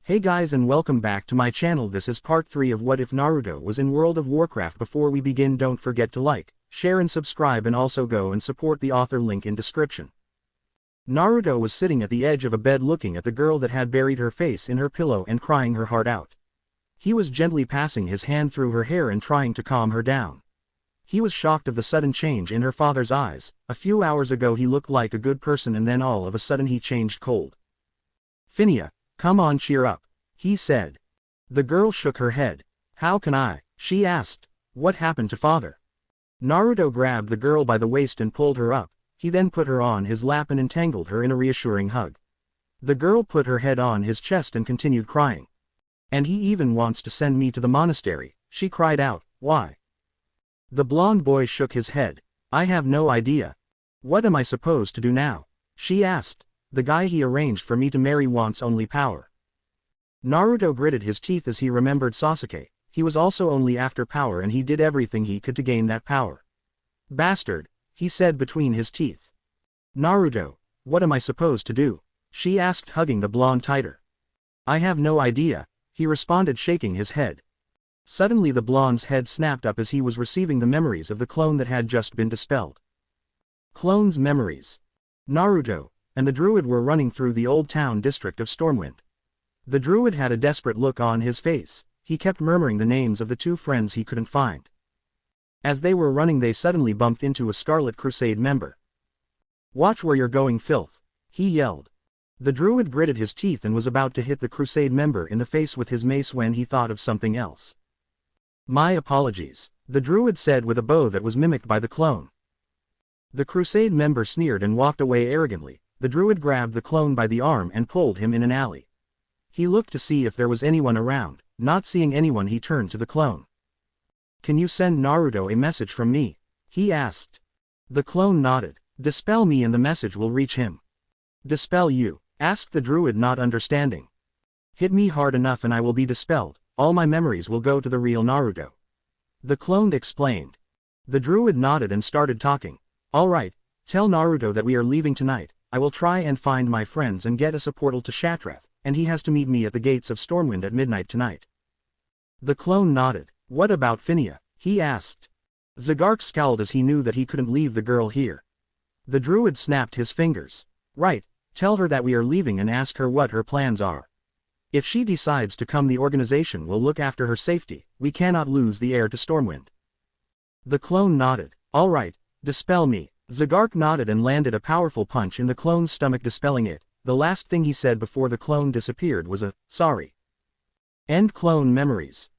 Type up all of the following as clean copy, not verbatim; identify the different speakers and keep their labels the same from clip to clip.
Speaker 1: Hey guys and welcome back to my channel. This is part 3 of What If Naruto Was in World of Warcraft. Before we begin, don't forget to like, share and subscribe, and also go and support the author, link in description. Naruto was sitting at the edge of a bed looking at the girl that had buried her face in her pillow and crying her heart out. He was gently passing his hand through her hair and trying to calm her down. He was shocked of the sudden change in her father's eyes. A few hours ago he looked like a good person and then all of a sudden he changed cold. "Phinia, come on, cheer up," he said. The girl shook her head. "How can I?" she asked. "What happened to father?" Naruto grabbed the girl by the waist and pulled her up. He then put her on his lap and entangled her in a reassuring hug. The girl put her head on his chest and continued crying. "And he even wants to send me to the monastery," she cried out. "Why?" The blonde boy shook his head. "I have no idea." "What am I supposed to do now?" she asked. "The guy he arranged for me to marry wants only power." Naruto gritted his teeth as he remembered Sasuke. He was also only after power and he did everything he could to gain that power. "Bastard," he said between his teeth. "Naruto, what am I supposed to do?" she asked, hugging the blonde tighter. "I have no idea," he responded, shaking his head. Suddenly the blonde's head snapped up as he was receiving the memories of the clone that had just been dispelled. Clone's memories. Naruto and the druid were running through the old town district of Stormwind. The druid had a desperate look on his face. He kept murmuring the names of the two friends he couldn't find. As they were running they suddenly bumped into a Scarlet Crusade member. "Watch where you're going, filth," he yelled. The druid gritted his teeth and was about to hit the Crusade member in the face with his mace when he thought of something else. "My apologies," the druid said with a bow that was mimicked by the clone. The Crusade member sneered and walked away arrogantly. The druid grabbed the clone by the arm and pulled him in an alley. He looked to see if there was anyone around. Not seeing anyone, he turned to the clone. "Can you send Naruto a message from me?" he asked. The clone nodded. "Dispel me and the message will reach him." "Dispel you?" asked the druid, not understanding. "Hit me hard enough and I will be dispelled. All my memories will go to the real Naruto," the clone explained. The druid nodded and started talking. "All right, tell Naruto that we are leaving tonight. I will try and find my friends and get us a portal to Shattrath, and he has to meet me at the gates of Stormwind at midnight tonight." The clone nodded. "What about Phinia?" he asked. Zagark scowled as he knew that he couldn't leave the girl here. The druid snapped his fingers. "Right, tell her that we are leaving and ask her what her plans are. If she decides to come, the organization will look after her safety. We cannot lose the heir to Stormwind." The clone nodded. "All right, dispel me." Zagark nodded and landed a powerful punch in the clone's stomach, dispelling it. The last thing he said before the clone disappeared was a "sorry." End clone memories.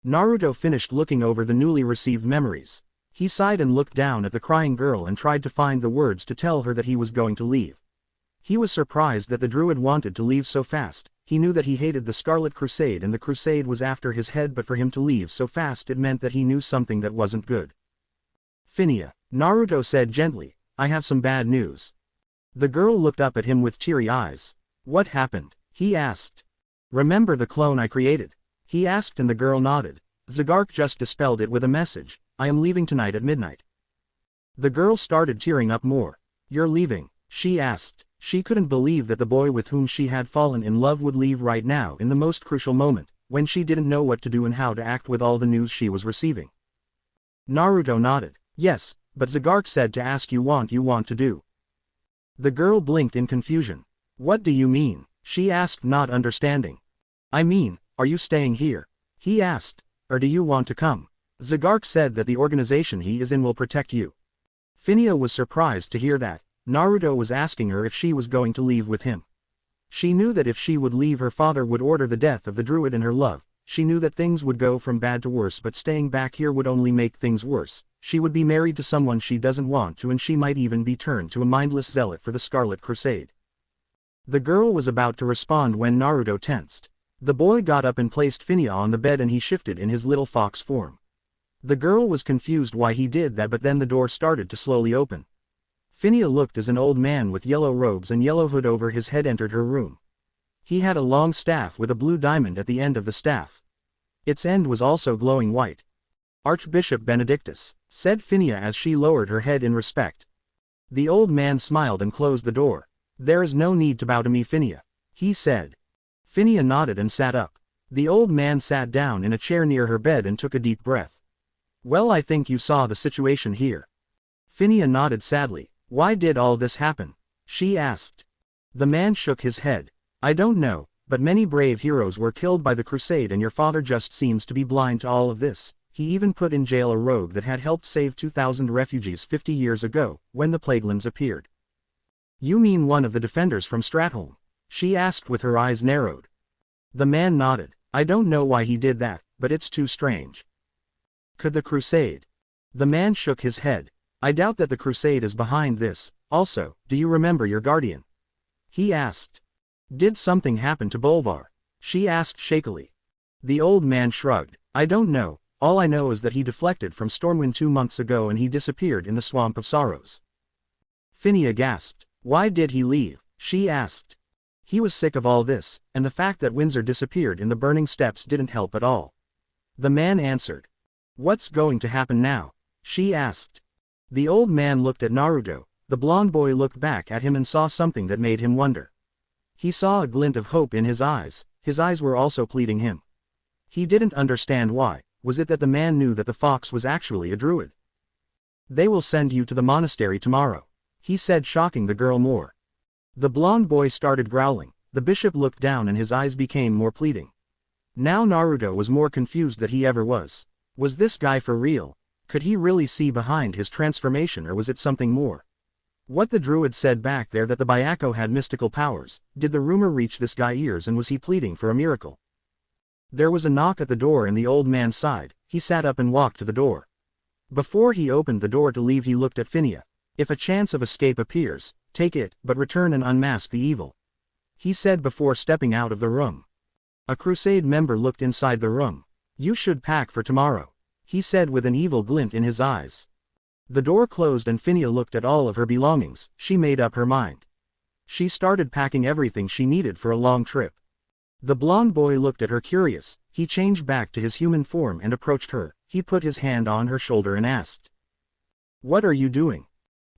Speaker 1: Naruto finished looking over the newly received memories. He sighed and looked down at the crying girl and tried to find the words to tell her that he was going to leave. He was surprised that the druid wanted to leave so fast. He knew that he hated the Scarlet Crusade and the Crusade was after his head, but for him to leave so fast it meant that he knew something that wasn't good. "Phinia," Naruto said gently, "I have some bad news." The girl looked up at him with teary eyes. "What happened?" he asked. "Remember the clone I created?" he asked, and the girl nodded. "Zagark just dispelled it with a message. I am leaving tonight at midnight." The girl started tearing up more. "You're leaving?" she asked. She couldn't believe that the boy with whom she had fallen in love would leave right now in the most crucial moment, when she didn't know what to do and how to act with all the news she was receiving. Naruto nodded. "Yes, but Zagark said to ask you want to do." The girl blinked in confusion. "What do you mean?" she asked, not understanding. "I mean, are you staying here?" he asked. "Or do you want to come? Zagark said that the organization he is in will protect you." Phinia was surprised to hear that. Naruto was asking her if she was going to leave with him. She knew that if she would leave, her father would order the death of the druid and her love. She knew that things would go from bad to worse, but staying back here would only make things worse. She would be married to someone she doesn't want to, and she might even be turned to a mindless zealot for the Scarlet Crusade. The girl was about to respond when Naruto tensed. The boy got up and placed Phinia on the bed and he shifted in his little fox form. The girl was confused why he did that, but then the door started to slowly open. Phinia looked as an old man with yellow robes and yellow hood over his head entered her room. He had a long staff with a blue diamond at the end of the staff. Its end was also glowing white. "Archbishop Benedictus," said Phinia as she lowered her head in respect. The old man smiled and closed the door. "There is no need to bow to me, Phinia," he said. Phinia nodded and sat up. The old man sat down in a chair near her bed and took a deep breath. Well, I think you saw the situation here. Phinia nodded sadly. Why did all this happen? She asked. The man shook his head. I don't know, but many brave heroes were killed by the crusade and your father just seems to be blind to all of this. He even put in jail a rogue that had helped save 2,000 refugees 50 years ago, when the Plaguelands appeared. You mean one of the defenders from Stratholme? She asked with her eyes narrowed. The man nodded. I don't know why he did that, but it's too strange. Could the crusade? The man shook his head. I doubt that the crusade is behind this. Also, do you remember your guardian? He asked. Did something happen to Bolvar? She asked shakily. The old man shrugged. I don't know. All I know is that he deflected from Stormwind 2 months ago and he disappeared in the Swamp of Sorrows. Phinia gasped. Why did he leave? She asked. He was sick of all this, and the fact that Windsor disappeared in the burning steppes didn't help at all. The man answered. What's going to happen now? She asked. The old man looked at Naruto. The blonde boy looked back at him and saw something that made him wonder. He saw a glint of hope in his eyes were also pleading him. He didn't understand why. Was it that the man knew that the fox was actually a druid? They will send you to the monastery tomorrow, he said, shocking the girl more. The blonde boy started growling. The bishop looked down and his eyes became more pleading. Now Naruto was more confused than he ever was. Was this guy for real? Could he really see behind his transformation, or was it something more? What the druid said back there that the Byakko had mystical powers, did the rumor reach this guy's ears and was he pleading for a miracle? There was a knock at the door and the old man sighed. He sat up and walked to the door. Before he opened the door to leave, he looked at Phinia. If a chance of escape appears, take it, but return and unmask the evil, he said before stepping out of the room. A crusade member looked inside the room. You should pack for tomorrow, he said with an evil glint in his eyes. The door closed and Phinia looked at all of her belongings. She made up her mind. She started packing everything she needed for a long trip. The blonde boy looked at her curious. He changed back to his human form and approached her. He put his hand on her shoulder and asked. What are you doing?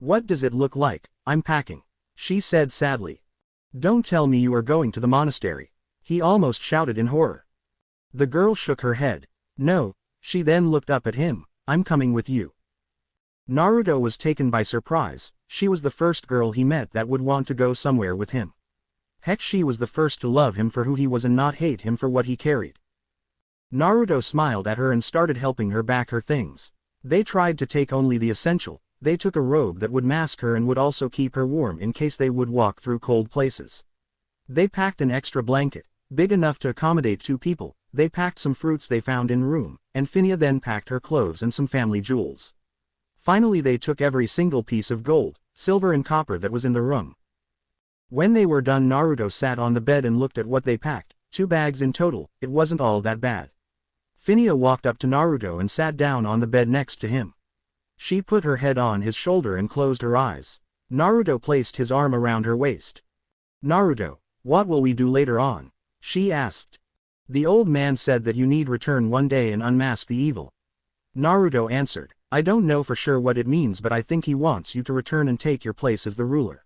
Speaker 1: What does it look like? I'm packing, she said sadly. Don't tell me you are going to the monastery, he almost shouted in horror. The girl shook her head. No, she then looked up at him. I'm coming with you. Naruto was taken by surprise. She was the first girl he met that would want to go somewhere with him. Heck, she was the first to love him for who he was and not hate him for what he carried. Naruto smiled at her and started helping her pack her things. They tried to take only the essential. They took a robe that would mask her and would also keep her warm in case they would walk through cold places. They packed an extra blanket, big enough to accommodate 2 people. They packed some fruits they found in room, and Phinia then packed her clothes and some family jewels. Finally they took every single piece of gold, silver and copper that was in the room. When they were done, Naruto sat on the bed and looked at what they packed. 2 bags in total. It wasn't all that bad. Phinia walked up to Naruto and sat down on the bed next to him. She put her head on his shoulder and closed her eyes. Naruto placed his arm around her waist. Naruto, what will we do later on? She asked. The old man said that you need return one day and unmask the evil. Naruto answered. I don't know for sure what it means, but I think he wants you to return and take your place as the ruler.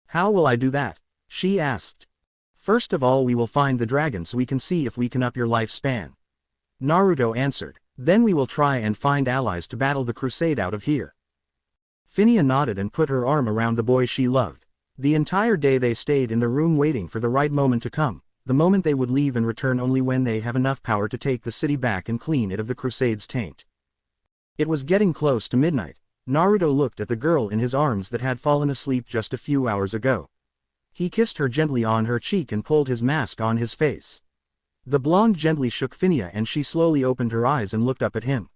Speaker 1: How will I do that? She asked. First of all, we will find the dragon so we can see if we can up your lifespan. Naruto answered. Then we will try and find allies to battle the crusade out of here. Phinia nodded and put her arm around the boy she loved. The entire day they stayed in the room waiting for the right moment to come, the moment they would leave and return only when they have enough power to take the city back and clean it of the crusade's taint. It was getting close to midnight. Naruto looked at the girl in his arms that had fallen asleep just a few hours ago. He kissed her gently on her cheek and pulled his mask on his face. The blonde gently shook Phinia and she slowly opened her eyes and looked up at him.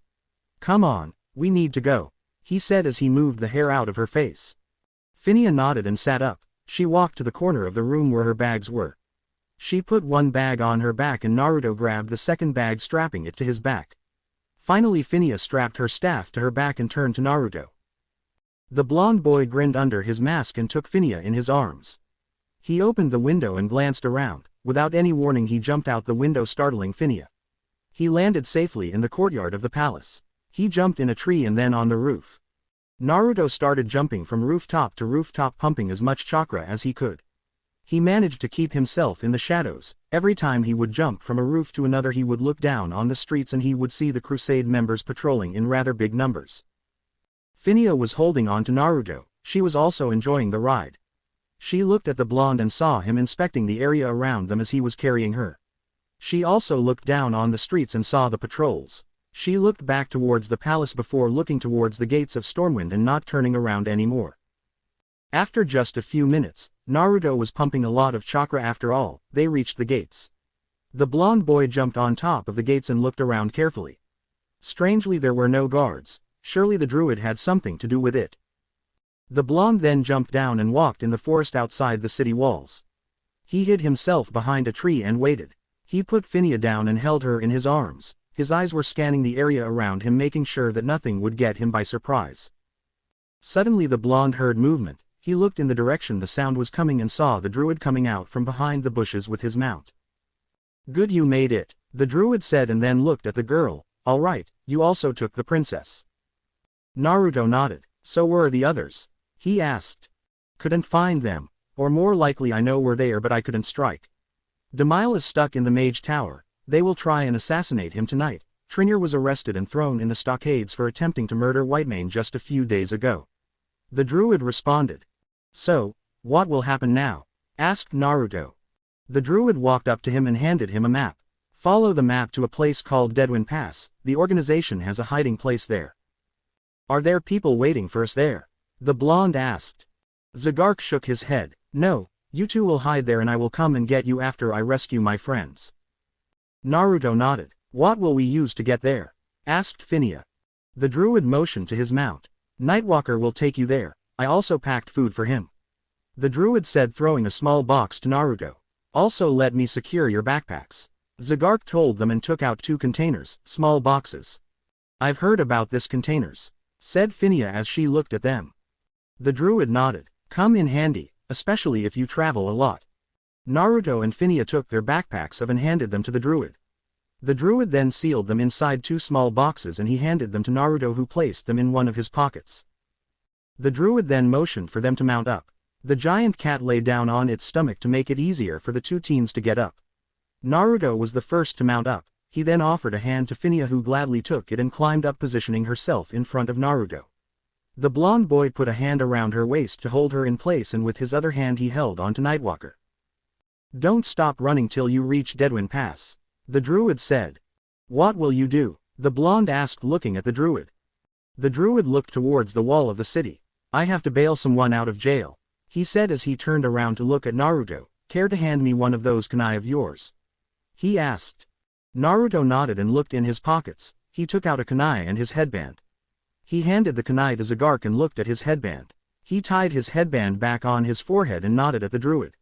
Speaker 1: Come on, we need to go, he said as he moved the hair out of her face. Phinia nodded and sat up. She walked to the corner of the room where her bags were. She put one bag on her back and Naruto grabbed the second bag, strapping it to his back. Finally Phinia strapped her staff to her back and turned to Naruto. The blonde boy grinned under his mask and took Phinia in his arms. He opened the window and glanced around. Without any warning he jumped out the window, startling Phinia. He landed safely in the courtyard of the palace. He jumped in a tree and then on the roof. Naruto started jumping from rooftop to rooftop, pumping as much chakra as he could. He managed to keep himself in the shadows. Every time he would jump from a roof to another he would look down on the streets and he would see the crusade members patrolling in rather big numbers. Phinia was holding on to Naruto. She was also enjoying the ride. She looked at the blonde and saw him inspecting the area around them as he was carrying her. She also looked down on the streets and saw the patrols. She looked back towards the palace before looking towards the gates of Stormwind and not turning around anymore. After just a few minutes, Naruto was pumping a lot of chakra. After all, they reached the gates. The blonde boy jumped on top of the gates and looked around carefully. Strangely, there were no guards. Surely the druid had something to do with it. The blonde then jumped down and walked in the forest outside the city walls. He hid himself behind a tree and waited. He put Phinia down and held her in his arms. His eyes were scanning the area around him, making sure that nothing would get him by surprise. Suddenly the blonde heard movement. He looked in the direction the sound was coming and saw the druid coming out from behind the bushes with his mount. "Good, you made it," the druid said and then looked at the girl. "All right, you also took the princess." Naruto nodded. "So were the others?" he asked. "Couldn't find them. Or more likely I know where they are but I couldn't strike. Demille is stuck in the mage tower. They will try and assassinate him tonight. Trinir was arrested and thrown in the stockades for attempting to murder Whitemane just a few days ago." The druid responded. "So, what will happen now?" asked Naruto. The druid walked up to him and handed him a map. "Follow the map to a place called Deadwind Pass. The organization has a hiding place there." "Are there people waiting for us there?" the blonde asked. Zagark shook his head. "No, you two will hide there and I will come and get you after I rescue my friends." Naruto nodded. "What will we use to get there?" asked Phinia. The druid motioned to his mount. "Nightwalker will take you there. I also packed food for him," the druid said, throwing a small box to Naruto. "Also let me secure your backpacks." Zagark told them and took out 2 containers, small boxes. "I've heard about this containers," said Phinia as she looked at them. The druid nodded. "Come in handy, especially if you travel a lot." Naruto and Phinia took their backpacks and handed them to the druid. The druid then sealed them inside 2 small boxes and he handed them to Naruto, who placed them in one of his pockets. The druid then motioned for them to mount up. The giant cat lay down on its stomach to make it easier for the 2 teens to get up. Naruto was the first to mount up. He then offered a hand to Phinia, who gladly took it and climbed up, positioning herself in front of Naruto. The blonde boy put a hand around her waist to hold her in place and with his other hand he held on to Nightwalker. "Don't stop running till you reach Deadwind Pass," the druid said. "What will you do?" the blonde asked, looking at the druid. The druid looked towards the wall of the city. "I have to bail someone out of jail," he said as he turned around to look at Naruto. "Care to hand me one of those kunai of yours?" he asked. Naruto nodded and looked in his pockets. He took out a kunai and his headband. He handed the kunai to Zagark and looked at his headband. He tied his headband back on his forehead and nodded at the druid.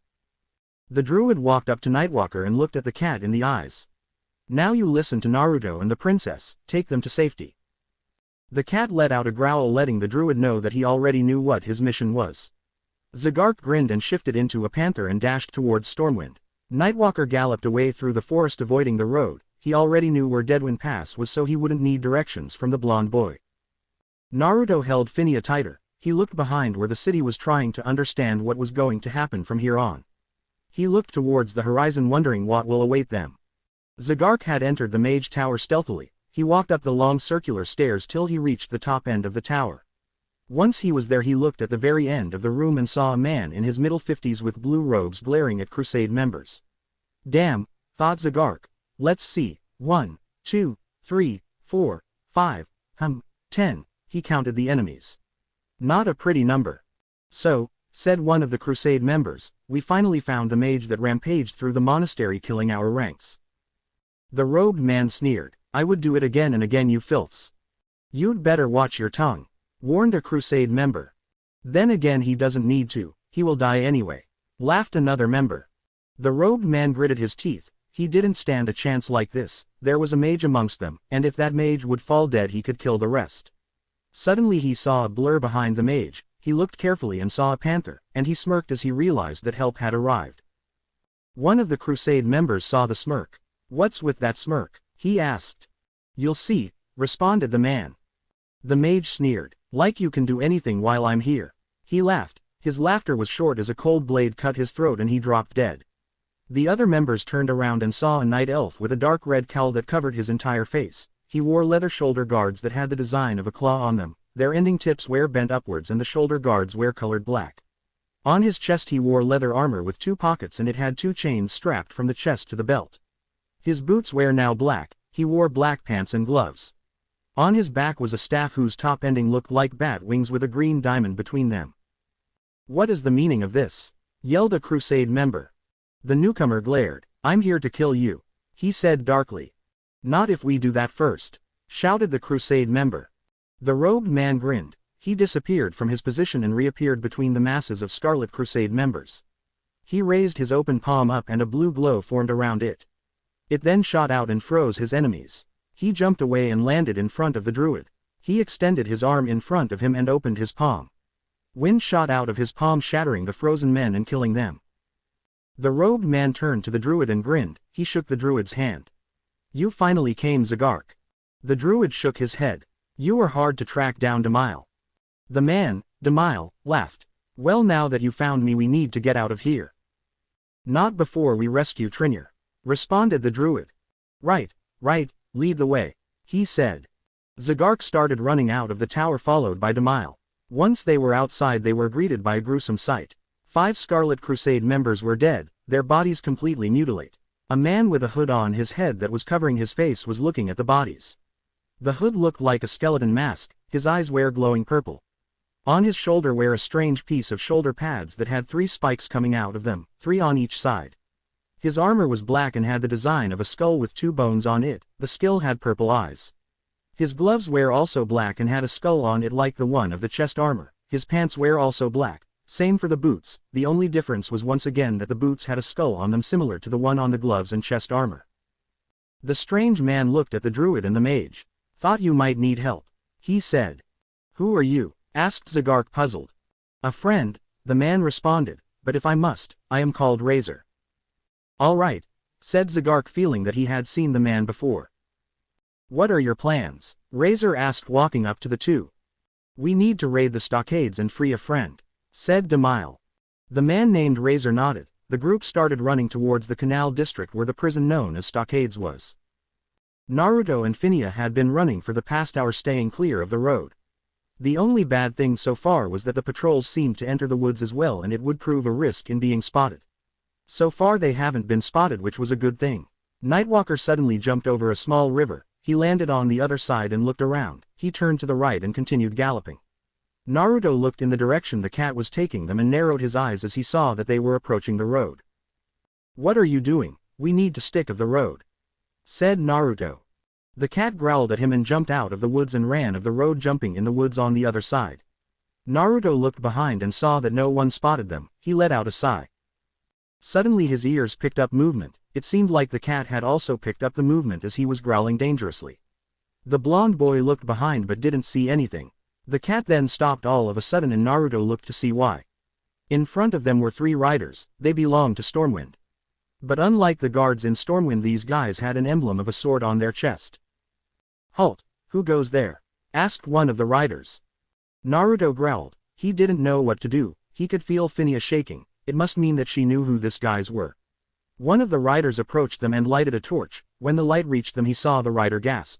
Speaker 1: The druid walked up to Nightwalker and looked at the cat in the eyes. "Now you listen to Naruto and the princess, take them to safety." The cat let out a growl, letting the druid know that he already knew what his mission was. Zagark grinned and shifted into a panther and dashed towards Stormwind. Nightwalker galloped away through the forest, avoiding the road. He already knew where Deadwind Pass was, so he wouldn't need directions from the blonde boy. Naruto held Phinia tighter. He looked behind where the city was, trying to understand what was going to happen from here on. He looked towards the horizon, wondering what will await them. Zagark had entered the mage tower stealthily. He walked up the long circular stairs till he reached the top end of the tower. Once he was there, he looked at the very end of the room and saw a man in his middle 50s with blue robes glaring at crusade members. "Damn," thought Zagark. "Let's see. 1, 2, 3, 4, 5, 10. He counted the enemies. Not a pretty number. "So," said one of the crusade members, "we finally found the mage that rampaged through the monastery, killing our ranks." The robed man sneered. "I would do it again and again, you filths." "You'd better watch your tongue," warned a crusade member. "Then again, he doesn't need to, he will die anyway," laughed another member. The robed man gritted his teeth. He didn't stand a chance like this. There was a mage amongst them, and if that mage would fall dead, he could kill the rest. Suddenly he saw a blur behind the mage. He looked carefully and saw a panther, and he smirked as he realized that help had arrived. One of the crusade members saw the smirk. "What's with that smirk?" he asked. "You'll see," responded the man. The mage sneered. "Like you can do anything while I'm here." He laughed. His laughter was short as a cold blade cut his throat and he dropped dead. The other members turned around and saw a night elf with a dark red cowl that covered his entire face. He wore leather shoulder guards that had the design of a claw on them. Their ending tips were bent upwards and the shoulder guards were colored black. On his chest he wore leather armor with 2 pockets and it had 2 chains strapped from the chest to the belt. His boots were now black. He wore black pants and gloves. On his back was a staff whose top ending looked like bat wings with a green diamond between them. "What is the meaning of this?" yelled a crusade member. The newcomer glared. "I'm here to kill you," he said darkly. "Not if we do that first," shouted the crusade member. The robed man grinned. He disappeared from his position and reappeared between the masses of Scarlet Crusade members. He raised his open palm up and a blue glow formed around it. It then shot out and froze his enemies. He jumped away and landed in front of the druid. He extended his arm in front of him and opened his palm. Wind shot out of his palm, shattering the frozen men and killing them. The robed man turned to the druid and grinned. He shook the druid's hand. "You finally came, Zagark." The druid shook his head. "You were hard to track down, Demile." The man, Demile, laughed. "Well, now that you found me, we need to get out of here." "Not before we rescue Trinir," responded the druid. Right, lead the way," he said. Zagark started running out of the tower followed by Demile. Once they were outside they were greeted by a gruesome sight. 5 Scarlet Crusade members were dead, their bodies completely mutilated. A man with a hood on his head that was covering his face was looking at the bodies. The hood looked like a skeleton mask, his eyes were glowing purple. On his shoulder were a strange piece of shoulder pads that had 3 spikes coming out of them, 3 on each side. His armor was black and had the design of a skull with 2 bones on it. The skull had purple eyes. His gloves were also black and had a skull on it like the one of the chest armor. His pants were also black. Same for the boots. The only difference was once again that the boots had a skull on them similar to the one on the gloves and chest armor. The strange man looked at the druid and the mage. "Thought you might need help," he said. "Who are you?" asked Zagark, puzzled. "A friend," the man responded, "but if I must, I am called Razor." "All right," said Zagark, feeling that he had seen the man before. "What are your plans?" Razor asked, walking up to the two. "We need to raid the stockades and free a friend," said Demile. The man named Razor nodded. The group started running towards the canal district where the prison known as Stockades was. Naruto and Phinia had been running for the past hour, staying clear of the road. The only bad thing so far was that the patrols seemed to enter the woods as well, and it would prove a risk in being spotted. So far they haven't been spotted, which was a good thing. Nightwalker suddenly jumped over a small river. He landed on the other side and looked around. He turned to the right and continued galloping. Naruto looked in the direction the cat was taking them and narrowed his eyes as he saw that they were approaching the road. "What are you doing? We need to stick of the road," said Naruto. The cat growled at him and jumped out of the woods and ran of the road, jumping in the woods on the other side. Naruto looked behind and saw that no one spotted them. He let out a sigh. Suddenly his ears picked up movement. It seemed like the cat had also picked up the movement as he was growling dangerously. The blonde boy looked behind but didn't see anything. The cat then stopped all of a sudden and Naruto looked to see why. In front of them were 3 riders. They belonged to Stormwind. But unlike the guards in Stormwind, these guys had an emblem of a sword on their chest. "Halt, who goes there?" asked one of the riders. Naruto growled. He didn't know what to do. He could feel Phinia shaking. It must mean that she knew who these guys were. One of the riders approached them and lighted a torch. When the light reached them, he saw the rider gasp.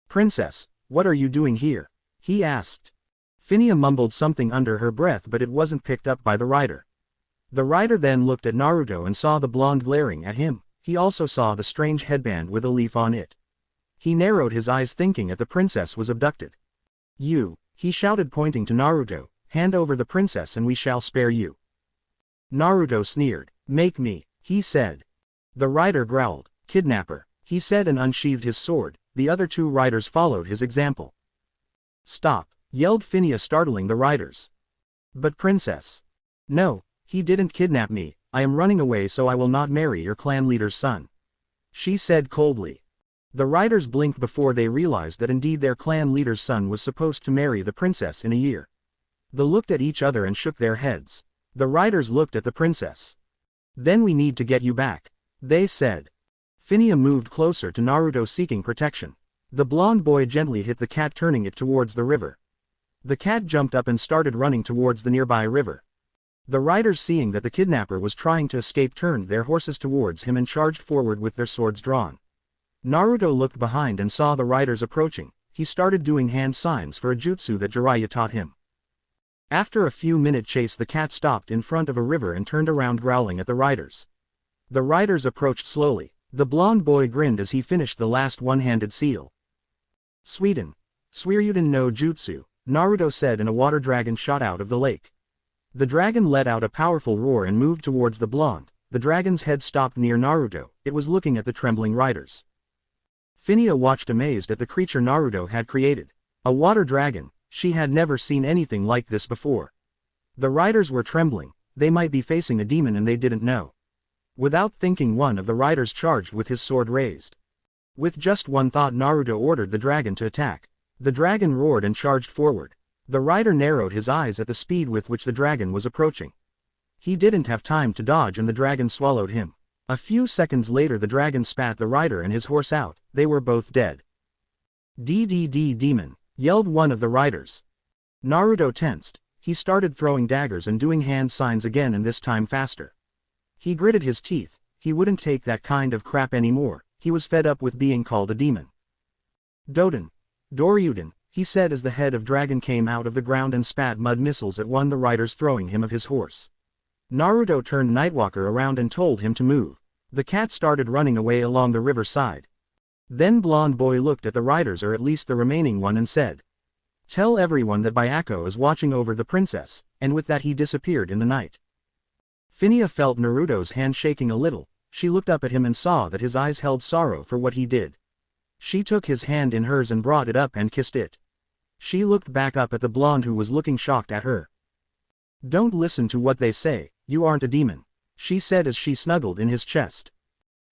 Speaker 1: "Princess, what are you doing here?" he asked. Phinia mumbled something under her breath, but it wasn't picked up by the rider. The rider then looked at Naruto and saw the blonde glaring at him. He also saw the strange headband with a leaf on it. He narrowed his eyes, thinking that the princess was abducted. "You," he shouted, pointing to Naruto, "hand over the princess and we shall spare you." Naruto sneered. "Make me," he said. The rider growled. "Kidnapper," he said and unsheathed his sword. The other 2 riders followed his example. "Stop," yelled Phinia, startling the riders. "But princess." "No, he didn't kidnap me. I am running away so I will not marry your clan leader's son," she said coldly. The riders blinked before they realized that indeed their clan leader's son was supposed to marry the princess in a year. They looked at each other and shook their heads. The riders looked at the princess. "Then we need to get you back," they said. Phinia moved closer to Naruto, seeking protection. The blonde boy gently hit the cat, turning it towards the river. The cat jumped up and started running towards the nearby river. The riders, seeing that the kidnapper was trying to escape, turned their horses towards him and charged forward with their swords drawn. Naruto looked behind and saw the riders approaching. He started doing hand signs for a jutsu that Jiraiya taught him. After a few minute chase, the cat stopped in front of a river and turned around growling at the riders. The riders approached slowly. The blonde boy grinned as he finished the last one-handed seal. Suiden no jutsu, Naruto said, and a water dragon shot out of the lake. The dragon let out a powerful roar and moved towards the blonde. The dragon's head stopped near Naruto. It was looking at the trembling riders. Phinia watched amazed at the creature Naruto had created. A water dragon. She had never seen anything like this before. The riders were trembling. They might be facing a demon and they didn't know. Without thinking, one of the riders charged with his sword raised. With just one thought, Naruto ordered the dragon to attack. The dragon roared and charged forward. The rider narrowed his eyes at the speed with which the dragon was approaching. He didn't have time to dodge and the dragon swallowed him. A few seconds later, the dragon spat the rider and his horse out. They were both dead. DDD demon, yelled one of the riders. Naruto tensed. He started throwing daggers and doing hand signs again, and this time faster. He gritted his teeth. He wouldn't take that kind of crap anymore. He was fed up with being called a demon. Doryuden, he said as the head of dragon came out of the ground and spat mud missiles at one of the riders throwing him of his horse. Naruto turned Nightwalker around and told him to move. The cat started running away along the river side. Then blonde boy looked at the riders, or at least the remaining one, and said, "Tell everyone that Byako is watching over the princess," and with that he disappeared in the night. Phinia felt Naruto's hand shaking a little. She looked up at him and saw that his eyes held sorrow for what he did. She took his hand in hers and brought it up and kissed it. She looked back up at the blonde who was looking shocked at her. "Don't listen to what they say, you aren't a demon," she said as she snuggled in his chest.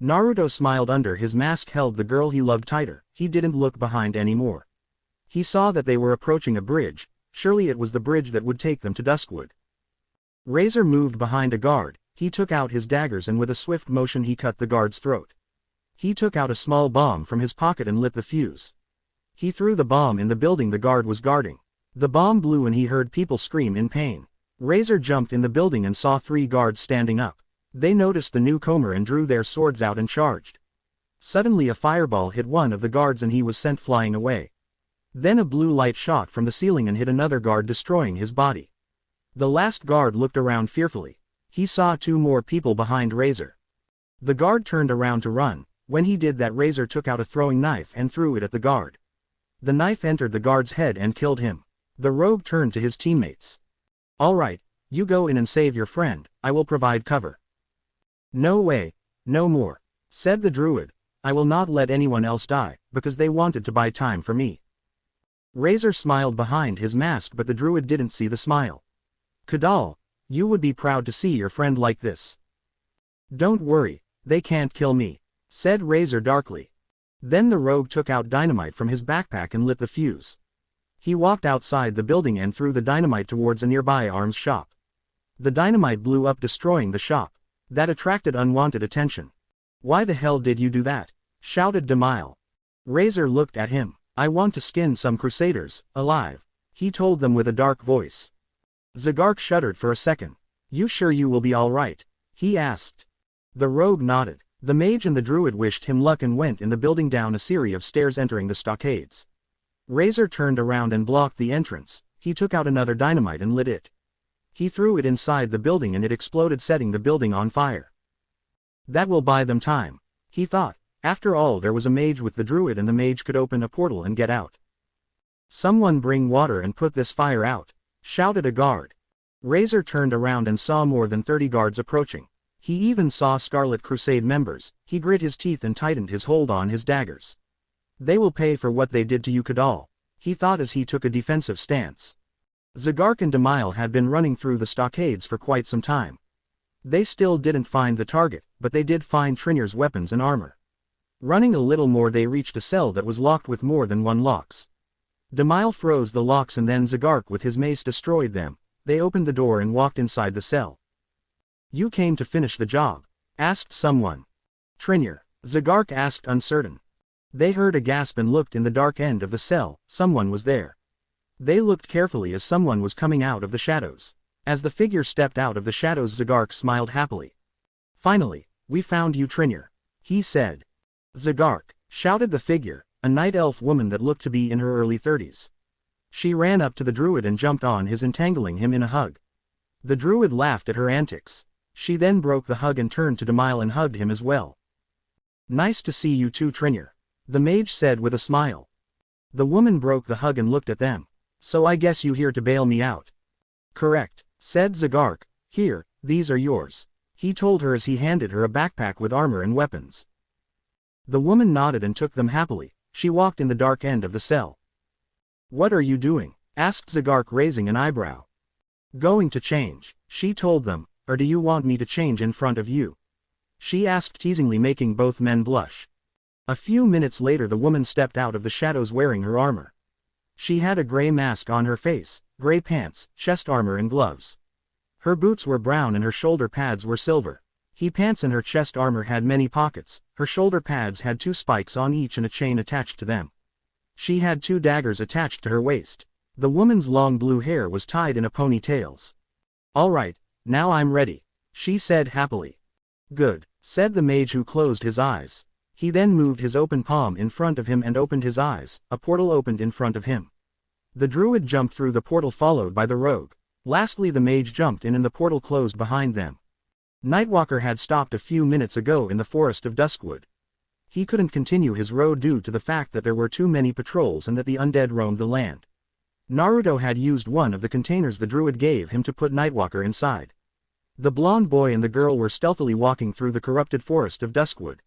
Speaker 1: Naruto smiled under his mask, held the girl he loved tighter. He didn't look behind anymore. He saw that they were approaching a bridge. Surely it was the bridge that would take them to Duskwood. Razor moved behind a guard. He took out his daggers and with a swift motion he cut the guard's throat. He took out a small bomb from his pocket and lit the fuse. He threw the bomb in the building the guard was guarding. The bomb blew and he heard people scream in pain. Razor jumped in the building and saw 3 guards standing up. They noticed the newcomer and drew their swords out and charged. Suddenly a fireball hit one of the guards and he was sent flying away. Then a blue light shot from the ceiling and hit another guard, destroying his body. The last guard looked around fearfully. He saw 2 more people behind Razor. The guard turned around to run. When he did that, Razor took out a throwing knife and threw it at the guard. The knife entered the guard's head and killed him. The rogue turned to his teammates. "All right, you go in and save your friend, I will provide cover." "No way, no more," said the druid. "I will not let anyone else die, because they wanted to buy time for me." Razor smiled behind his mask, but the druid didn't see the smile. "Kadal, you would be proud to see your friend like this." "Don't worry, they can't kill me," said Razor darkly. Then the rogue took out dynamite from his backpack and lit the fuse. He walked outside the building and threw the dynamite towards a nearby arms shop. The dynamite blew up, destroying the shop. That attracted unwanted attention. "Why the hell did you do that?" shouted Demile. Razor looked at him. "I want to skin some crusaders, alive," he told them with a dark voice. Zagark shuddered for a second. "You sure you will be all right?" he asked. The rogue nodded. The mage and the druid wished him luck and went in the building down a series of stairs, entering the stockades. Razor turned around and blocked the entrance. He took out another dynamite and lit it. He threw it inside the building and it exploded, setting the building on fire. That will buy them time, he thought. After all, there was a mage with the druid and the mage could open a portal and get out. "Someone bring water and put this fire out," shouted a guard. Razor turned around and saw more than 30 guards approaching. He even saw Scarlet Crusade members. He grit his teeth and tightened his hold on his daggers. "They will pay for what they did to you, Kadal," he thought as he took a defensive stance. Zagark and Demile had been running through the stockades for quite some time. They still didn't find the target, but they did find Trinier's weapons and armor. Running a little more, they reached a cell that was locked with more than 1 locks. Demile froze the locks and then Zagark with his mace destroyed them. They opened the door and walked inside the cell. "You came to finish the job?" asked someone. "Trinier," Zagark asked, uncertain. They heard a gasp and looked in the dark end of the cell. Someone was there. They looked carefully as someone was coming out of the shadows. As the figure stepped out of the shadows, Zagark smiled happily. "Finally, we found you, Trinir," he said. "Zagark," shouted the figure, a night elf woman that looked to be in her early 30s. She ran up to the druid and jumped on his, entangling him in a hug. The druid laughed at her antics. She then broke the hug and turned to Demile and hugged him as well. "Nice to see you too, Trinir," the mage said with a smile. The woman broke the hug and looked at them. "So I guess you here to bail me out." "Correct," said Zagark. "Here, these are yours," he told her as he handed her a backpack with armor and weapons. The woman nodded and took them happily. She walked in the dark end of the cell. "What are you doing?" asked Zagark, raising an eyebrow. "Going to change," she told them. "Or do you want me to change in front of you?" she asked teasingly, making both men blush. A few minutes later the woman stepped out of the shadows wearing her armor. She had a gray mask on her face, gray pants, chest armor and gloves. Her boots were brown and her shoulder pads were silver. Her pants and her chest armor had many pockets, her shoulder pads had 2 spikes on each and a chain attached to them. She had 2 daggers attached to her waist. The woman's long blue hair was tied in a ponytails. "All right, now I'm ready," she said happily. "Good," said the mage, who closed his eyes. He then moved his open palm in front of him and opened his eyes. A portal opened in front of him. The druid jumped through the portal, followed by the rogue. Lastly the mage jumped in and the portal closed behind them. Nightwalker had stopped a few minutes ago in the forest of Duskwood. He couldn't continue his road due to the fact that there were too many patrols and that the undead roamed the land. Naruto had used one of the containers the druid gave him to put Nightwalker inside. The blonde boy and the girl were stealthily walking through the corrupted forest of Duskwood.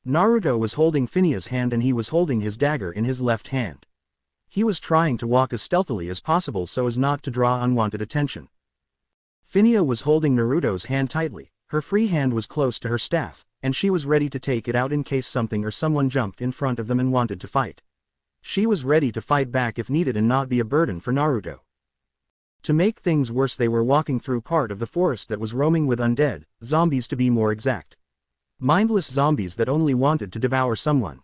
Speaker 1: Naruto was holding Phinea's hand and he was holding his dagger in his left hand. He was trying to walk as stealthily as possible so as not to draw unwanted attention. Phineas was holding Naruto's hand tightly. Her free hand was close to her staff, and she was ready to take it out in case something or someone jumped in front of them and wanted to fight. She was ready to fight back if needed and not be a burden for Naruto. To make things worse, they were walking through part of the forest that was roaming with undead, zombies to be more exact. Mindless zombies that only wanted to devour someone.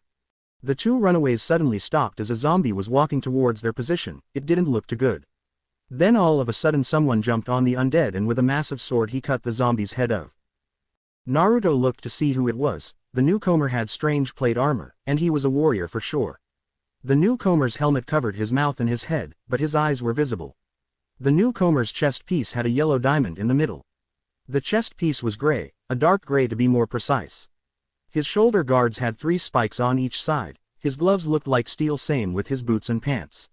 Speaker 1: The 2 runaways suddenly stopped as a zombie was walking towards their position. It didn't look too good. Then all of a sudden someone jumped on the undead and with a massive sword he cut the zombie's head off. Naruto looked to see who it was. The newcomer had strange plate armor, and he was a warrior for sure. The newcomer's helmet covered his mouth and his head, but his eyes were visible. The newcomer's chest piece had a yellow diamond in the middle. The chest piece was gray, a dark gray to be more precise. His shoulder guards had 3 spikes on each side. His gloves looked like steel, same with his boots and pants.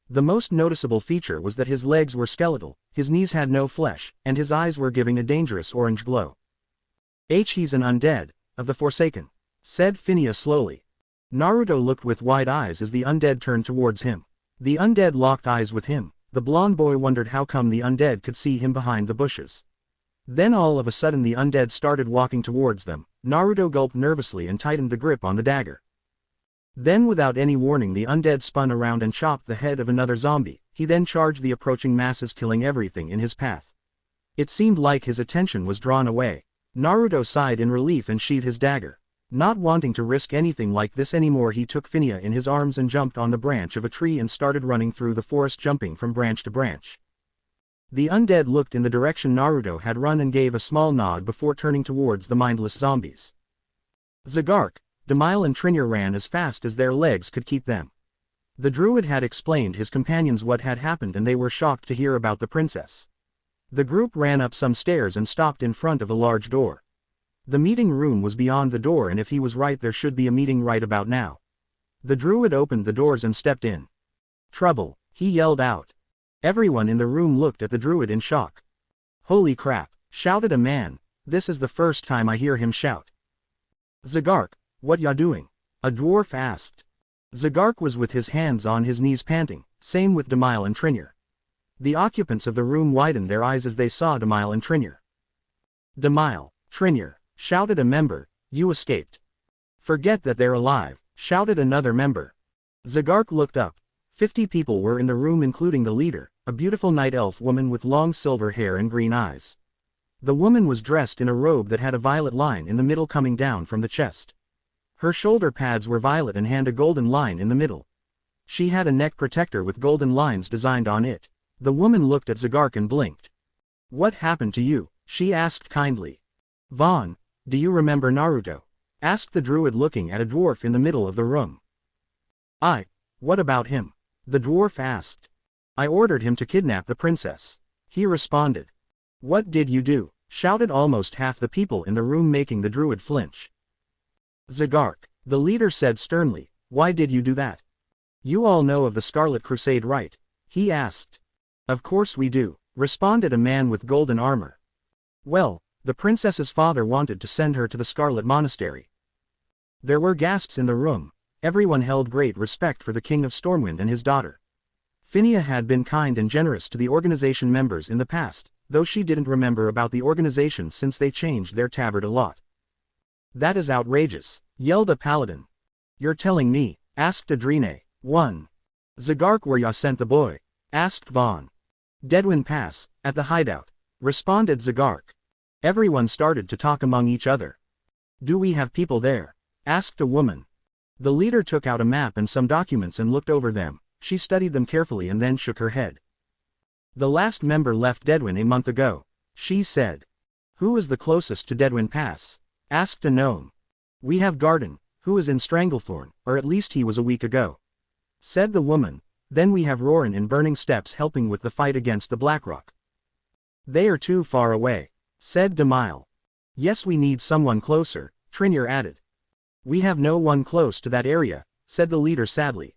Speaker 1: The most noticeable feature was that his legs were skeletal, his knees had no flesh, and his eyes were giving a dangerous orange glow. "He's an undead, of the Forsaken," said Phineas slowly. Naruto looked with wide eyes as the undead turned towards him. The undead locked eyes with him. The blonde boy wondered how come the undead could see him behind the bushes. Then all of a sudden the undead started walking towards them. Naruto gulped nervously and tightened the grip on the dagger. Then without any warning the undead spun around and chopped the head of another zombie. He then charged the approaching masses, killing everything in his path. It seemed like his attention was drawn away. Naruto sighed in relief and sheathed his dagger. Not wanting to risk anything like this anymore, he took Phineas in his arms and jumped on the branch of a tree and started running through the forest, jumping from branch to branch. The undead looked in the direction Naruto had run and gave a small nod before turning towards the mindless zombies. Zagark, Demile and Trinir ran as fast as their legs could keep them. The druid had explained his companions what had happened and they were shocked to hear about the princess. The group ran up some stairs and stopped in front of a large door. The meeting room was beyond the door, and if he was right there should be a meeting right about now. The druid opened the doors and stepped in. "Trouble," he yelled out. Everyone in the room looked at the druid in shock. "Holy crap," shouted a man. "This is the first time I hear him shout." "Zagark, what ya doing?" a dwarf asked. Zagark was with his hands on his knees panting, same with Demile and Trinir. The occupants of the room widened their eyes as they saw Demile and Trinir. "Demile, Trinir," shouted a member, "you escaped." "Forget that they're alive," shouted another member. Zagark looked up. 50 people were in the room including the leader, a beautiful night elf woman with long silver hair and green eyes. The woman was dressed in a robe that had a violet line in the middle coming down from the chest. Her shoulder pads were violet and had a golden line in the middle. She had a neck protector with golden lines designed on it. The woman looked at Zagark and blinked. What happened to you? She asked kindly. Vaughn, do you remember Naruto? Asked the druid looking at a dwarf in the middle of the room. What about him? The dwarf asked. I ordered him to kidnap the princess. He responded. What did you do? Shouted almost half the people in the room, making the druid flinch. Zagark, the leader said sternly, why did you do that? You all know of the Scarlet Crusade, right? He asked. Of course we do, responded a man with golden armor. Well, the princess's father wanted to send her to the Scarlet Monastery. There were gasps in the room. Everyone held great respect for the King of Stormwind and his daughter. Phinia had been kind and generous to the organization members in the past, though she didn't remember about the organization since they changed their tabard a lot. That is outrageous, yelled a paladin. You're telling me, asked Adrene. 1. Zagark, where ya sent the boy? Asked Vaughn. Deadwind Pass, at the hideout, responded Zagark. Everyone started to talk among each other. Do we have people there? Asked a woman. The leader took out a map and some documents and looked over them. She studied them carefully and then shook her head. The last member left Deadwind a month ago, she said. Who is the closest to Deadwind Pass? Asked a gnome. We have Garden, who is in Stranglethorn, or at least he was a week ago, said the woman. Then we have Roran in Burning Steps helping with the fight against the Blackrock. They are too far away, said Demile. Yes, we need someone closer, Trinir added. We have no one close to that area, said the leader sadly.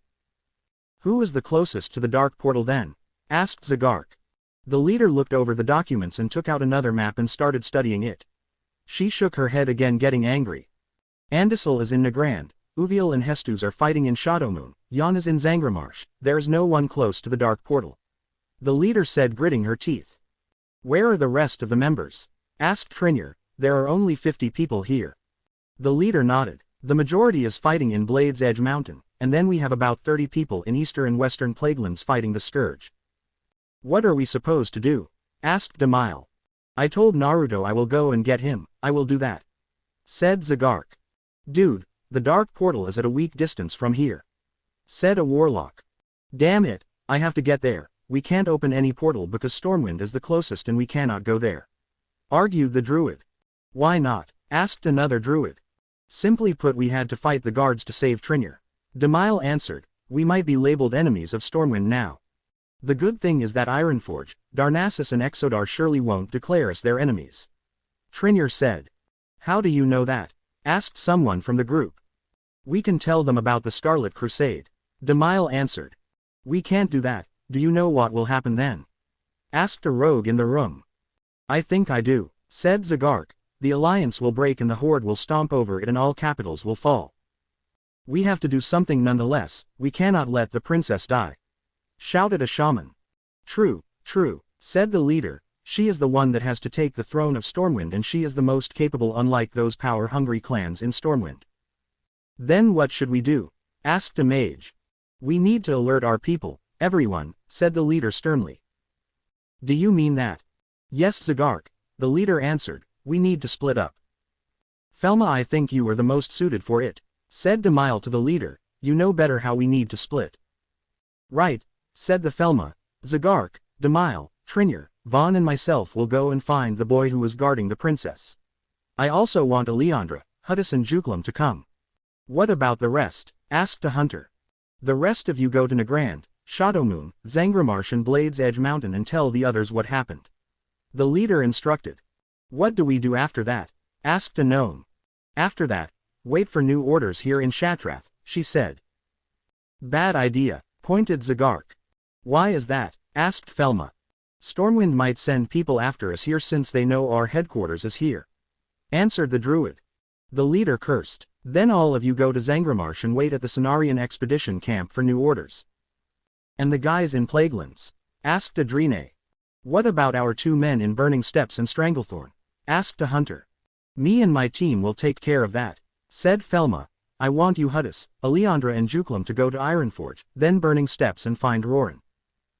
Speaker 1: Who is the closest to the Dark Portal then? Asked Zagark. The leader looked over the documents and took out another map and started studying it. She shook her head again, getting angry. Andisel is in Nagrand, Uviel and Hestus are fighting in Shadowmoon, Yon is in Zangramarsh, there is no one close to the Dark Portal. The leader said, gritting her teeth. Where are the rest of the members? Asked Trinir. There are only 50 people here. The leader nodded. The majority is fighting in Blade's Edge Mountain, and then we have about 30 people in Eastern and Western Plaguelands fighting the Scourge. What are we supposed to do? Asked Demile. I told Naruto I will go and get him, I will do that, said Zagark. Dude, the Dark Portal is at a week distance from here, said a warlock. Damn it, I have to get there. We can't open any portal because Stormwind is the closest and we cannot go there, argued the druid. Why not? Asked another druid. Simply put, we had to fight the guards to save Trinir. Demile answered. We might be labeled enemies of Stormwind now. The good thing is that Ironforge, Darnassus and Exodar surely won't declare us their enemies, Trinir said. How do you know that? Asked someone from the group. We can tell them about the Scarlet Crusade, Demile answered. We can't do that. Do you know what will happen then? Asked a rogue in the room. I think I do, said Zagark. The alliance will break and the horde will stomp over it and all capitals will fall. We have to do something nonetheless, we cannot let the princess die, shouted a shaman. True, said the leader. She is the one that has to take the throne of Stormwind and she is the most capable, unlike those power-hungry clans in Stormwind. Then what should we do? Asked a mage. We need to alert our people, everyone, said the leader sternly. Do you mean that? Yes, Zagark, the leader answered. We need to split up. Felma, I think you are the most suited for it, said Demile to the leader. You know better how we need to split. Right, said the Felma. Zagark, Demile, Trinir, Vaughn and myself will go and find the boy who is guarding the princess. I also want Aleandra, Hudis and Juklum to come. What about the rest? Asked a hunter. The rest of you go to Nagrand, Shadowmoon, Zangramarsh and Blade's Edge Mountain and tell the others what happened, the leader instructed. What do we do after that? Asked a gnome. After that, wait for new orders here in Shatrath, she said. Bad idea, pointed Zagark. Why is that? Asked Felma. Stormwind might send people after us here since they know our headquarters is here, answered the druid. The leader cursed. Then all of you go to Zangramarsh and wait at the Cenarian expedition camp for new orders. And the guys in Plaguelands? Asked Adrene. What about our 2 men in Burning Steps and Stranglethorn? Asked a hunter. Me and my team will take care of that, said Felma. I want you Hudis, Aleandra and Juklum to go to Ironforge, then Burning Steps and find Roran.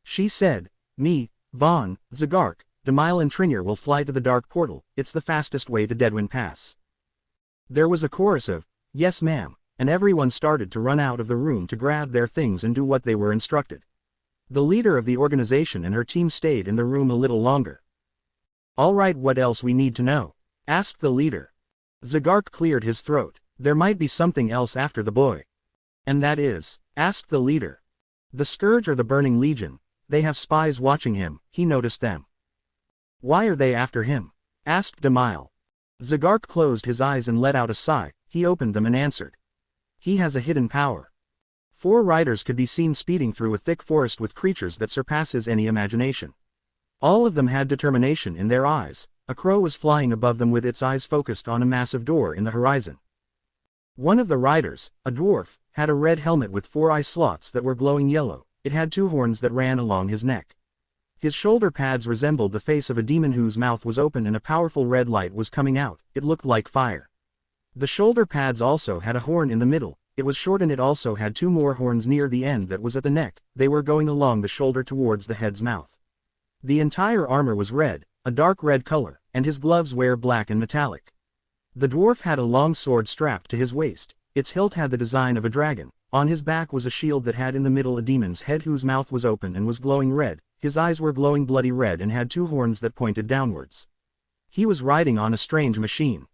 Speaker 1: She said. Me, Vaughn, Zagark, Demile and Trinir will fly to the Dark Portal, it's the fastest way to Deadwind Pass. There was a chorus of, yes ma'am, and everyone started to run out of the room to grab their things and do what they were instructed. The leader of the organization and her team stayed in the room a little longer. Alright, what else we need to know? Asked the leader. Zagark cleared his throat. There might be something else after the boy. And that is? Asked the leader. The Scourge or the Burning Legion. They have spies watching him, he noticed them. Why are they after him? Asked Demile. Zagark closed his eyes and let out a sigh. He opened them and answered. He has a hidden power. 4 riders could be seen speeding through a thick forest with creatures that surpasses any imagination. All of them had determination in their eyes. A crow was flying above them with its eyes focused on a massive door in the horizon. One of the riders, a dwarf, had a red helmet with 4 eye slots that were glowing yellow. It had 2 horns that ran along his neck. His shoulder pads resembled the face of a demon whose mouth was open and a powerful red light was coming out. It looked like fire. The shoulder pads also had a horn in the middle. It was short and it also had 2 more horns near the end that was at the neck. They were going along the shoulder towards the head's mouth. The entire armor was red, a dark red color, and his gloves were black and metallic. The dwarf had a long sword strapped to his waist. Its hilt had the design of a dragon. On his back was a shield that had in the middle a demon's head whose mouth was open and was glowing red. His eyes were glowing bloody red and had 2 horns that pointed downwards. He was riding on a strange machine.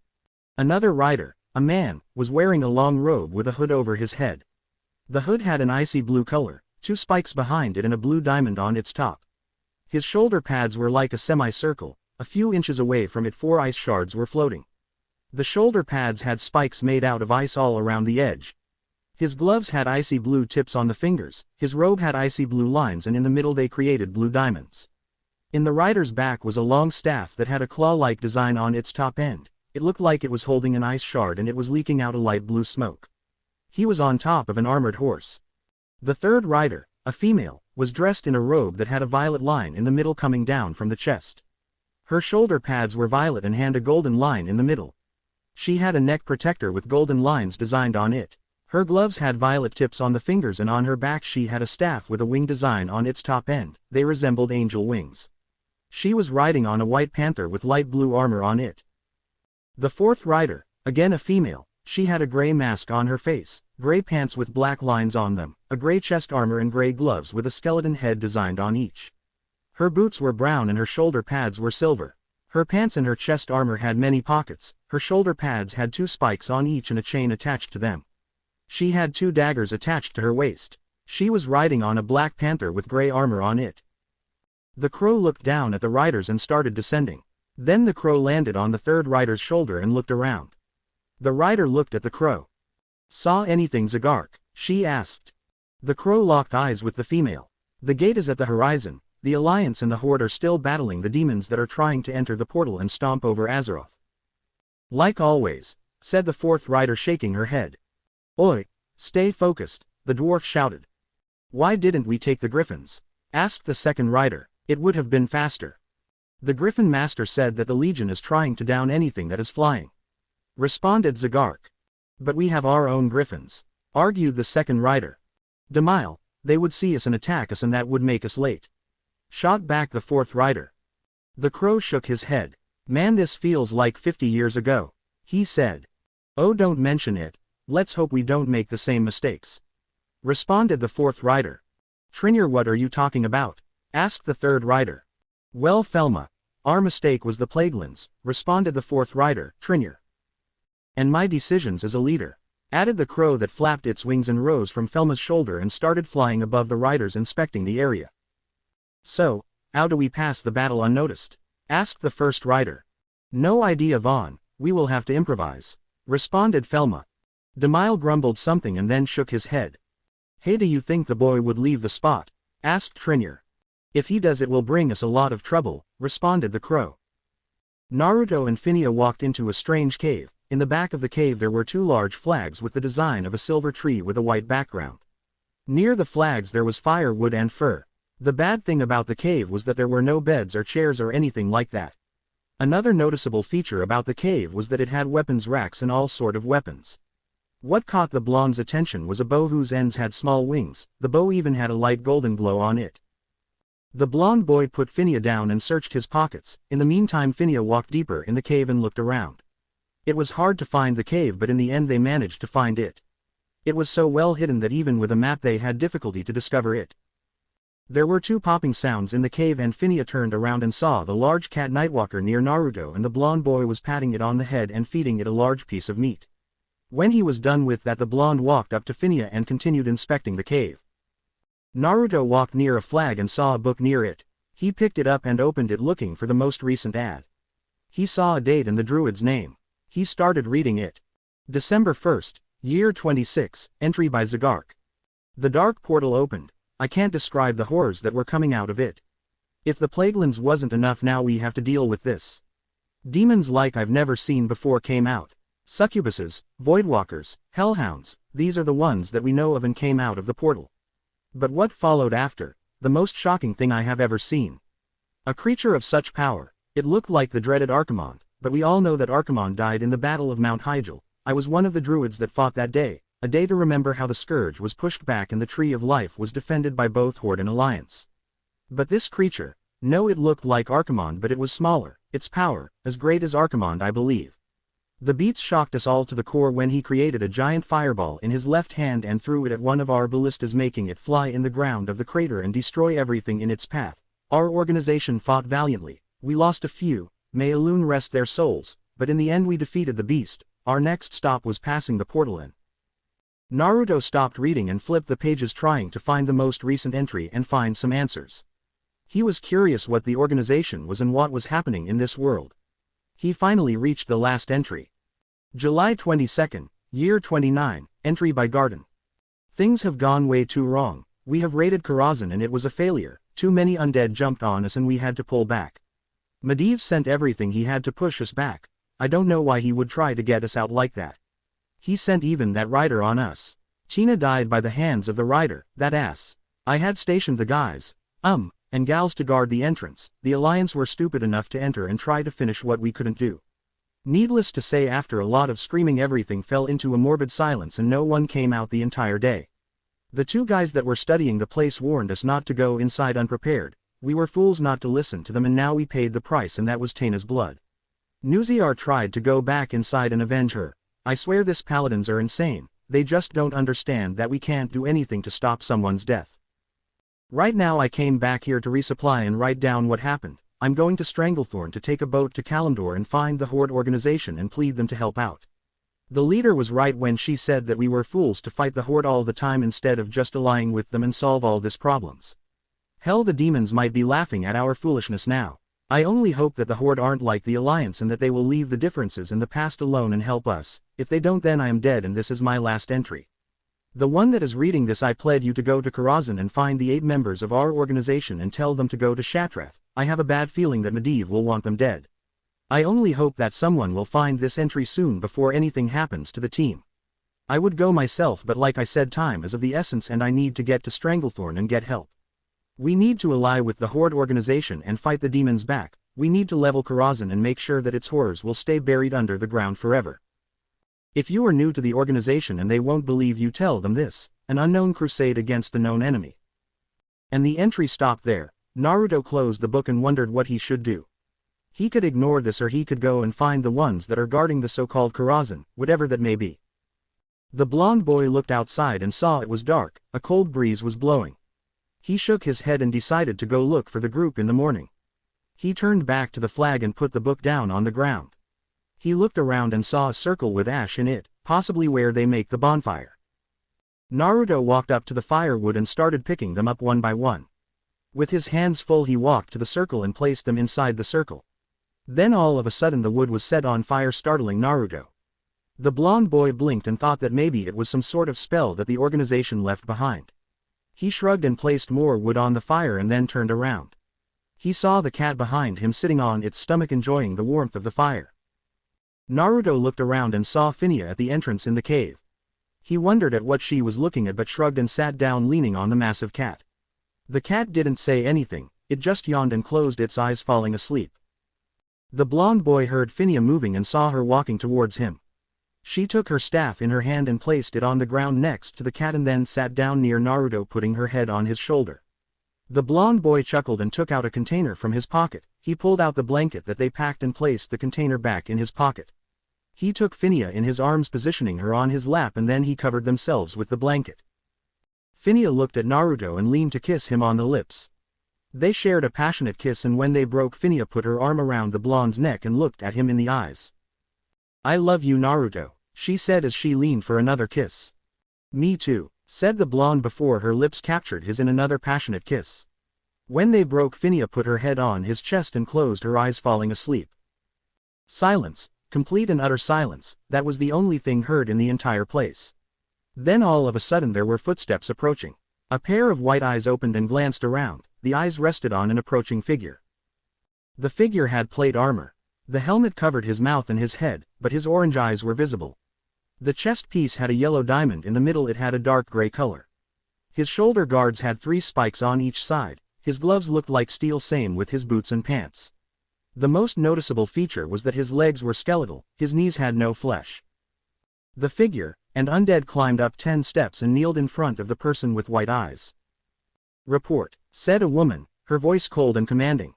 Speaker 1: Another rider, a man, was wearing a long robe with a hood over his head. The hood had an icy blue color, 2 spikes behind it and a blue diamond on its top. His shoulder pads were like a semicircle. A few inches away from it 4 ice shards were floating. The shoulder pads had spikes made out of ice all around the edge. His gloves had icy blue tips on the fingers. His robe had icy blue lines and in the middle they created blue diamonds. In the rider's back was a long staff that had a claw-like design on its top end. It looked like it was holding an ice shard and it was leaking out a light blue smoke. He was on top of an armored horse. The third rider, a female, was dressed in a robe that had a violet line in the middle coming down from the chest. Her shoulder pads were violet and had a golden line in the middle. She had a neck protector with golden lines designed on it. Her gloves had violet tips on the fingers and on her back she had a staff with a wing design on its top end. They resembled angel wings. She was riding on a white panther with light blue armor on it. The fourth rider, again a female, she had a gray mask on her face, gray pants with black lines on them, a gray chest armor and gray gloves with a skeleton head designed on each. Her boots were brown and her shoulder pads were silver. Her pants and her chest armor had many pockets. Her shoulder pads had 2 spikes on each and a chain attached to them. She had 2 daggers attached to her waist. She was riding on a black panther with gray armor on it. The crow looked down at the riders and started descending. Then the crow landed on the third rider's shoulder and looked around. The rider looked at the crow. Saw anything, Zagark? She asked. The crow locked eyes with the female. The gate is at the horizon. The Alliance and the Horde are still battling the demons that are trying to enter the portal and stomp over Azeroth. Like always, said the fourth rider shaking her head. Oi, stay focused, the dwarf shouted. Why didn't we take the griffins? Asked the second rider. It would have been faster. The Griffin Master said that the Legion is trying to down anything that is flying. Responded Zagark. But we have our own griffins, argued the second rider. Demile, they would see us and attack us and that would make us late. Shot back the fourth rider. The crow shook his head. Man, this feels like 50 years ago, he said. Oh, don't mention it. Let's hope we don't make the same mistakes. Responded the fourth rider. Trinir, what are you talking about? Asked the third rider. Well, Felma, our mistake was the Plaguelands, responded the fourth rider, Trinir. And my decisions as a leader, added the crow that flapped its wings and rose from Felma's shoulder and started flying above the riders inspecting the area. So, how do we pass the battle unnoticed? Asked the first rider. No idea, Vaughn, we will have to improvise, responded Felma. Demile grumbled something and then shook his head. Hey, do you think the boy would leave the spot? Asked Trinir. If he does, it will bring us a lot of trouble, responded the crow. Naruto and Phinia walked into a strange cave. In the back of the cave there were 2 large flags with the design of a silver tree with a white background. Near the flags there was firewood and fur. The bad thing about the cave was that there were no beds or chairs or anything like that. Another noticeable feature about the cave was that it had weapons racks and all sort of weapons. What caught the blonde's attention was a bow whose ends had small wings. The bow even had a light golden glow on it. The blonde boy put Phinia down and searched his pockets. In the meantime, Phinia walked deeper in the cave and looked around. It was hard to find the cave, but in the end they managed to find it. It was so well hidden that even with a map they had difficulty to discover it. There were two popping sounds in the cave and Phinia turned around and saw the large cat Nightwalker near Naruto, and the blonde boy was patting it on the head and feeding it a large piece of meat. When he was done with that, the blonde walked up to Phinia and continued inspecting the cave. Naruto walked near a flag and saw a book near it. He picked it up and opened it, looking for the most recent ad. He saw a date and the druid's name. He started reading it. December 1st, year 26, entry by Zagark. The dark portal opened. I can't describe the horrors that were coming out of it. If the Plaguelands wasn't enough, now we have to deal with this. Demons like I've never seen before came out. Succubuses, voidwalkers, hellhounds, these are the ones that we know of and came out of the portal. But what followed after, the most shocking thing I have ever seen. A creature of such power, it looked like the dreaded Archimonde, but we all know that Archimonde died in the Battle of Mount Hyjal. I was one of the druids that fought that day, a day to remember how the Scourge was pushed back and the Tree of Life was defended by both Horde and Alliance. But this creature, no, it looked like Archimonde, but it was smaller, its power, as great as Archimonde, I believe. The beats shocked us all to the core when he created a giant fireball in his left hand and threw it at one of our ballistas, making it fly in the ground of the crater and destroy everything in its path. Our organization fought valiantly. We lost a few, may Elune rest their souls, but in the end we defeated the beast. Our next stop was passing the portal in. Naruto stopped reading and flipped the pages, trying to find the most recent entry and find some answers. He was curious what the organization was and what was happening in this world. He finally reached the last entry. July 22nd, year 29, entry by Garden. Things have gone way too wrong. We have raided Karazhan and it was a failure. Too many undead jumped on us and we had to pull back. Medivh sent everything he had to push us back. I don't know why he would try to get us out like that. He sent even that rider on us. Tina died by the hands of the rider, that ass. I had stationed the guys, and gals to guard the entrance. The Alliance were stupid enough to enter and try to finish what we couldn't do. Needless to say, after a lot of screaming, everything fell into a morbid silence and no one came out the entire day. The two guys that were studying the place warned us not to go inside unprepared. We were fools not to listen to them, and now we paid the price, and that was Tina's blood. Nuziar tried to go back inside and avenge her. I swear this paladins are insane. They just don't understand that we can't do anything to stop someone's death. Right now I came back here to resupply and write down what happened. I'm going to Stranglethorn to take a boat to Kalimdor and find the Horde organization and plead them to help out. The leader was right when she said that we were fools to fight the Horde all the time instead of just allying with them and solve all these problems. Hell, the demons might be laughing at our foolishness now. I only hope that the Horde aren't like the Alliance and that they will leave the differences in the past alone and help us. If they don't, then I am dead, and this is my last entry. The one that is reading this, I plead you to go to Karazhan and find the 8 members of our organization and tell them to go to Shattrath. I have a bad feeling that Medivh will want them dead. I only hope that someone will find this entry soon before anything happens to the team. I would go myself, but like I said, time is of the essence and I need to get to Stranglethorn and get help. We need to ally with the Horde organization and fight the demons back. We need to level Karazhan and make sure that its horrors will stay buried under the ground forever. If you are new to the organization and they won't believe you, tell them this: an unknown crusade against the known enemy. And the entry stopped there. Naruto closed the book and wondered what he should do. He could ignore this, or he could go and find the ones that are guarding the so-called Karazhan, whatever that may be. The blonde boy looked outside and saw it was dark. A cold breeze was blowing. He shook his head and decided to go look for the group in the morning. He turned back to the flag and put the book down on the ground. He looked around and saw a circle with ash in it, possibly where they make the bonfire. Naruto walked up to the firewood and started picking them up one by one. With his hands full, he walked to the circle and placed them inside the circle. Then all of a sudden the wood was set on fire, startling Naruto. The blonde boy blinked and thought that maybe it was some sort of spell that the organization left behind. He shrugged and placed more wood on the fire and then turned around. He saw the cat behind him sitting on its stomach enjoying the warmth of the fire. Naruto looked around and saw Phinia at the entrance in the cave. He wondered at what she was looking at but shrugged and sat down leaning on the massive cat. The cat didn't say anything, it just yawned and closed its eyes, falling asleep. The blonde boy heard Phinia moving and saw her walking towards him. She took her staff in her hand and placed it on the ground next to the cat and then sat down near Naruto, putting her head on his shoulder. The blonde boy chuckled and took out a container from his pocket. He pulled out the blanket that they packed and placed the container back in his pocket. He took Phinia in his arms, positioning her on his lap, and then he covered themselves with the blanket. Phinia looked at Naruto and leaned to kiss him on the lips. They shared a passionate kiss, and when they broke, Phinia put her arm around the blonde's neck and looked at him in the eyes. "I love you, Naruto," she said as she leaned for another kiss. "Me too," said the blonde before her lips captured his in another passionate kiss. When they broke, Phinia put her head on his chest and closed her eyes, falling asleep. Silence, complete and utter silence, that was the only thing heard in the entire place. Then all of a sudden there were footsteps approaching. A pair of white eyes opened and glanced around, the eyes rested on an approaching figure. The figure had plate armor. The helmet covered his mouth and his head, but his orange eyes were visible. The chest piece had a yellow diamond in the middle, it had a dark gray color. His shoulder guards had 3 spikes on each side, his gloves looked like steel, same with his boots and pants. The most noticeable feature was that his legs were skeletal, his knees had no flesh. The figure, and undead, climbed up 10 steps and kneeled in front of the person with white eyes. "Report," said a woman, her voice cold and commanding.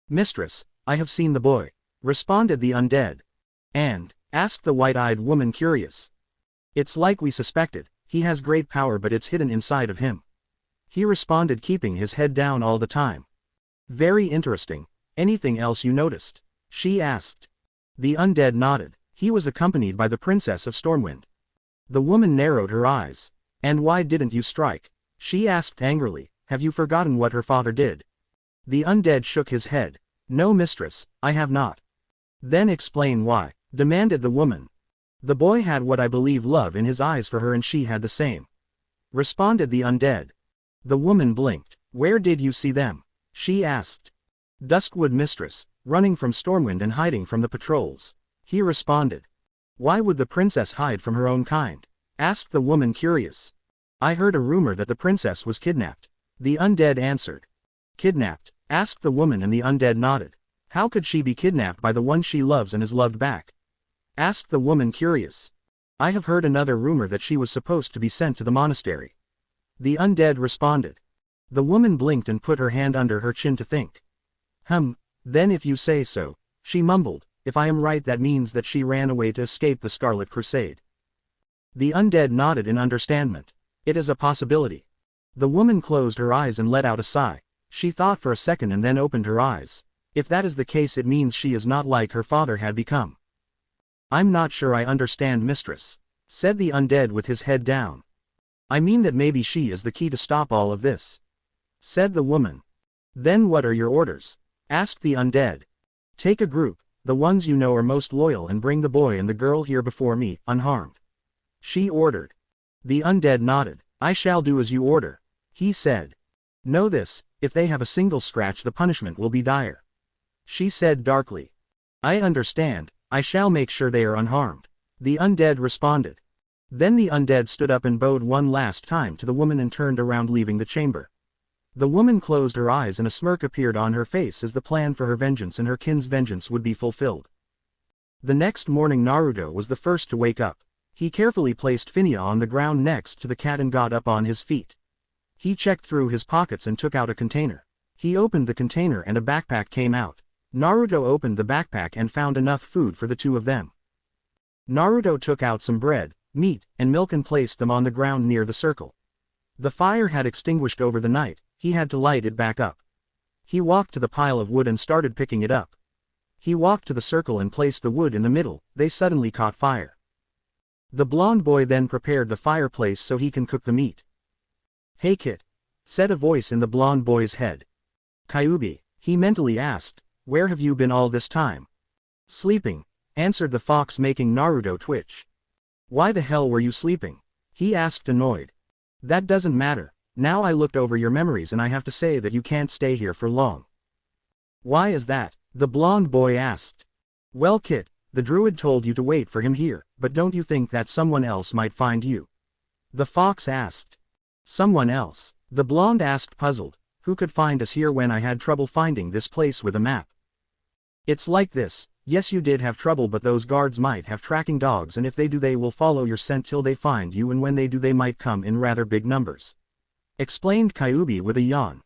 Speaker 1: "Mistress, I have seen the boy," responded the undead. "And?" asked the white-eyed woman, curious. "It's like we suspected, he has great power, but it's hidden inside of him," he responded, keeping his head down all the time. "Very interesting. Anything else you noticed?" she asked. The undead nodded. He was accompanied by the Princess of Stormwind. The woman narrowed her eyes. "And why didn't you strike?" she asked angrily. "Have you forgotten what her father did?" The undead shook his head. "No, mistress, I have not." "Then explain why," demanded the woman. "The boy had what I believe love in his eyes for her, and she had the same," responded the undead. The woman blinked. "Where did you see them?" she asked. "Duskwood, mistress, running from Stormwind and hiding from the patrols," he responded. "Why would the princess hide from her own kind?" asked the woman, curious. "I heard a rumor that the princess was kidnapped," the undead answered. "Kidnapped?" asked the woman, and the undead nodded. "How could she be kidnapped by the one she loves and is loved back?" asked the woman, curious. "I have heard another rumor that she was supposed to be sent to the monastery," the undead responded. The woman blinked and put her hand under her chin to think. Then if you say so," she mumbled. "If I am right, that means that she ran away to escape the Scarlet Crusade." The undead nodded in understandment. "It is a possibility." The woman closed her eyes and let out a sigh. She thought for a second and then opened her eyes. "If that is the case, it means she is not like her father had become." "I'm not sure I understand, mistress," said the undead with his head down. "I mean that maybe she is the key to stop all of this," said the woman. "Then what are your orders?" asked the undead. "Take a group, the ones you know are most loyal, and bring the boy and the girl here before me, unharmed," she ordered. The undead nodded. "I shall do as you order," he said. "Know this, if they have a single scratch, the punishment will be dire," she said darkly. "I understand, I shall make sure they are unharmed," the undead responded. Then the undead stood up and bowed one last time to the woman and turned around, leaving the chamber. The woman closed her eyes and a smirk appeared on her face as the plan for her vengeance and her kin's vengeance would be fulfilled. The next morning Naruto was the first to wake up. He carefully placed Phinia on the ground next to the cat and got up on his feet. He checked through his pockets and took out a container. He opened the container and a backpack came out. Naruto opened the backpack and found enough food for the 2 of them. Naruto took out some bread, meat, and milk and placed them on the ground near the circle. The fire had extinguished over the night. He had to light it back up. He walked to the pile of wood and started picking it up. He walked to the circle and placed the wood in the middle. They suddenly caught fire. The blonde boy then prepared the fireplace so he can cook the meat. "Hey Kit," said a voice in the blonde boy's head. "Kyuubi," he mentally asked, "where have you been all this time?" "Sleeping," answered the fox, making Naruto twitch. "Why the hell were you sleeping?" he asked, annoyed. "That doesn't matter. Now I looked over your memories and I have to say that you can't stay here for long." "Why is that?" the blonde boy asked. "Well Kit, the druid told you to wait for him here, but don't you think that someone else might find you?" the fox asked. "Someone else?" the blonde asked, puzzled. "Who could find us here when I had trouble finding this place with a map?" "It's like this, yes you did have trouble, but those guards might have tracking dogs, and if they do they will follow your scent till they find you, and when they do they might come in rather big numbers," explained Kyuubi with a yawn.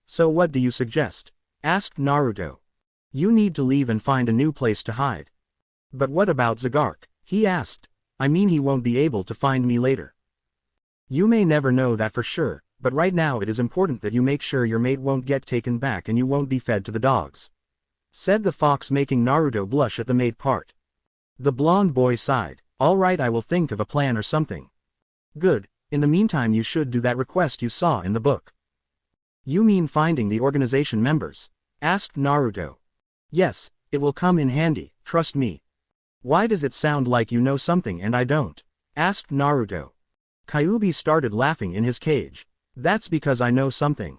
Speaker 1: So what do you suggest?" asked Naruto. "You need to leave and find a new place to hide." "But what about Zagark?" he asked. "I mean he won't be able to find me later." You may never know that for sure, but right now it is important that you make sure your mate won't get taken back and you won't be fed to the dogs," said the fox, making Naruto blush at the mate part. The blonde boy sighed. "All right, I will think of a plan or something." "Good, in the meantime you should do that request you saw in the book." "You mean finding the organization members?" asked Naruto. "Yes, it will come in handy, trust me." "Why does it sound like you know something and I don't?" asked Naruto. Kyuubi started laughing in his cage. "That's because I know something."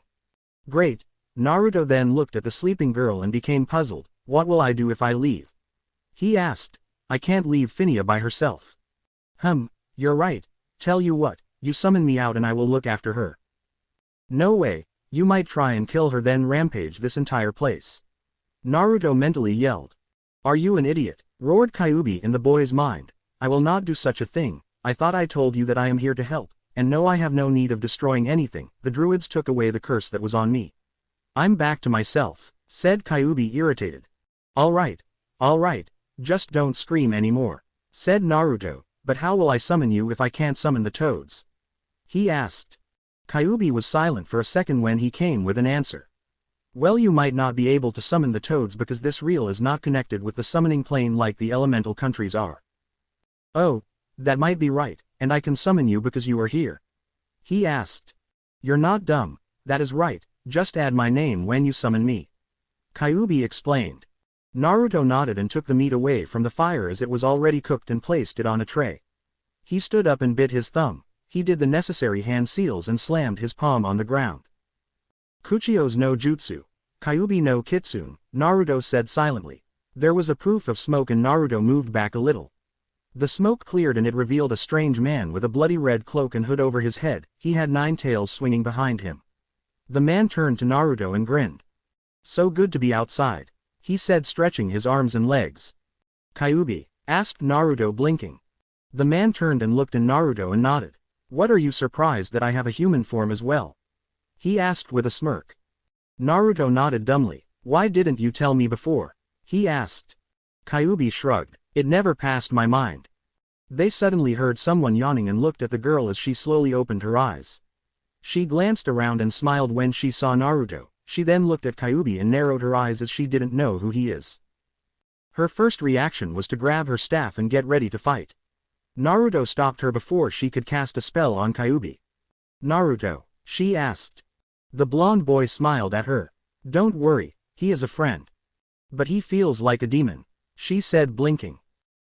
Speaker 1: "Great." Naruto then looked at the sleeping girl and became puzzled. "What will I do if I leave?" he asked. "I can't leave Phinia by herself." You're right. Tell you what, you summon me out and I will look after her." "No way, you might try and kill her then rampage this entire place." Naruto mentally yelled. "Are you an idiot?" roared Kyuubi in the boy's mind. "I will not do such a thing. I thought I told you that I am here to help, and no, I have no need of destroying anything. The druids took away the curse that was on me. I'm back to myself," said Kyuubi, irritated. All right, just don't scream anymore," said Naruto. "But how will I summon you if I can't summon the toads?" he asked. Kyuubi was silent for a second when he came with an answer. "Well, you might not be able to summon the toads because this reel is not connected with the summoning plane like the elemental countries are." "Oh, that might be right, and I can summon you because you are here?" he asked. "You're not dumb, that is right, just add my name when you summon me," Kyuubi explained. Naruto nodded and took the meat away from the fire as it was already cooked and placed it on a tray. He stood up and bit his thumb. He did the necessary hand seals and slammed his palm on the ground. "Kuchio's no jutsu. Kyuubi no kitsune," Naruto said silently. There was a poof of smoke and Naruto moved back a little. The smoke cleared and it revealed a strange man with a bloody red cloak and hood over his head. He had 9 tails swinging behind him. The man turned to Naruto and grinned. "So good to be outside," he said, stretching his arms and legs. "Kyuubi?" asked Naruto, blinking. The man turned and looked at Naruto and nodded. "What, are you surprised that I have a human form as well?" he asked with a smirk. Naruto nodded dumbly. "Why didn't you tell me before?" he asked. Kyuubi shrugged. "It never passed my mind." They suddenly heard someone yawning and looked at the girl as she slowly opened her eyes. She glanced around and smiled when she saw Naruto. She then looked at Kyuubi and narrowed her eyes as she didn't know who he is. Her first reaction was to grab her staff and get ready to fight. Naruto stopped her before she could cast a spell on Kyuubi. "Naruto?" she asked. The blonde boy smiled at her. "Don't worry, he is a friend. But he feels like a demon," she said, blinking.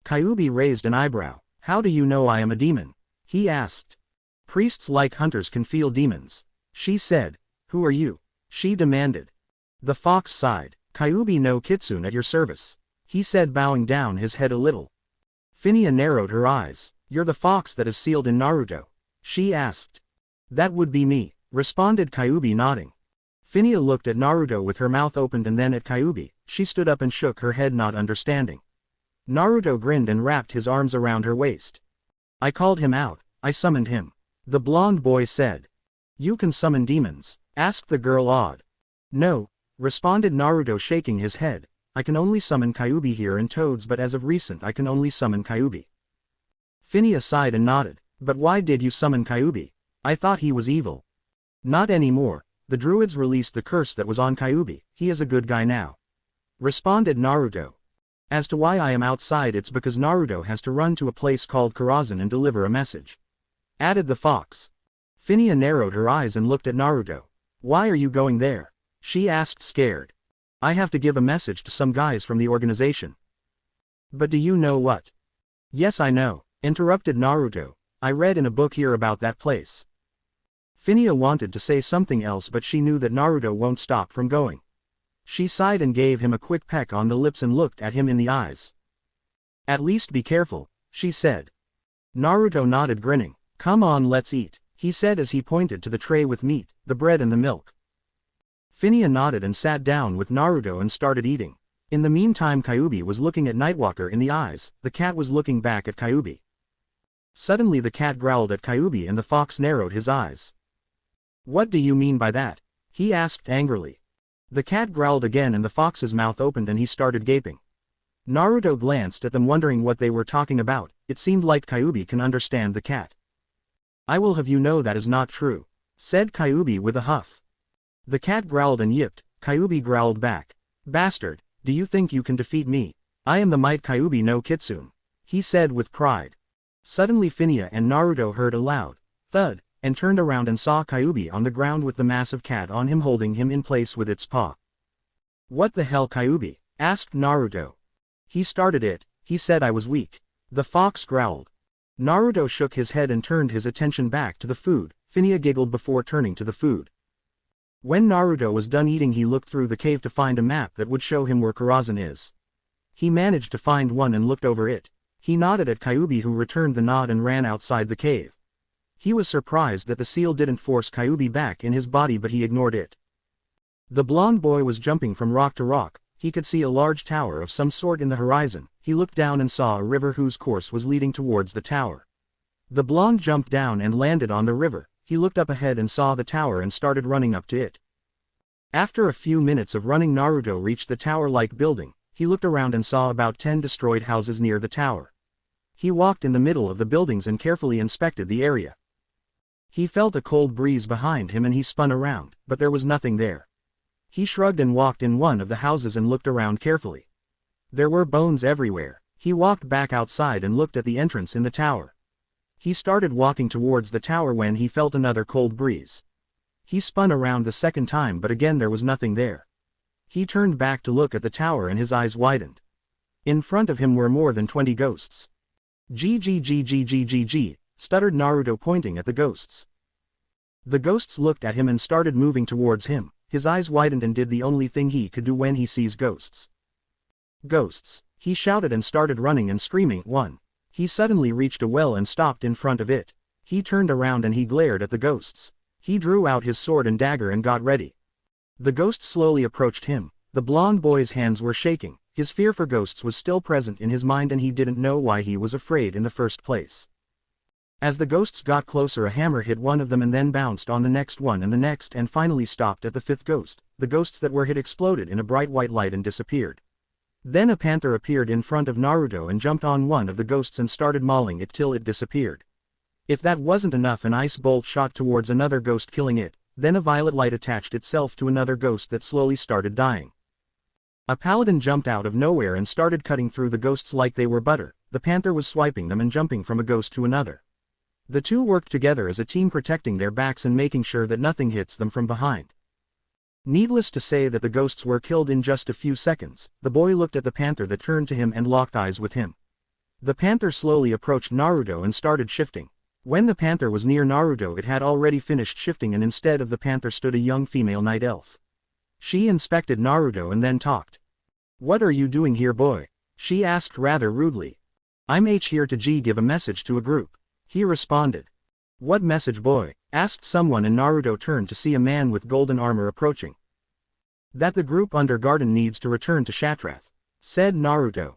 Speaker 1: Kyuubi raised an eyebrow. "How do you know I am a demon?" he asked. "Priests like hunters can feel demons," she said. "Who are you?" she demanded. The fox sighed. "Kyuubi no kitsune at your service," he said, bowing down his head a little. Phinia narrowed her eyes. "You're the fox that is sealed in Naruto?" she asked. "That would be me," responded Kyuubi, nodding. Phinia looked at Naruto with her mouth opened and then at Kyuubi. She stood up and shook her head, not understanding. Naruto grinned and wrapped his arms around her waist. "I called him out, I summoned him," the blonde boy said. "You can summon demons?" asked the girl, awed. "No," responded Naruto, shaking his head. "I can only summon Kyuubi here and toads, but as of recent I can only summon Kyuubi." Phinia sighed and nodded. "But why did you summon Kyuubi? I thought he was evil." "Not anymore. The druids released the curse that was on Kyuubi. He is a good guy now," responded Naruto. "As to why I am outside, it's because Naruto has to run to a place called Karazhan and deliver a message," added the fox. Phinia narrowed her eyes and looked at Naruto. "Why are you going there?" she asked, scared. "I have to give a message to some guys from the organization." "But do you know what?" "Yes, I know," interrupted Naruto. "I read in a book here about that place." Phinia wanted to say something else, but she knew that Naruto won't stop from going. She sighed and gave him a quick peck on the lips and looked at him in the eyes. "At least be careful," she said. Naruto nodded, grinning. "Come on, let's eat," he said as he pointed to the tray with meat, the bread and the milk. Phinia nodded and sat down with Naruto and started eating. In the meantime, Kyuubi was looking at Nightwalker in the eyes. The cat was looking back at Kyuubi. Suddenly the cat growled at Kyuubi and the fox narrowed his eyes. "What do you mean by that?" he asked angrily. The cat growled again and the fox's mouth opened and he started gaping. Naruto glanced at them, wondering what they were talking about. It seemed like Kyuubi can understand the cat. I will have you know that is not true, said Kyubi with a huff. The cat growled and yipped. Kyubi growled back. Bastard, do you think you can defeat me? I am the might Kyubi no Kitsune, he said with pride. Suddenly Phinia and Naruto heard a loud thud, and turned around and saw Kyubi on the ground with the massive cat on him holding him in place with its paw. What the hell Kyubi? Asked Naruto. He started it, he said I was weak. The fox growled. Naruto shook his head and turned his attention back to the food. Phinia giggled before turning to the food. When Naruto was done eating he looked through the cave to find a map that would show him where Karazhan is. He managed to find one and looked over it. He nodded at Kyubi who returned the nod and ran outside the cave. He was surprised that the seal didn't force Kyubi back in his body but he ignored it. The blonde boy was jumping from rock to rock. He could see a large tower of some sort in the horizon. He looked down and saw a river whose course was leading towards the tower. The blonde jumped down and landed on the river. He looked up ahead and saw the tower and started running up to it. After a few minutes of running Naruto reached the tower-like building. He looked around and saw about 10 destroyed houses near the tower. He walked in the middle of the buildings and carefully inspected the area. He felt a cold breeze behind him and he spun around, but there was nothing there. He shrugged and walked in one of the houses and looked around carefully. There were bones everywhere. He walked back outside and looked at the entrance in the tower. He started walking towards the tower when he felt another cold breeze. He spun around the second time but again there was nothing there. He turned back to look at the tower and his eyes widened. In front of him were more than 20 ghosts. G, stuttered Naruto pointing at the ghosts. The ghosts looked at him and started moving towards him. His eyes widened and did the only thing he could do when he sees ghosts. Ghosts, he shouted and started running and screaming. One. He suddenly reached a well and stopped in front of it. He turned around and he glared at the ghosts. He drew out his sword and dagger and got ready. The ghosts slowly approached him. The blonde boy's hands were shaking. His fear for ghosts was still present in his mind and he didn't know why he was afraid in the first place. As the ghosts got closer a hammer hit one of them and then bounced on the next one and finally stopped at the fifth ghost. The ghosts that were hit exploded in a bright white light and disappeared. Then a panther appeared in front of Naruto and jumped on one of the ghosts and started mauling it till it disappeared. If that wasn't enough, an ice bolt shot towards another ghost killing it. Then a violet light attached itself to another ghost that slowly started dying. A paladin jumped out of nowhere and started cutting through the ghosts like they were butter. The panther was swiping them and jumping from a ghost to another. The two worked together as a team, protecting their backs and making sure that nothing hits them from behind. Needless to say that the ghosts were killed in just a few seconds. The boy looked at the panther that turned to him and locked eyes with him. The panther slowly approached Naruto and started shifting. When the panther was near Naruto it had already finished shifting and instead of the panther stood a young female night elf. She inspected Naruto and then talked. "What are you doing here, boy?" she asked rather rudely. "I'm here to give a message to a group," he responded. "What message, boy?" asked someone and Naruto turned to see a man with golden armor approaching. "That the group under garden needs to return to Shatrath," said Naruto.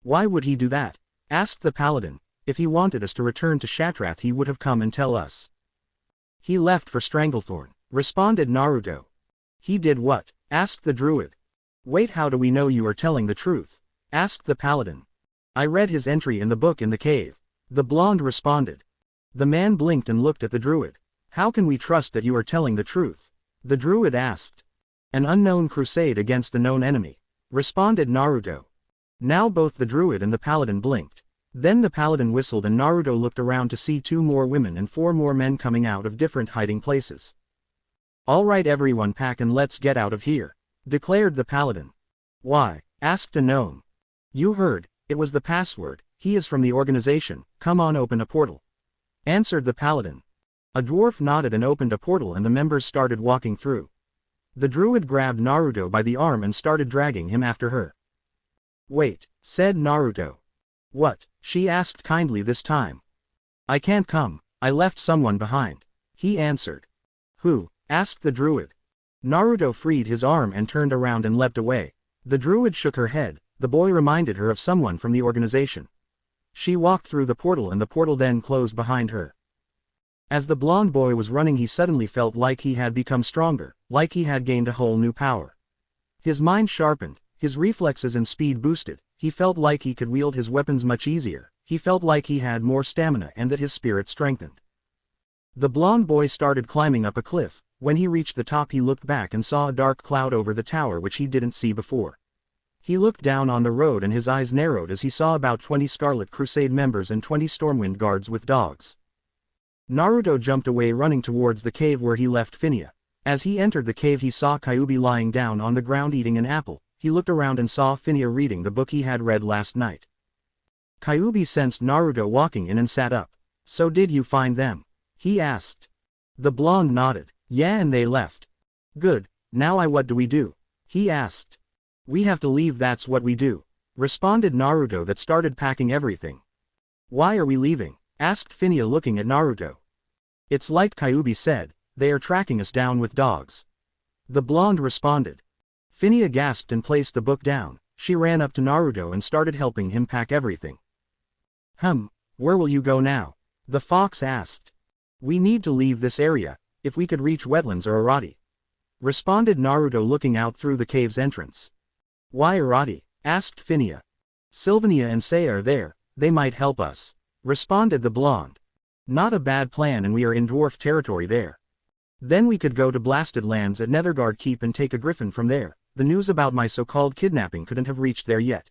Speaker 1: "Why would he do that?" asked the paladin. "If he wanted us to return to Shatrath he would have come and tell us." "He left for Stranglethorn," responded Naruto. "He did what?" asked the druid. "Wait, how do we know you are telling the truth?" asked the paladin. "I read his entry in the book in the cave," the blonde responded. The man blinked and looked at the druid. "How can we trust that you are telling the truth?" the druid asked. "An unknown crusade against the known enemy," responded Naruto. Now both the druid and the paladin blinked. Then the paladin whistled and Naruto looked around to see 2 more women and 4 more men coming out of different hiding places. "Alright everyone, pack and let's get out of here," declared the paladin. "Why?" asked a gnome. "You heard, it was the password. He is from the organization. Come on, open a portal," answered the paladin. A dwarf nodded and opened a portal and the members started walking through. The druid grabbed Naruto by the arm and started dragging him after her. "Wait," said Naruto. "What?" she asked kindly this time. "I can't come, I left someone behind," he answered. "Who?" asked the druid. Naruto freed his arm and turned around and leapt away. The druid shook her head. The boy reminded her of someone from the organization. She walked through the portal and the portal then closed behind her. As the blonde boy was running he suddenly felt like he had become stronger, like he had gained a whole new power. His mind sharpened, his reflexes and speed boosted, he felt like he could wield his weapons much easier, he felt like he had more stamina and that his spirit strengthened. The blonde boy started climbing up a cliff. When he reached the top he looked back and saw a dark cloud over the tower which he didn't see before. He looked down on the road and his eyes narrowed as he saw about 20 Scarlet Crusade members and 20 Stormwind guards with dogs. Naruto jumped away running towards the cave where he left Phinia. As he entered the cave he saw Kyuubi lying down on the ground eating an apple. He looked around and saw Phinia reading the book he had read last night. Kyuubi sensed Naruto walking in and sat up. "So did you find them?" he asked. The blonde nodded. "Yeah, and they left." "Good, now what do we do?" he asked. "We have to leave, that's what we do," responded Naruto. That started packing everything. "Why are we leaving?" asked Phinia looking at Naruto. "It's like Kyuubi said, they are tracking us down with dogs," the blonde responded. Phinia gasped and placed the book down. She ran up to Naruto and started helping him pack everything. Where will you go now?" the fox asked. "We need to leave this area, if we could reach wetlands or Arati," responded Naruto looking out through the cave's entrance. "Why Arati?" asked Phinia. "Sylvania and Saya are there, they might help us," responded the blonde. "Not a bad plan, and we are in dwarf territory there. Then we could go to Blasted Lands at Netherguard Keep and take a griffin from there. The news about my so-called kidnapping couldn't have reached there yet,"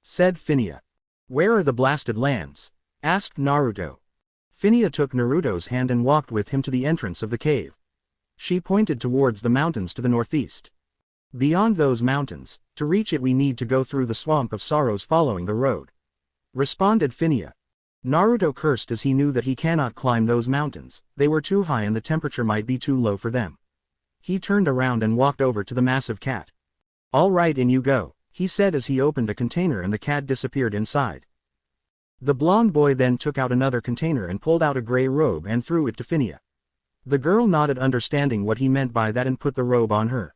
Speaker 1: said Phinia. "Where are the Blasted Lands?" asked Naruto. Phinia took Naruto's hand and walked with him to the entrance of the cave. She pointed towards the mountains to the northeast. "Beyond those mountains, to reach it we need to go through the Swamp of Sorrows following the road," responded Phinia. Naruto cursed as he knew that he cannot climb those mountains, they were too high and the temperature might be too low for them. He turned around and walked over to the massive cat. "All right, in you go," he said as he opened a container and the cat disappeared inside. The blonde boy then took out another container and pulled out a gray robe and threw it to Phinia. The girl nodded, understanding what he meant by that, and put the robe on her.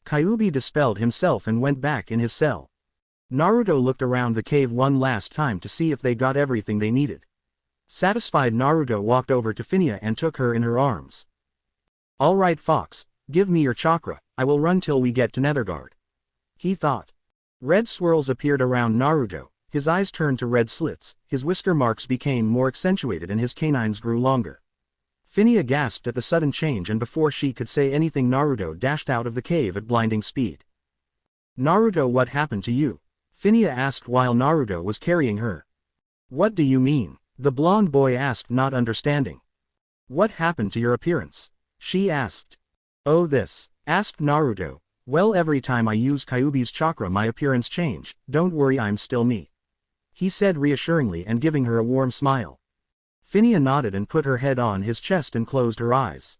Speaker 1: Kyuubi dispelled himself and went back in his cell. Naruto looked around the cave one last time to see if they got everything they needed. Satisfied, Naruto walked over to Phinia and took her in her arms. "All right, Fox, give me your chakra, I will run till we get to Netherguard," he thought. Red swirls appeared around Naruto, his eyes turned to red slits, his whisker marks became more accentuated and his canines grew longer. Phinia gasped at the sudden change, and before she could say anything Naruto dashed out of the cave at blinding speed. "Naruto, what happened to you?" Phinia asked while Naruto was carrying her. "What do you mean?" the blonde boy asked, not understanding. "What happened to your appearance?" she asked. "Oh, this," asked Naruto. "Well, every time I use Kyuubi's chakra my appearance change. Don't worry, I'm still me," he said reassuringly and giving her a warm smile. Phinia nodded and put her head on his chest and closed her eyes.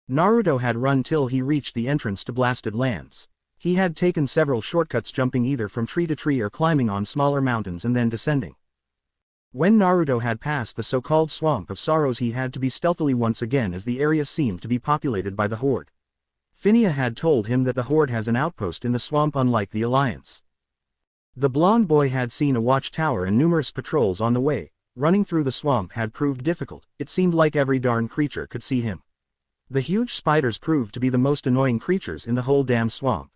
Speaker 1: Naruto had run till he reached the entrance to Blasted Lands. He had taken several shortcuts, jumping either from tree to tree or climbing on smaller mountains and then descending. When Naruto had passed the so-called Swamp of Sorrows he had to be stealthily once again, as the area seemed to be populated by the Horde. Phinia had told him that the Horde has an outpost in the swamp unlike the Alliance. The blonde boy had seen a watchtower and numerous patrols on the way. Running through the swamp had proved difficult, it seemed like every darn creature could see him. The huge spiders proved to be the most annoying creatures in the whole damn swamp.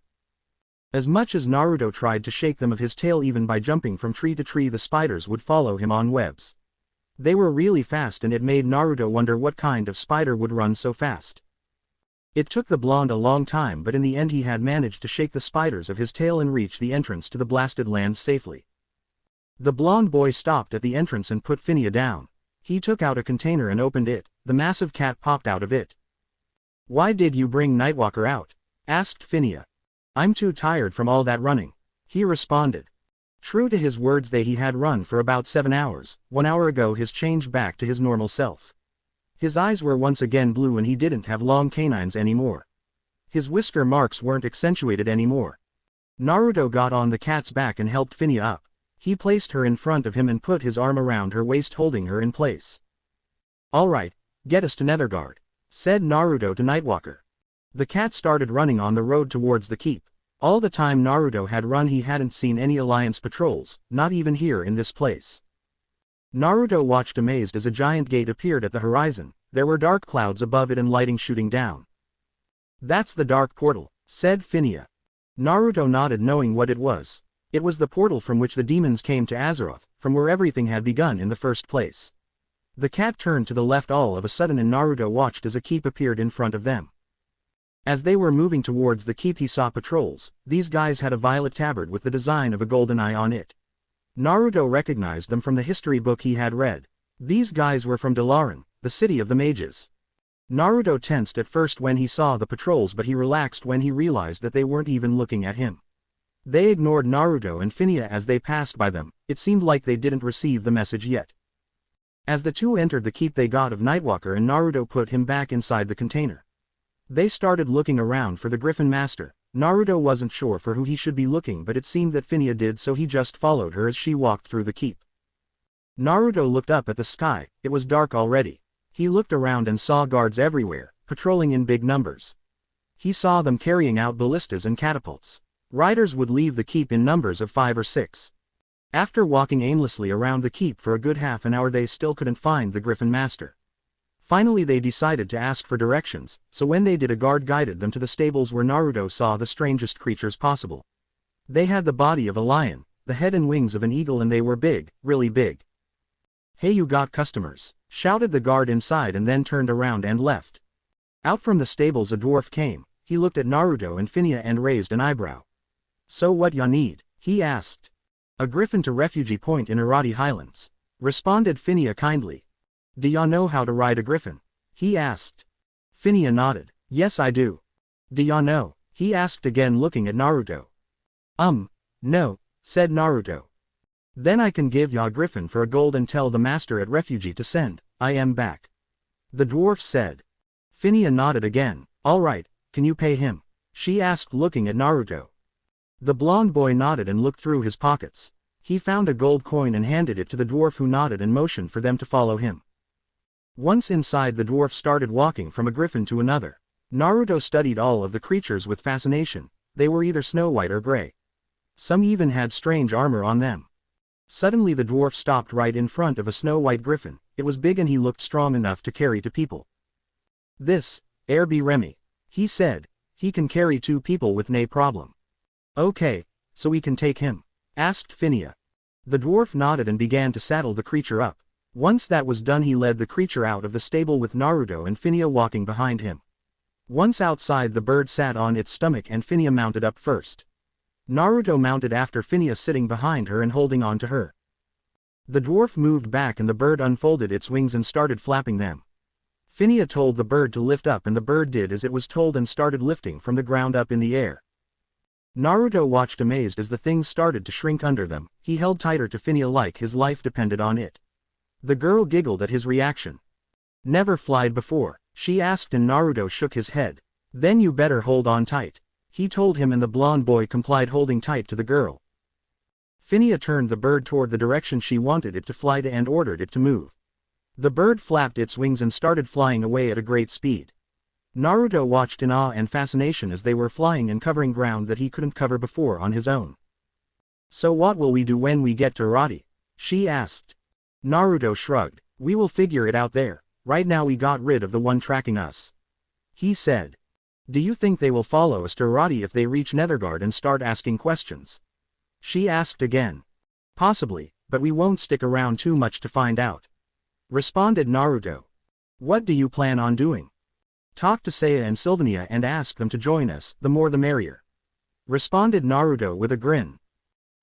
Speaker 1: As much as Naruto tried to shake them of his tail, even by jumping from tree to tree, the spiders would follow him on webs. They were really fast, and it made Naruto wonder what kind of spider would run so fast. It took the blonde a long time, but in the end he had managed to shake the spiders of his tail and reach the entrance to the Blasted Lands safely. The blonde boy stopped at the entrance and put Phinia down. He took out a container and opened it. The massive cat popped out of it. "Why did you bring Nightwalker out?" asked Phinia. "I'm too tired from all that running," he responded. True to his words, he had run for about 7 hours. 1 hour ago he changed back to his normal self. His eyes were once again blue and he didn't have long canines anymore. His whisker marks weren't accentuated anymore. Naruto got on the cat's back and helped Phinia up. He placed her in front of him and put his arm around her waist, holding her in place. "All right, get us to Netherguard," said Naruto to Nightwalker. The cat started running on the road towards the keep. All the time Naruto had run he hadn't seen any Alliance patrols, not even here in this place. Naruto watched amazed as a giant gate appeared at the horizon. There were dark clouds above it and lighting shooting down. "That's the dark portal," said Phinia. Naruto nodded, knowing what it was. It was the portal from which the demons came to Azeroth, from where everything had begun in the first place. The cat turned to the left all of a sudden and Naruto watched as a keep appeared in front of them. As they were moving towards the keep he saw patrols. These guys had a violet tabard with the design of a golden eye on it. Naruto recognized them from the history book he had read. These guys were from Dalaran, the city of the mages. Naruto tensed at first when he saw the patrols but he relaxed when he realized that they weren't even looking at him. They ignored Naruto and Phineas as they passed by them. It seemed like they didn't receive the message yet. As the two entered the keep they got of Nightwalker and Naruto put him back inside the container. They started looking around for the Griffin Master. Naruto wasn't sure for who he should be looking but it seemed that Phineas did so he just followed her as she walked through the keep. Naruto looked up at the sky. It was dark already. He looked around and saw guards everywhere, patrolling in big numbers. He saw them carrying out ballistas and catapults. Riders would leave the keep in numbers of 5 or 6. After walking aimlessly around the keep for a good half an hour they still couldn't find the Griffin Master. Finally they decided to ask for directions, so when they did a guard guided them to the stables where Naruto saw the strangest creatures possible. They had the body of a lion, the head and wings of an eagle and they were big, really big. "Hey, you got customers," shouted the guard inside and then turned around and left. Out from the stables a dwarf came. He looked at Naruto and Phineas and raised an eyebrow. "So what ya need?" he asked. "A griffin to Refugee Point in Irati Highlands," responded Phineas kindly. "Do ya know how to ride a griffin?" he asked. Phineas nodded. "Yes I do." "Do ya know?" he asked again looking at Naruto. No," said Naruto. "Then I can give ya a griffin for a gold and tell the master at Refugee to send I am back," the dwarf said. Phineas nodded again. "Alright, can you pay him?" she asked looking at Naruto. The blonde boy nodded and looked through his pockets. He found a gold coin and handed it to the dwarf who nodded and motioned for them to follow him. Once inside the dwarf started walking from a griffin to another. Naruto studied all of the creatures with fascination. They were either snow white or gray. Some even had strange armor on them. Suddenly the dwarf stopped right in front of a snow white griffin. It was big and he looked strong enough to carry 2 people. "This, air be Remy," he said. "He can carry 2 people with nae problem." "Okay, so we can take him?" asked Phineas. The dwarf nodded and began to saddle the creature up. Once that was done he led the creature out of the stable with Naruto and Phineas walking behind him. Once outside the bird sat on its stomach and Phineas mounted up first. Naruto mounted after Phineas sitting behind her and holding on to her. The dwarf moved back and the bird unfolded its wings and started flapping them. Phineas told the bird to lift up and the bird did as it was told and started lifting from the ground up in the air. Naruto watched amazed as the things started to shrink under them. He held tighter to Phineas like his life depended on it. The girl giggled at his reaction. "Never flied before?" she asked and Naruto shook his head. "Then you better hold on tight," he told him and the blonde boy complied holding tight to the girl. Phineas turned the bird toward the direction she wanted it to fly to and ordered it to move. The bird flapped its wings and started flying away at a great speed. Naruto watched in awe and fascination as they were flying and covering ground that he couldn't cover before on his own. "So what will we do when we get to Irati?" she asked. Naruto shrugged. "We will figure it out there. Right now we got rid of the one tracking us," he said. "Do you think they will follow us to Irati if they reach Nethergard and start asking questions?" she asked again. "Possibly, but we won't stick around too much to find out," responded Naruto. "What do you plan on doing?" "Talk to Saya and Sylvania and ask them to join us, the more the merrier," responded Naruto with a grin.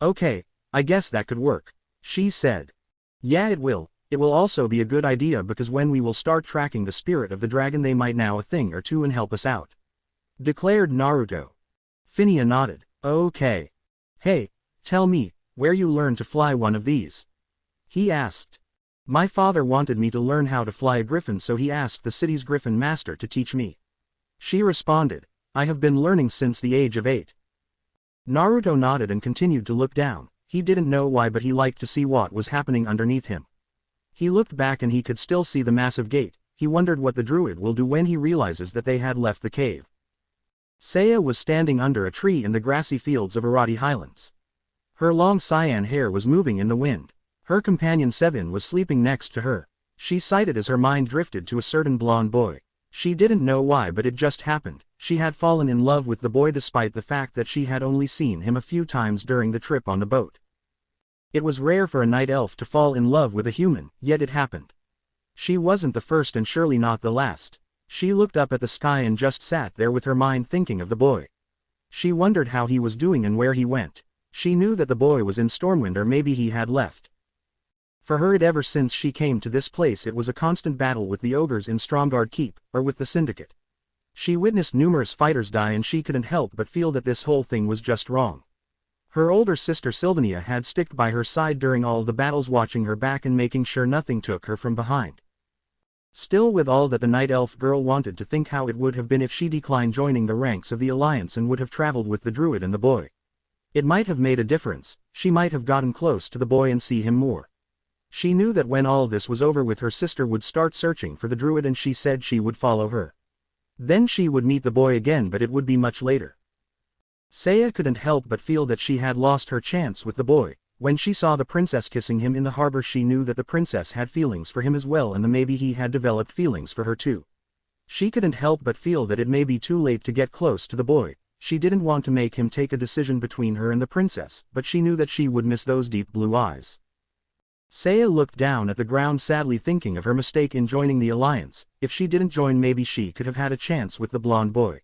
Speaker 1: "Okay, I guess that could work," she said. "Yeah it will also be a good idea because when we will start tracking the spirit of the dragon they might know a thing or two and help us out," declared Naruto. Phineas nodded. "Okay. Hey, tell me, where you learned to fly one of these?" he asked. "My father wanted me to learn how to fly a griffin so he asked the city's griffin master to teach me," she responded. "I have been learning since the age of 8. Naruto nodded and continued to look down. He didn't know why but he liked to see what was happening underneath him. He looked back and he could still see the massive gate. He wondered what the druid will do when he realizes that they had left the cave. Saya was standing under a tree in the grassy fields of Irati Highlands. Her long cyan hair was moving in the wind. Her companion Seven was sleeping next to her. She sighed as her mind drifted to a certain blonde boy. She didn't know why but it just happened. She had fallen in love with the boy despite the fact that she had only seen him a few times during the trip on the boat. It was rare for a night elf to fall in love with a human, yet it happened. She wasn't the first and surely not the last. She looked up at the sky and just sat there with her mind thinking of the boy. She wondered how he was doing and where he went. She knew that the boy was in Stormwind, or maybe he had left. For her, ever since she came to this place, it was a constant battle with the ogres in Stromgarde Keep, or with the Syndicate. She witnessed numerous fighters die and she couldn't help but feel that this whole thing was just wrong. Her older sister Sylvania had stuck by her side during all the battles, watching her back and making sure nothing took her from behind. Still, with all that, the Night Elf girl wanted to think how it would have been if she declined joining the ranks of the Alliance and would have traveled with the druid and the boy. It might have made a difference. She might have gotten close to the boy and see him more. She knew that when all this was over with, her sister would start searching for the druid, and she said she would follow her. Then she would meet the boy again, but it would be much later. Saya couldn't help but feel that she had lost her chance with the boy. When she saw the princess kissing him in the harbor, she knew that the princess had feelings for him as well, and that maybe he had developed feelings for her too. She couldn't help but feel that it may be too late to get close to the boy. She didn't want to make him take a decision between her and the princess, but she knew that she would miss those deep blue eyes. Saya looked down at the ground, sadly thinking of her mistake in joining the Alliance. If she didn't join, maybe she could have had a chance with the blonde boy.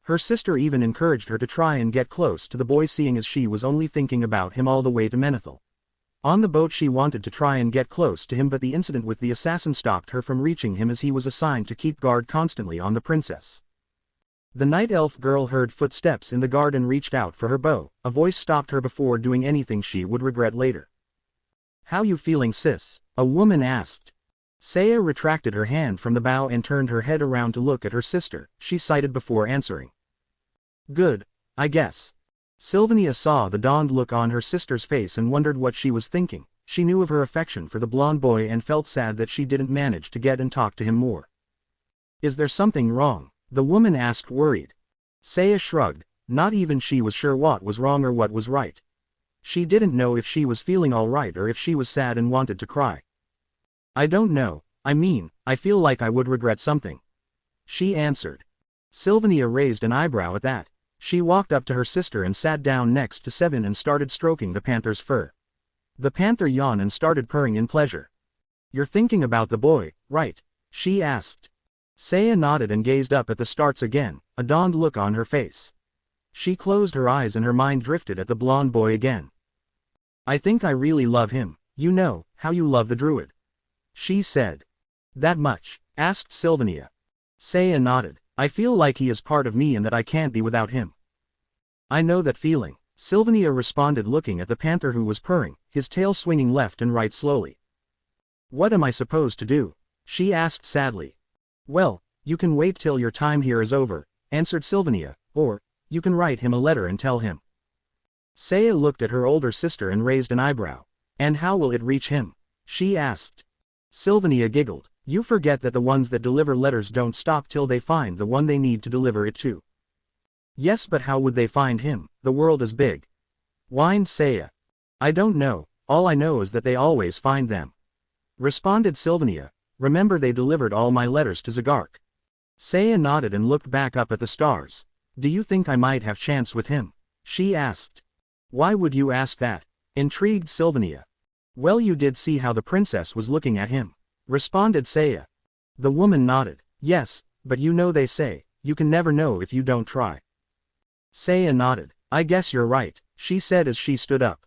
Speaker 1: Her sister even encouraged her to try and get close to the boy, seeing as she was only thinking about him all the way to Menethil. On the boat she wanted to try and get close to him, but the incident with the assassin stopped her from reaching him, as he was assigned to keep guard constantly on the princess. The Night Elf girl heard footsteps in the garden and reached out for her bow. A voice stopped her before doing anything she would regret later. "How you feeling, sis?" a woman asked. Saya retracted her hand from the bow and turned her head around to look at her sister. She sighed before answering. "Good, I guess." Sylvania saw the dawned look on her sister's face and wondered what she was thinking. She knew of her affection for the blonde boy and felt sad that she didn't manage to get and talk to him more. "Is there something wrong?" the woman asked, worried. Saya shrugged. Not even she was sure what was wrong or what was right. She didn't know if she was feeling all right or if she was sad and wanted to cry. "I don't know. I mean, I feel like I would regret something," she answered. Sylvania raised an eyebrow at that. She walked up to her sister and sat down next to Seven and started stroking the panther's fur. The panther yawned and started purring in pleasure. "You're thinking about the boy, right?" she asked. Saya nodded and gazed up at the stars again, a dawned look on her face. She closed her eyes and her mind drifted at the blonde boy again. "I think I really love him. You know, how you love the druid," she said. "That much?" asked Sylvania. Saya nodded. "I feel like he is part of me and that I can't be without him." "I know that feeling," Sylvania responded, looking at the panther who was purring, his tail swinging left and right slowly. "What am I supposed to do?" she asked sadly. "Well, you can wait till your time here is over," answered Sylvania, "or you can write him a letter and tell him." Saya looked at her older sister and raised an eyebrow. "And how will it reach him?" she asked. Sylvania giggled. "You forget that the ones that deliver letters don't stop till they find the one they need to deliver it to." "Yes, but how would they find him? The world is big," whined Saya. "I don't know, all I know is that they always find them," responded Sylvania. "Remember, they delivered all my letters to Zagark." Saya nodded and looked back up at the stars. "Do you think I might have chance with him?" she asked. "Why would you ask that?" intrigued Sylvania. "Well, you did see how the princess was looking at him," responded Saya. The woman nodded. "Yes, but you know they say, you can never know if you don't try." Saya nodded. "I guess you're right," she said as she stood up.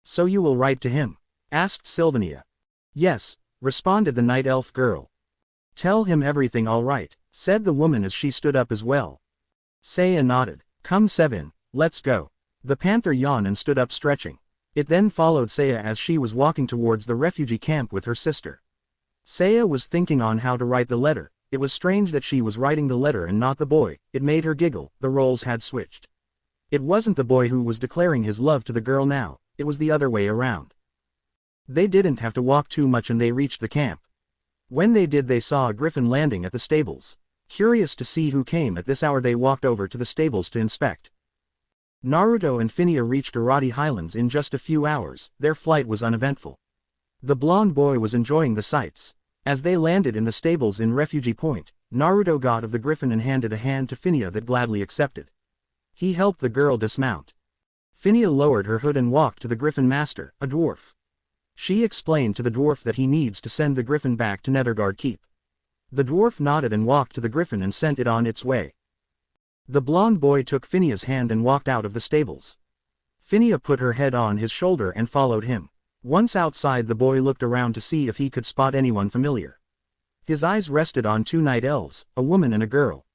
Speaker 1: "So you will write to him?" asked Sylvania. "Yes," responded the Night Elf girl. "Tell him everything all right," said the woman as she stood up as well. Saya nodded. "Come Seven, let's go." The panther yawned and stood up, stretching. It then followed Saya as she was walking towards the refugee camp with her sister. Saya was thinking on how to write the letter. It was strange that she was writing the letter and not the boy. It made her giggle. The roles had switched. It wasn't the boy who was declaring his love to the girl now, it was the other way around. They didn't have to walk too much and they reached the camp. When they did, they saw a griffin landing at the stables. Curious to see who came at this hour, they walked over to the stables to inspect. Naruto and Phinia reached Arati Highlands in just a few hours. Their flight was uneventful. The blonde boy was enjoying the sights. As they landed in the stables in Refugee Point, Naruto got of the griffin and handed a hand to Phinia that gladly accepted. He helped the girl dismount. Phinia lowered her hood and walked to the griffin master, a dwarf. She explained to the dwarf that he needs to send the griffin back to Netherguard Keep. The dwarf nodded and walked to the griffin and sent it on its way. The blonde boy took Finnia's hand and walked out of the stables. Finnia put her head on his shoulder and followed him. Once outside, the boy looked around to see if he could spot anyone familiar. His eyes rested on two night elves, a woman and a girl.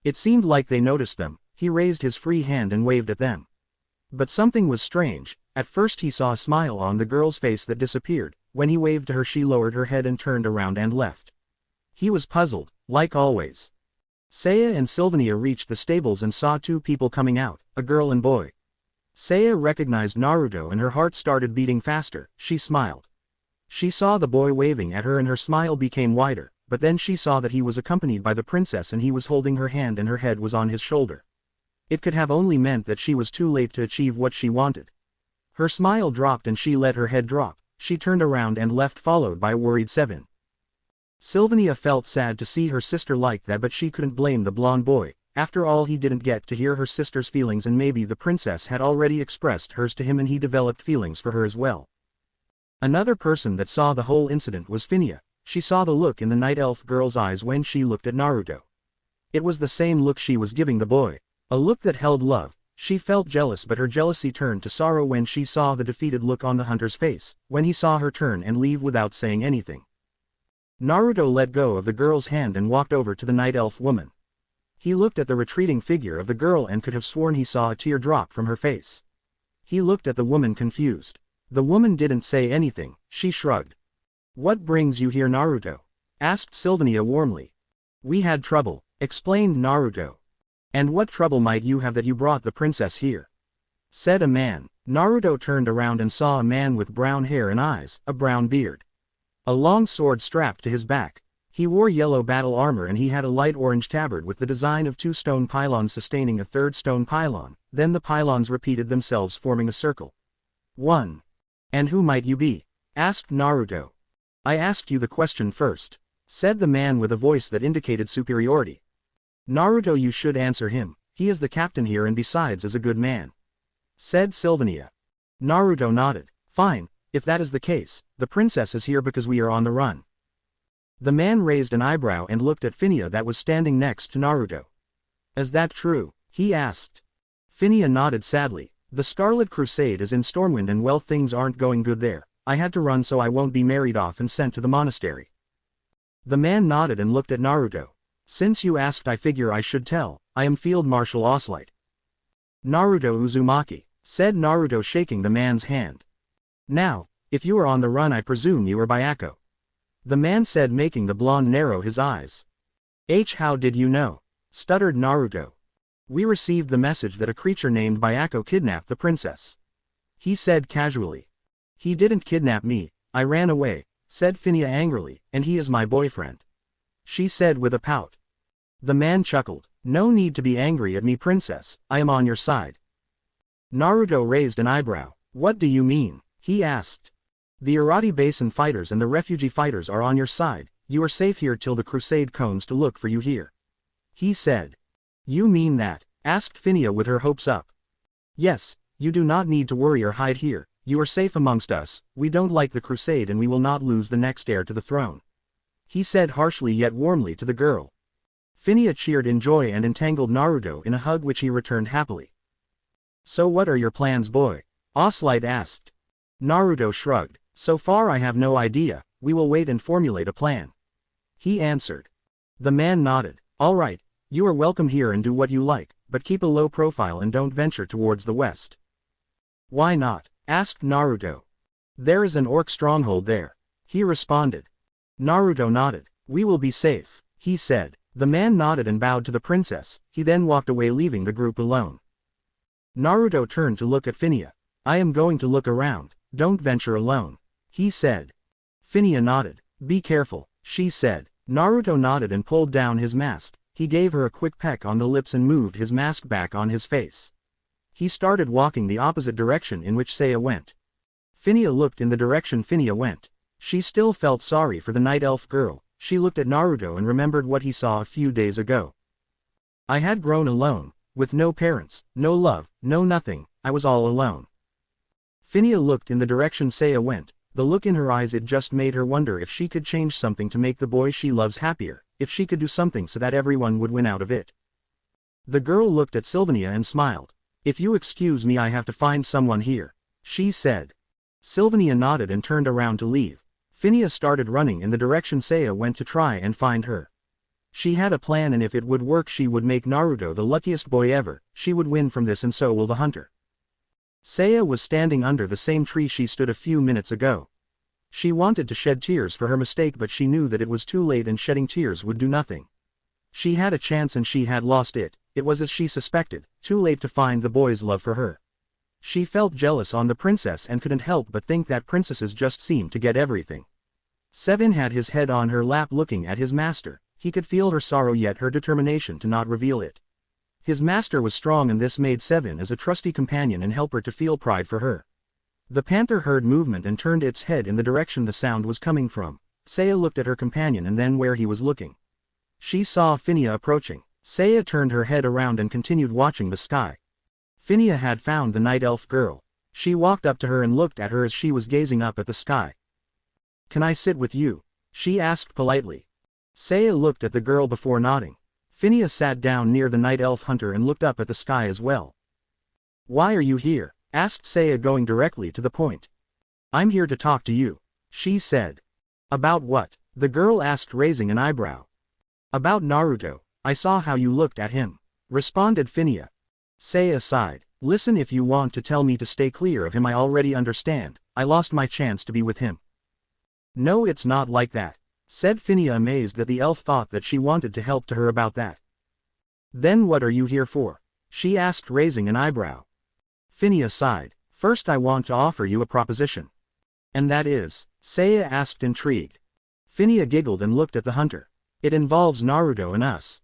Speaker 1: It seemed like they noticed them. He raised his free hand and waved at them. But something was strange. At first he saw a smile on the girl's face that disappeared. When he waved to her, she lowered her head and turned around and left. He was puzzled, like always. Saya and Sylvania reached the stables and saw two people coming out, a girl and boy. Saya recognized Naruto and her heart started beating faster. She smiled. She saw the boy waving at her and her smile became wider, but then she saw that he was accompanied by the princess and he was holding her hand and her head was on his shoulder. It could have only meant that she was too late to achieve what she wanted. Her smile dropped and she let her head drop. She turned around and left, followed by a worried Seven. Sylvania felt sad to see her sister like that, but she couldn't blame the blonde boy. After all, he didn't get to hear her sister's feelings and maybe the princess had already expressed hers to him and he developed feelings for her as well. Another person that saw the whole incident was Finnia. She saw the look in the night elf girl's eyes when she looked at Naruto. It was the same look she was giving the boy. A look that held love. She felt jealous, but her jealousy turned to sorrow when she saw the defeated look on the hunter's face, when he saw her turn and leave without saying anything. Naruto let go of the girl's hand and walked over to the night elf woman. He looked at the retreating figure of the girl and could have sworn he saw a tear drop from her face. He looked at the woman confused. The woman didn't say anything, she shrugged. "What brings you here, Naruto?" asked Sylvania warmly. "We had trouble," explained Naruto. "And what trouble might you have that you brought the princess here?" said a man. Naruto turned around and saw a man with brown hair and eyes, a brown beard. A long sword strapped to his back. He wore yellow battle armor and he had a light orange tabard with the design of two stone pylons sustaining a third stone pylon. Then the pylons repeated themselves, forming a circle. "1. And who might you be?" asked Naruto. "I asked you the question first," said the man with a voice that indicated superiority. "Naruto, you should answer him. He is the captain here and besides is a good man," said Sylvania. Naruto nodded. "Fine. If that is the case, the princess is here because we are on the run." The man raised an eyebrow and looked at Finnia that was standing next to Naruto. "Is that true?" he asked. Finnia nodded sadly. "The Scarlet Crusade is in Stormwind and well, things aren't going good there. I had to run so I won't be married off and sent to the monastery." The man nodded and looked at Naruto. "Since you asked, I figure I should tell. I am Field Marshal Oslight." "Naruto Uzumaki," said Naruto, shaking the man's hand. "Now, if you are on the run, I presume you are Byako," the man said, making the blonde narrow his eyes. How did you know?" stuttered Naruto. "We received the message that a creature named Byako kidnapped the princess," he said casually. "He didn't kidnap me, I ran away," said Finnia angrily, "and he is my boyfriend," she said with a pout. The man chuckled. "No need to be angry at me, princess, I am on your side." Naruto raised an eyebrow. "What do you mean?" he asked. "The Irati Basin fighters and the refugee fighters are on your side. You are safe here till the crusade comes to look for you here," he said. "You mean that?" asked Finnia with her hopes up. "Yes, you do not need to worry or hide here. You are safe amongst us. We don't like the crusade and we will not lose the next heir to the throne," he said harshly yet warmly to the girl. Finnia cheered in joy and entangled Naruto in a hug which he returned happily. "So what are your plans, boy?" Oslight asked. Naruto shrugged. "So far I have no idea, we will wait and formulate a plan," he answered. The man nodded. "All right, you are welcome here and do what you like, but keep a low profile and don't venture towards the west." "Why not?" asked Naruto. "There is an orc stronghold there," he responded. Naruto nodded. "We will be safe," he said. The man nodded and bowed to the princess. He then walked away, leaving the group alone. Naruto turned to look at Finnia. "I am going to look around. Don't venture alone," he said. Finnia nodded. "Be careful," she said. Naruto nodded and pulled down his mask. He gave her a quick peck on the lips and moved his mask back on his face. He started walking the opposite direction in which Saya went. Finnia looked in the direction Finnia went. She still felt sorry for the night elf girl. She looked at Naruto and remembered what he saw a few days ago. "I had grown alone, with no parents, no love, no nothing, I was all alone." Finnia looked in the direction Saya went. The look in her eyes, it just made her wonder if she could change something to make the boy she loves happier, if she could do something so that everyone would win out of it. The girl looked at Sylvania and smiled. "If you excuse me, I have to find someone here," she said. Sylvania nodded and turned around to leave. Phineas started running in the direction Seiya went to try and find her. She had a plan, and if it would work she would make Naruto the luckiest boy ever. She would win from this and so will the hunter. Seiya was standing under the same tree she stood a few minutes ago. She wanted to shed tears for her mistake, but she knew that it was too late and shedding tears would do nothing. She had a chance and she had lost it. It was as she suspected, too late to find the boy's love for her. She felt jealous on the princess and couldn't help but think that princesses just seem to get everything. Seven had his head on her lap looking at his master. He could feel her sorrow yet her determination to not reveal it. His master was strong and this made Seven as a trusty companion and helper to feel pride for her. The panther heard movement and turned its head in the direction the sound was coming from. Seiya looked at her companion and then where he was looking. She saw Phineas approaching. Seiya turned her head around and continued watching the sky. Phineas had found the night elf girl. She walked up to her and looked at her as she was gazing up at the sky. "Can I sit with you?" she asked politely. Seiya looked at the girl before nodding. Phineas sat down near the night elf hunter and looked up at the sky as well. "Why are you here?" asked Seiya, going directly to the point. "I'm here to talk to you," she said. "About what?" the girl asked, raising an eyebrow. "About Naruto. I saw how you looked at him," responded Phineas. Seiya sighed. "Listen, if you want to tell me to stay clear of him, I already understand. I lost my chance to be with him." "No, it's not like that," said Phineas, amazed that the elf thought that she wanted to help to her about that. "Then what are you here for?" she asked, raising an eyebrow. Phineas sighed. "First, I want to offer you a proposition." "And that is?" Seiya asked, intrigued. Phineas giggled and looked at the hunter. "It involves Naruto and us."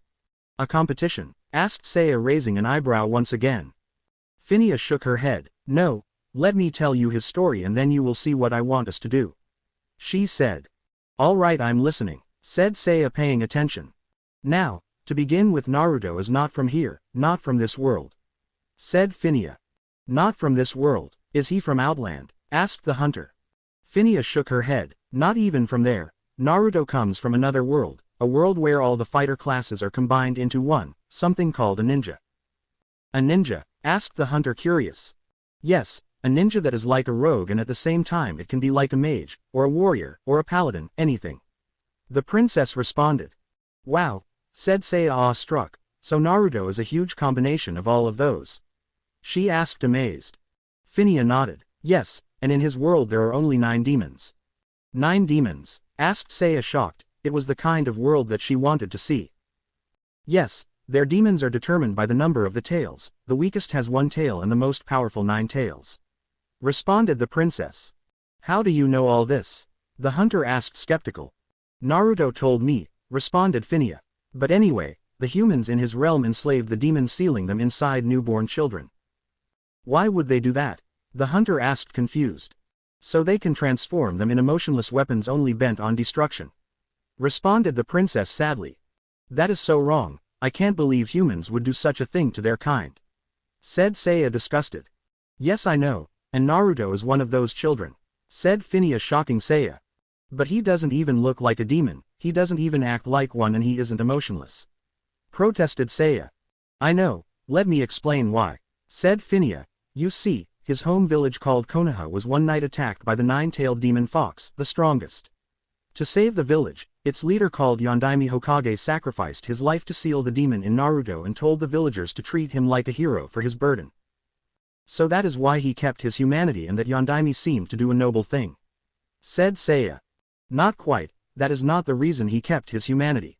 Speaker 1: "A competition?" asked Seiya, raising an eyebrow once again. Phineas shook her head. "No, let me tell you his story and then you will see what I want us to do," she said. "All right, I'm listening," said Seiya, paying attention. "Now, to begin with, Naruto is not from here, not from this world," said Phineas. "Not from this world? Is he from Outland?" asked the hunter. Phineas shook her head. "Not even from there. Naruto comes from another world, a world where all the fighter classes are combined into one, something called a ninja." "A ninja?" asked the hunter, curious. "Yes, a ninja that is like a rogue and at the same time it can be like a mage, or a warrior, or a paladin, anything," the princess responded. "Wow," said Seiya, awestruck. "So Naruto is a huge combination of all of those?" she asked, amazed. Phineas nodded. "Yes, and in his world there are only 9 demons." "9 demons?" asked Seiya, shocked. It was the kind of world that she wanted to see. "Yes, their demons are determined by the number of the tails. The weakest has 1 tail and the most powerful 9 tails," responded the princess. "How do you know all this?" the hunter asked, skeptical. "Naruto told me," responded Phineas. "But anyway, the humans in his realm enslaved the demons, sealing them inside newborn children." "Why would they do that?" the hunter asked, confused. "So they can transform them into emotionless weapons only bent on destruction," responded the princess sadly. "That is so wrong. I can't believe humans would do such a thing to their kind," said Seiya, disgusted. "Yes, I know, and Naruto is one of those children," said Phineas, shocking Seiya. "But he doesn't even look like a demon, he doesn't even act like one, and he isn't emotionless," protested Seiya. "I know, let me explain why," said Phineas. "You see, his home village called Konoha was one night attacked by the 9-tailed demon fox, the strongest. To save the village, its leader called Yondaime Hokage sacrificed his life to seal the demon in Naruto and told the villagers to treat him like a hero for his burden. So that is why he kept his humanity and that Yondaime seemed to do a noble thing," said Seiya. "Not quite, that is not the reason he kept his humanity,"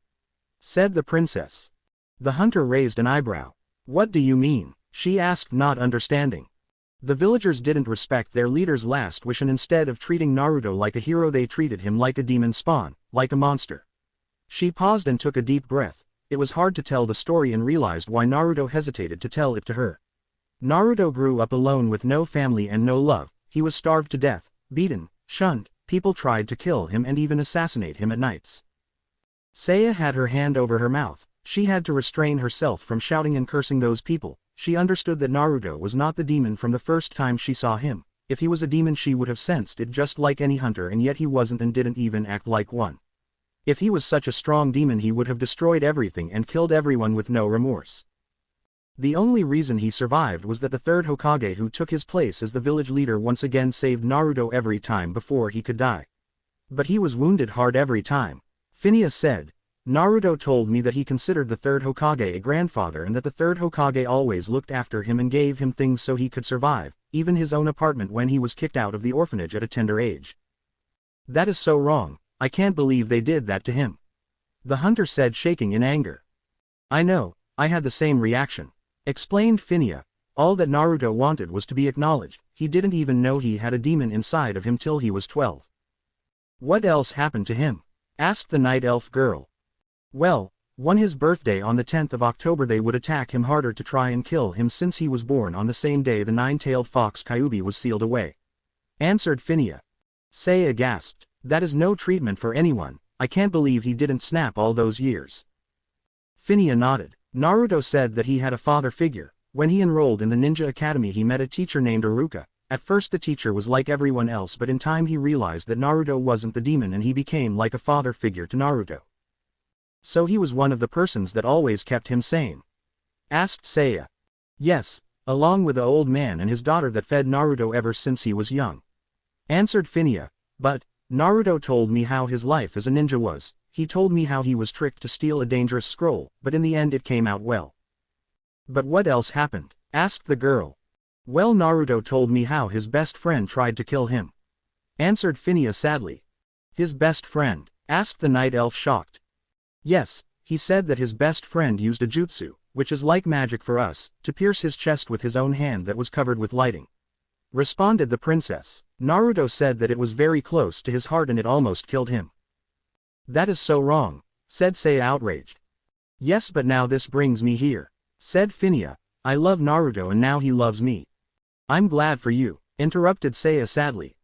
Speaker 1: said the princess. The hunter raised an eyebrow. "What do you mean?" she asked, not understanding. "The villagers didn't respect their leader's last wish, and instead of treating Naruto like a hero they treated him like a demon spawn, like a monster." She paused and took a deep breath. It was hard to tell the story and realized why Naruto hesitated to tell it to her. Naruto grew up alone with no family and no love. He was starved to death, beaten, shunned, people tried to kill him and even assassinate him at nights. Seiya had her hand over her mouth. She had to restrain herself from shouting and cursing those people. She understood that Naruto was not the demon from the first time she saw him. If he was a demon she would have sensed it just like any hunter, and yet he wasn't and didn't even act like one. If he was such a strong demon he would have destroyed everything and killed everyone with no remorse. The only reason he survived was that the third Hokage who took his place as the village leader once again saved Naruto every time before he could die. But he was wounded hard every time. Phineas said, Naruto told me that he considered the third Hokage a grandfather and that the third Hokage always looked after him and gave him things so he could survive, even his own apartment when he was kicked out of the orphanage at a tender age. That is so wrong, I can't believe they did that to him. The hunter said, shaking in anger. I know, I had the same reaction. Explained Phineas. All that Naruto wanted was to be acknowledged. He didn't even know he had a demon inside of him till he was 12. What else happened to him? Asked the night elf girl. Well, on his birthday on the 10th of October they would attack him harder to try and kill him since he was born on the same day the nine-tailed fox Kyuubi was sealed away. Answered Phineas. Seiya gasped. That is no treatment for anyone, I can't believe he didn't snap all those years. Phineas nodded. Naruto said that he had a father figure. When he enrolled in the ninja academy he met a teacher named Iruka. At first the teacher was like everyone else, but in time he realized that Naruto wasn't the demon and he became like a father figure to Naruto. So he was one of the persons that always kept him sane. Asked Seiya. Yes, along with the old man and his daughter that fed Naruto ever since he was young. Answered Phineas. But, Naruto told me how his life as a ninja was. He told me how he was tricked to steal a dangerous scroll, but in the end it came out well. But what else happened? Asked the girl. Well, Naruto told me how his best friend tried to kill him. Answered Phineas sadly. His best friend? Asked the night elf shocked. Yes, he said that his best friend used a jutsu, which is like magic for us, to pierce his chest with his own hand that was covered with lighting. Responded the princess. Naruto said that it was very close to his heart and it almost killed him. That is so wrong, said Seiya outraged. Yes, but now this brings me here, said Phineas. I love Naruto and now he loves me. I'm glad for you, interrupted Seiya sadly.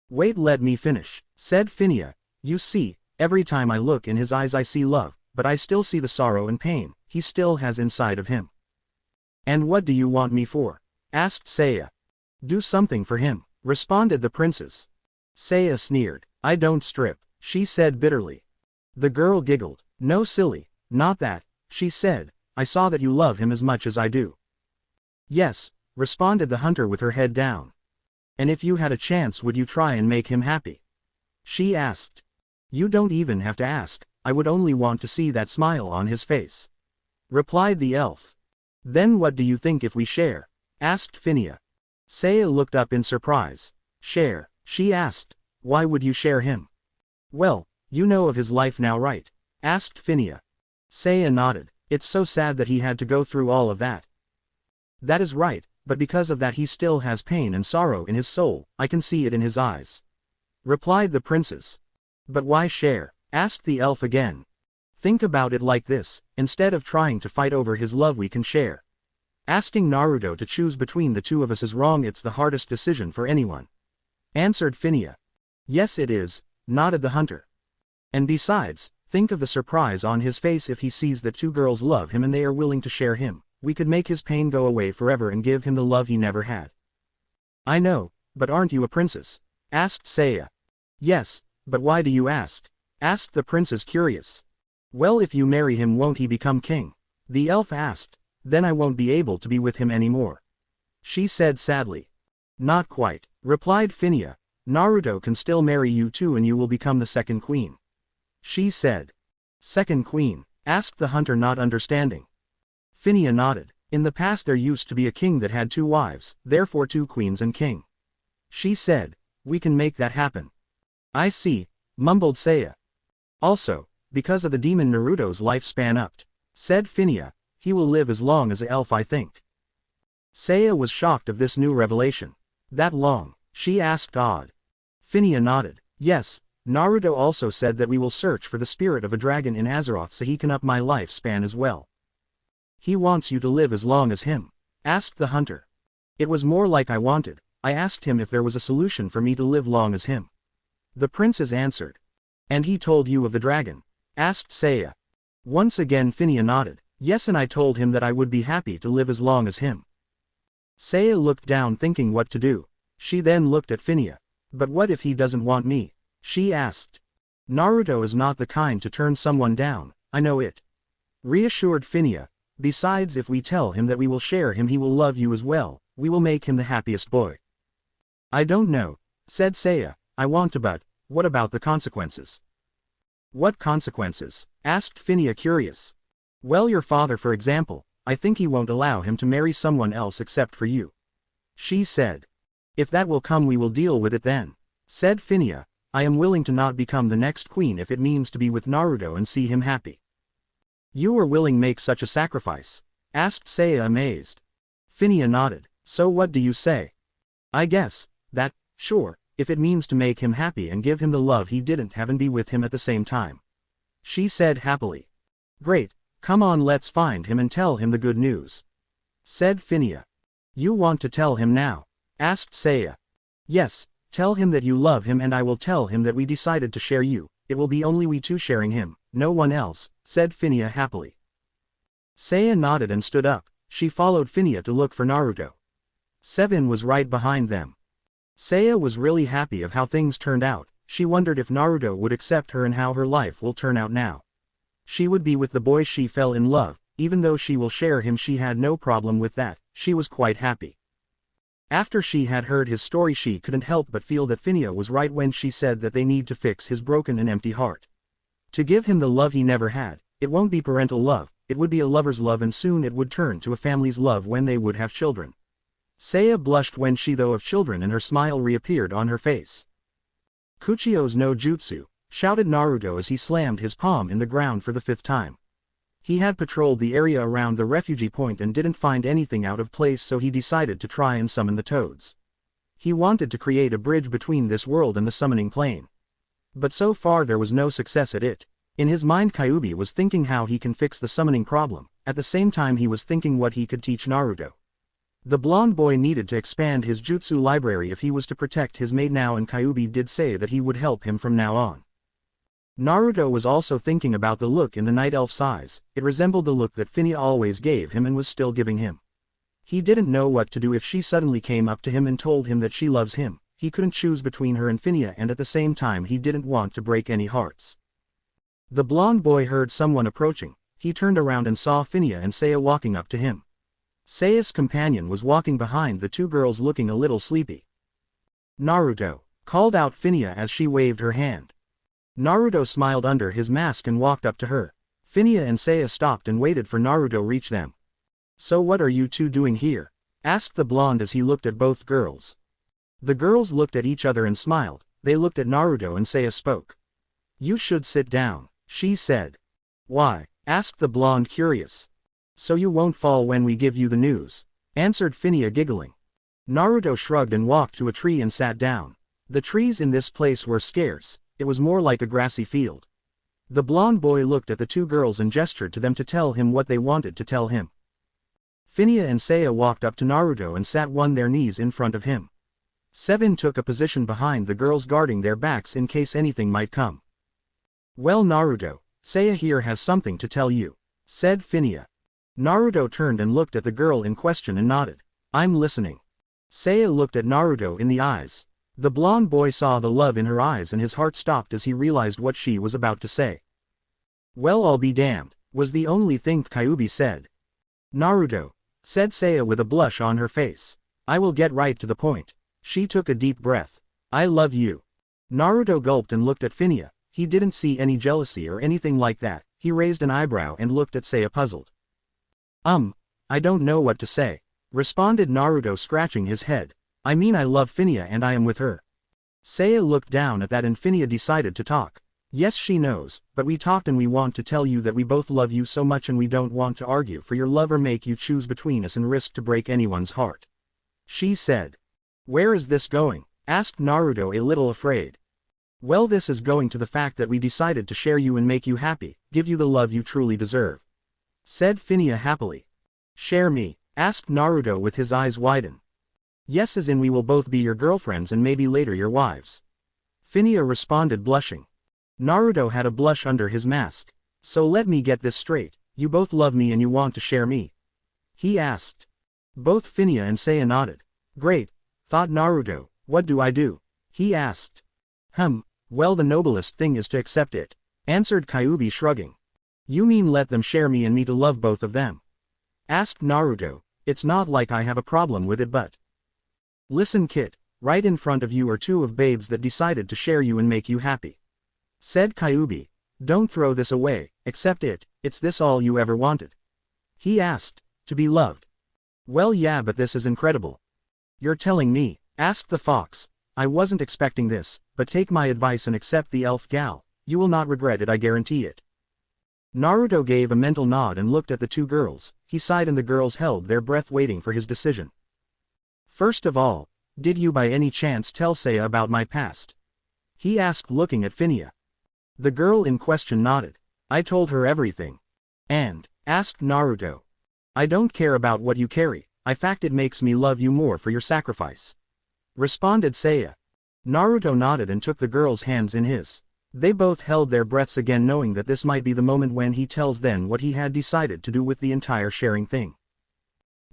Speaker 1: Wait, let me finish, said Phineas. You see, every time I look in his eyes I see love, but I still see the sorrow and pain he still has inside of him. And what do you want me for? Asked Seiya. Do something for him, responded the princess. Seiya sneered. I don't strip, she said bitterly. The girl giggled. No silly, not that, she said. I saw that you love him as much as I do. Yes, responded the hunter with her head down. And if you had a chance would you try and make him happy? She asked. You don't even have to ask, I would only want to see that smile on his face. Replied the elf. Then what do you think if we share? Asked Phineas. Seiya looked up in surprise. Share, she asked. Why would you share him? Well, you know of his life now, right? Asked Phineas. Seiya nodded. It's so sad that he had to go through all of that. That is right, but because of that he still has pain and sorrow in his soul, I can see it in his eyes. Replied the princess. But why share? Asked the elf again. Think about it like this, instead of trying to fight over his love we can share. Asking Naruto to choose between the two of us is wrong, it's the hardest decision for anyone. Answered Phineas. Yes it is, nodded the hunter. And besides, think of the surprise on his face if he sees that two girls love him and they are willing to share him. We could make his pain go away forever and give him the love he never had. I know, but aren't you a princess? Asked Seiya. Yes, but why do you ask? Asked the princess curious. Well, if you marry him won't he become king? The elf asked. Then I won't be able to be with him anymore. She said sadly. Not quite, replied Phineas. Naruto can still marry you too and you will become the second queen. She said. Second queen? Asked the hunter not understanding. Phineas nodded. In the past there used to be a king that had two wives, therefore two queens and king. She said. We can make that happen. I see, mumbled Seiya. Also, because of the demon Naruto's lifespan upped, said Phineas, he will live as long as an elf I think. Seiya was shocked of this new revelation. That long? She asked awed. Phineas nodded. Yes, Naruto also said that we will search for the spirit of a dragon in Azeroth so he can up my lifespan as well. He wants you to live as long as him? Asked the hunter. It was more like I wanted. I asked him if there was a solution for me to live long as him. The princess answered. And he told you of the dragon? Asked Seiya. Once again Phineas nodded. Yes, and I told him that I would be happy to live as long as him. Seiya looked down thinking what to do. She then looked at Phineas. But what if he doesn't want me? She asked. Naruto is not the kind to turn someone down, I know it. Reassured Phineas. Besides, if we tell him that we will share him, he will love you as well. We will make him the happiest boy. I don't know, said Seiya. I want to, but what about the consequences? What consequences? Asked Phineas curious. Well, your father for example, I think he won't allow him to marry someone else except for you. She said. If that will come, we will deal with it then, said Phineas. I am willing to not become the next queen if it means to be with Naruto and see him happy. You are willing to make such a sacrifice? Asked Seiya amazed. Phineas nodded. So what do you say? I guess that, sure, if it means to make him happy and give him the love he didn't have and be with him at the same time. She said happily. Great, come on, let's find him and tell him the good news, said Phineas. You want to tell him now? Asked Seiya. Yes, tell him that you love him and I will tell him that we decided to share you. It will be only we two sharing him, no one else, said Phineas happily. Seiya nodded and stood up. She followed Phineas to look for Naruto. Seven was right behind them. Seiya was really happy of how things turned out. She wondered if Naruto would accept her and how her life will turn out now. She would be with the boy she fell in love, even though she will share him. She had no problem with that. She was quite happy. After she had heard his story, she couldn't help but feel that Phineas was right when she said that they need to fix his broken and empty heart. To give him the love he never had. It won't be parental love, it would be a lover's love, and soon it would turn to a family's love when they would have children. Seiya blushed when she thought of children and her smile reappeared on her face. Kuchio's no jutsu, shouted Naruto as he slammed his palm in the ground for the 5th time. He had patrolled the area around the refugee point and didn't find anything out of place, so he decided to try and summon the toads. He wanted to create a bridge between this world and the summoning plane. But so far there was no success at it. In his mind, Kyuubi was thinking how he can fix the summoning problem. At the same time he was thinking what he could teach Naruto. The blonde boy needed to expand his jutsu library if he was to protect his maid now, and Kyuubi did say that he would help him from now on. Naruto was also thinking about the look in the night elf's eyes. It resembled the look that Phineas always gave him and was still giving him. He didn't know what to do if she suddenly came up to him and told him that she loves him. He couldn't choose between her and Phineas, and at the same time he didn't want to break any hearts. The blonde boy heard someone approaching. He turned around and saw Phineas and Seiya walking up to him. Seiya's companion was walking behind the two girls, looking a little sleepy. Naruto, called out Phineas as she waved her hand. Naruto smiled under his mask and walked up to her. Phineas and Seiya stopped and waited for Naruto to reach them. So what are you two doing here? Asked the blonde as he looked at both girls. The girls looked at each other and smiled. They looked at Naruto and Seiya spoke. You should sit down, she said. Why? Asked the blonde curious. So you won't fall when we give you the news, answered Phineas giggling. Naruto shrugged and walked to a tree and sat down. The trees in this place were scarce. It was more like a grassy field. The blonde boy looked at the two girls and gestured to them to tell him what they wanted to tell him. Phineas and Seiya walked up to Naruto and sat on their knees in front of him. Seven took a position behind the girls, guarding their backs in case anything might come. Well, Naruto, Seiya here has something to tell you, said Phineas. Naruto turned and looked at the girl in question and nodded. I'm listening. Seiya looked at Naruto in the eyes. The blonde boy saw the love in her eyes and his heart stopped as he realized what she was about to say. Well, I'll be damned, was the only thing Kyuubi said. Naruto, said Seiya with a blush on her face. I will get right to the point. She took a deep breath. I love you. Naruto gulped and looked at Phineas. He didn't see any jealousy or anything like that. He raised an eyebrow and looked at Seiya puzzled. I don't know what to say, responded Naruto, scratching his head. I mean, I love Phineas and I am with her. Seiya looked down at that and Phineas decided to talk. Yes, she knows, but we talked and we want to tell you that we both love you so much and we don't want to argue for your love or make you choose between us and risk to break anyone's heart. She said. Where is this going? Asked Naruto, a little afraid. Well, this is going to the fact that we decided to share you and make you happy, give you the love you truly deserve, said Phineas happily. Share me? Asked Naruto with his eyes widen. Yes, as in we will both be your girlfriends and maybe later your wives. Phineas responded, blushing. Naruto had a blush under his mask. So let me get this straight, you both love me and you want to share me? He asked. Both Phineas and Seiya nodded. Great, thought Naruto, What do I do? He asked. Well, the noblest thing is to accept it, answered Kyuubi shrugging. You mean let them share me and me to love both of them? Asked Naruto. It's not like I have a problem with it, but... Listen, kid, right in front of you are two of babes that decided to share you and make you happy. Said Kyuubi. Don't throw this away, accept it, it's this all you ever wanted? He asked. To be loved. Well, yeah, but this is incredible. You're telling me? Asked the fox. I wasn't expecting this, but take my advice and accept the elf gal. You will not regret it, I guarantee it. Naruto gave a mental nod and looked at the two girls. He sighed and the girls held their breath waiting for his decision. First of all, did you by any chance tell Seiya about my past? He asked looking at Phinia. The girl in question nodded. I told her everything. And, asked Naruto. I don't care about what you carry, in fact it makes me love you more for your sacrifice. Responded Seiya. Naruto nodded and took the girl's hands in his. They both held their breaths again, knowing that this might be the moment when he tells them what he had decided to do with the entire sharing thing.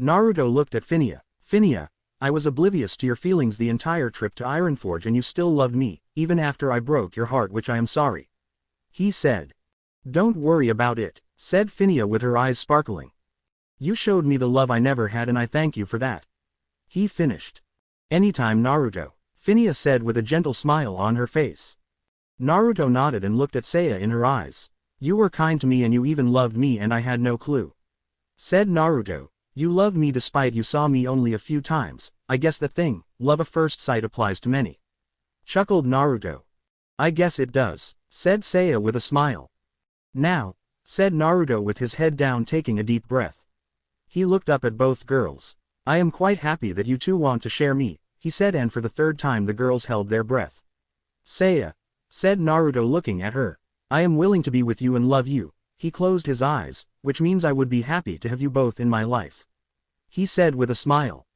Speaker 1: Naruto looked at Phinia. Phinia, I was oblivious to your feelings the entire trip to Ironforge and you still loved me, even after I broke your heart, which I am sorry. He said. Don't worry about it, said Phinia with her eyes sparkling. You showed me the love I never had and I thank you for that. He finished. Anytime, Naruto, Phinia said with a gentle smile on her face. Naruto nodded and looked at Seiya in her eyes. You were kind to me and you even loved me and I had no clue. Said Naruto. You loved me despite you saw me only a few times. I guess the thing, love at first sight, applies to many. Chuckled Naruto. I guess it does, said Seiya with a smile. Now, said Naruto with his head down, taking a deep breath. He looked up at both girls. I am quite happy that you two want to share me, he said, and for the third time the girls held their breath. Seiya, said Naruto looking at her. I am willing to be with you and love you. He closed his eyes, which means I would be happy to have you both in my life. He said with a smile.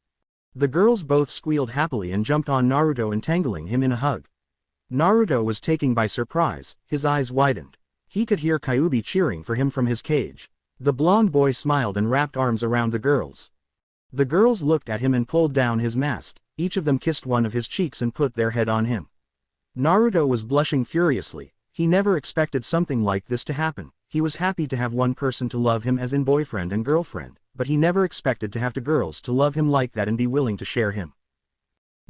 Speaker 1: The girls both squealed happily and jumped on Naruto, entangling him in a hug. Naruto was taken by surprise, his eyes widened. He could hear Kyuubi cheering for him from his cage. The blonde boy smiled and wrapped arms around the girls. The girls looked at him and pulled down his mask. Each of them kissed one of his cheeks and put their head on him. Naruto was blushing furiously. He never expected something like this to happen. He was happy to have one person to love him as in boyfriend and girlfriend, but he never expected to have two girls to love him like that and be willing to share him.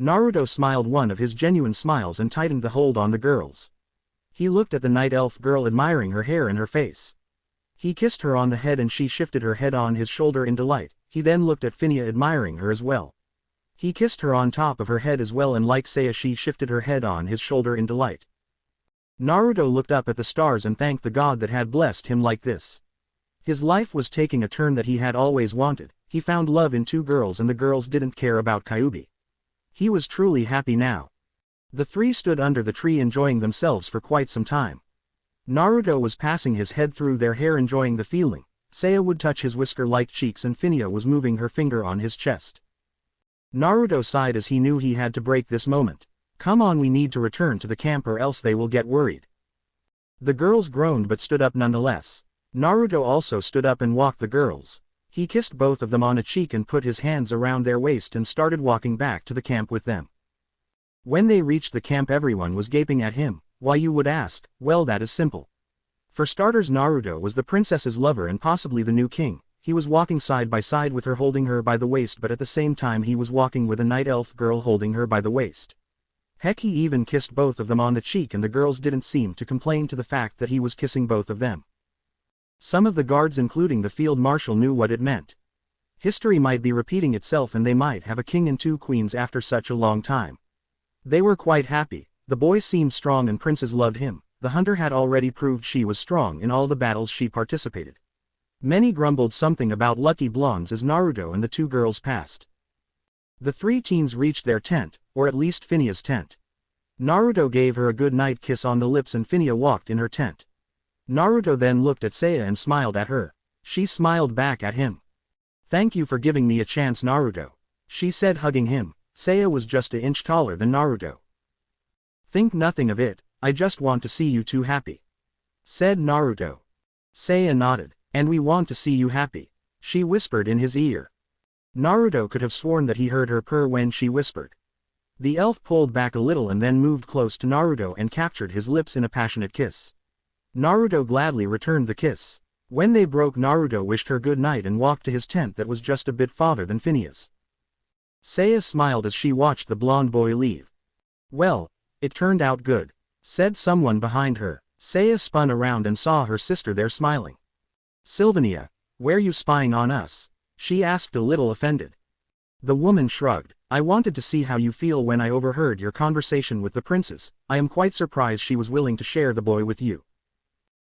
Speaker 1: Naruto smiled one of his genuine smiles and tightened the hold on the girls. He looked at the night elf girl, admiring her hair and her face. He kissed her on the head and she shifted her head on his shoulder in delight. He then looked at Phinia, admiring her as well. He kissed her on top of her head as well, and like Seiya, she shifted her head on his shoulder in delight. Naruto looked up at the stars and thanked the god that had blessed him like this. His life was taking a turn that he had always wanted. He found love in two girls and the girls didn't care about Kyuubi. He was truly happy now. The three stood under the tree enjoying themselves for quite some time. Naruto was passing his head through their hair, enjoying the feeling. Seiya would touch his whisker-like cheeks and Phinia was moving her finger on his chest. Naruto sighed as he knew he had to break this moment. Come on, we need to return to the camp or else they will get worried. The girls groaned but stood up nonetheless. Naruto also stood up and walked the girls. He kissed both of them on a cheek and put his hands around their waist and started walking back to the camp with them. When they reached the camp, everyone was gaping at him. Why, you would ask? Well, that is simple. For starters, Naruto was the princess's lover and possibly the new king. He was walking side by side with her, holding her by the waist, but at the same time he was walking with a night elf girl holding her by the waist. Heck, he even kissed both of them on the cheek and the girls didn't seem to complain to the fact that he was kissing both of them. Some of the guards, including the field marshal, knew what it meant. History might be repeating itself and they might have a king and two queens after such a long time. They were quite happy. The boy seemed strong and princes loved him. The hunter had already proved she was strong in all the battles she participated. Many grumbled something about lucky blondes as Naruto and the two girls passed. The three teens reached their tent, or at least Phinia's tent. Naruto gave her a good night kiss on the lips and Phinia walked in her tent. Naruto then looked at Seiya and smiled at her. She smiled back at him. Thank you for giving me a chance, Naruto, she said, hugging him. Seiya was just an inch taller than Naruto. Think nothing of it, I just want to see you two happy, said Naruto. Seiya nodded. And we want to see you happy, she whispered in his ear. Naruto could have sworn that he heard her purr when she whispered. The elf pulled back a little and then moved close to Naruto and captured his lips in a passionate kiss. Naruto gladly returned the kiss. When they broke, Naruto wished her good night and walked to his tent that was just a bit farther than Phineas. Seiya smiled as she watched the blonde boy leave. "Well, it turned out good," said someone behind her. Seiya spun around and saw her sister there smiling. "Sylvania, where you spying on us?" she asked, a little offended. The woman shrugged. "I wanted to see how you feel when I overheard your conversation with the princess. I am quite surprised she was willing to share the boy with you."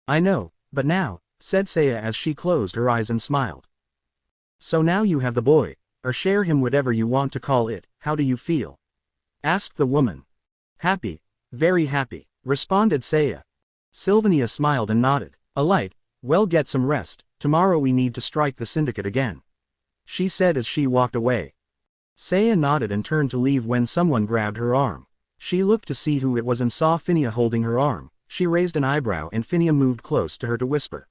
Speaker 1: "I know, but now," said Seiya as she closed her eyes and smiled. "So now you have the boy, or share him, whatever you want to call it. How do you feel?" asked the woman. "Happy, very happy," responded Seiya. Sylvania smiled and nodded. "Alright, well, get some rest. Tomorrow we need to strike the syndicate again," she said as she walked away. Seiya nodded and turned to leave when someone grabbed her arm. She looked to see who it was and saw Phineas holding her arm. She raised an eyebrow and Phineas moved close to her to whisper.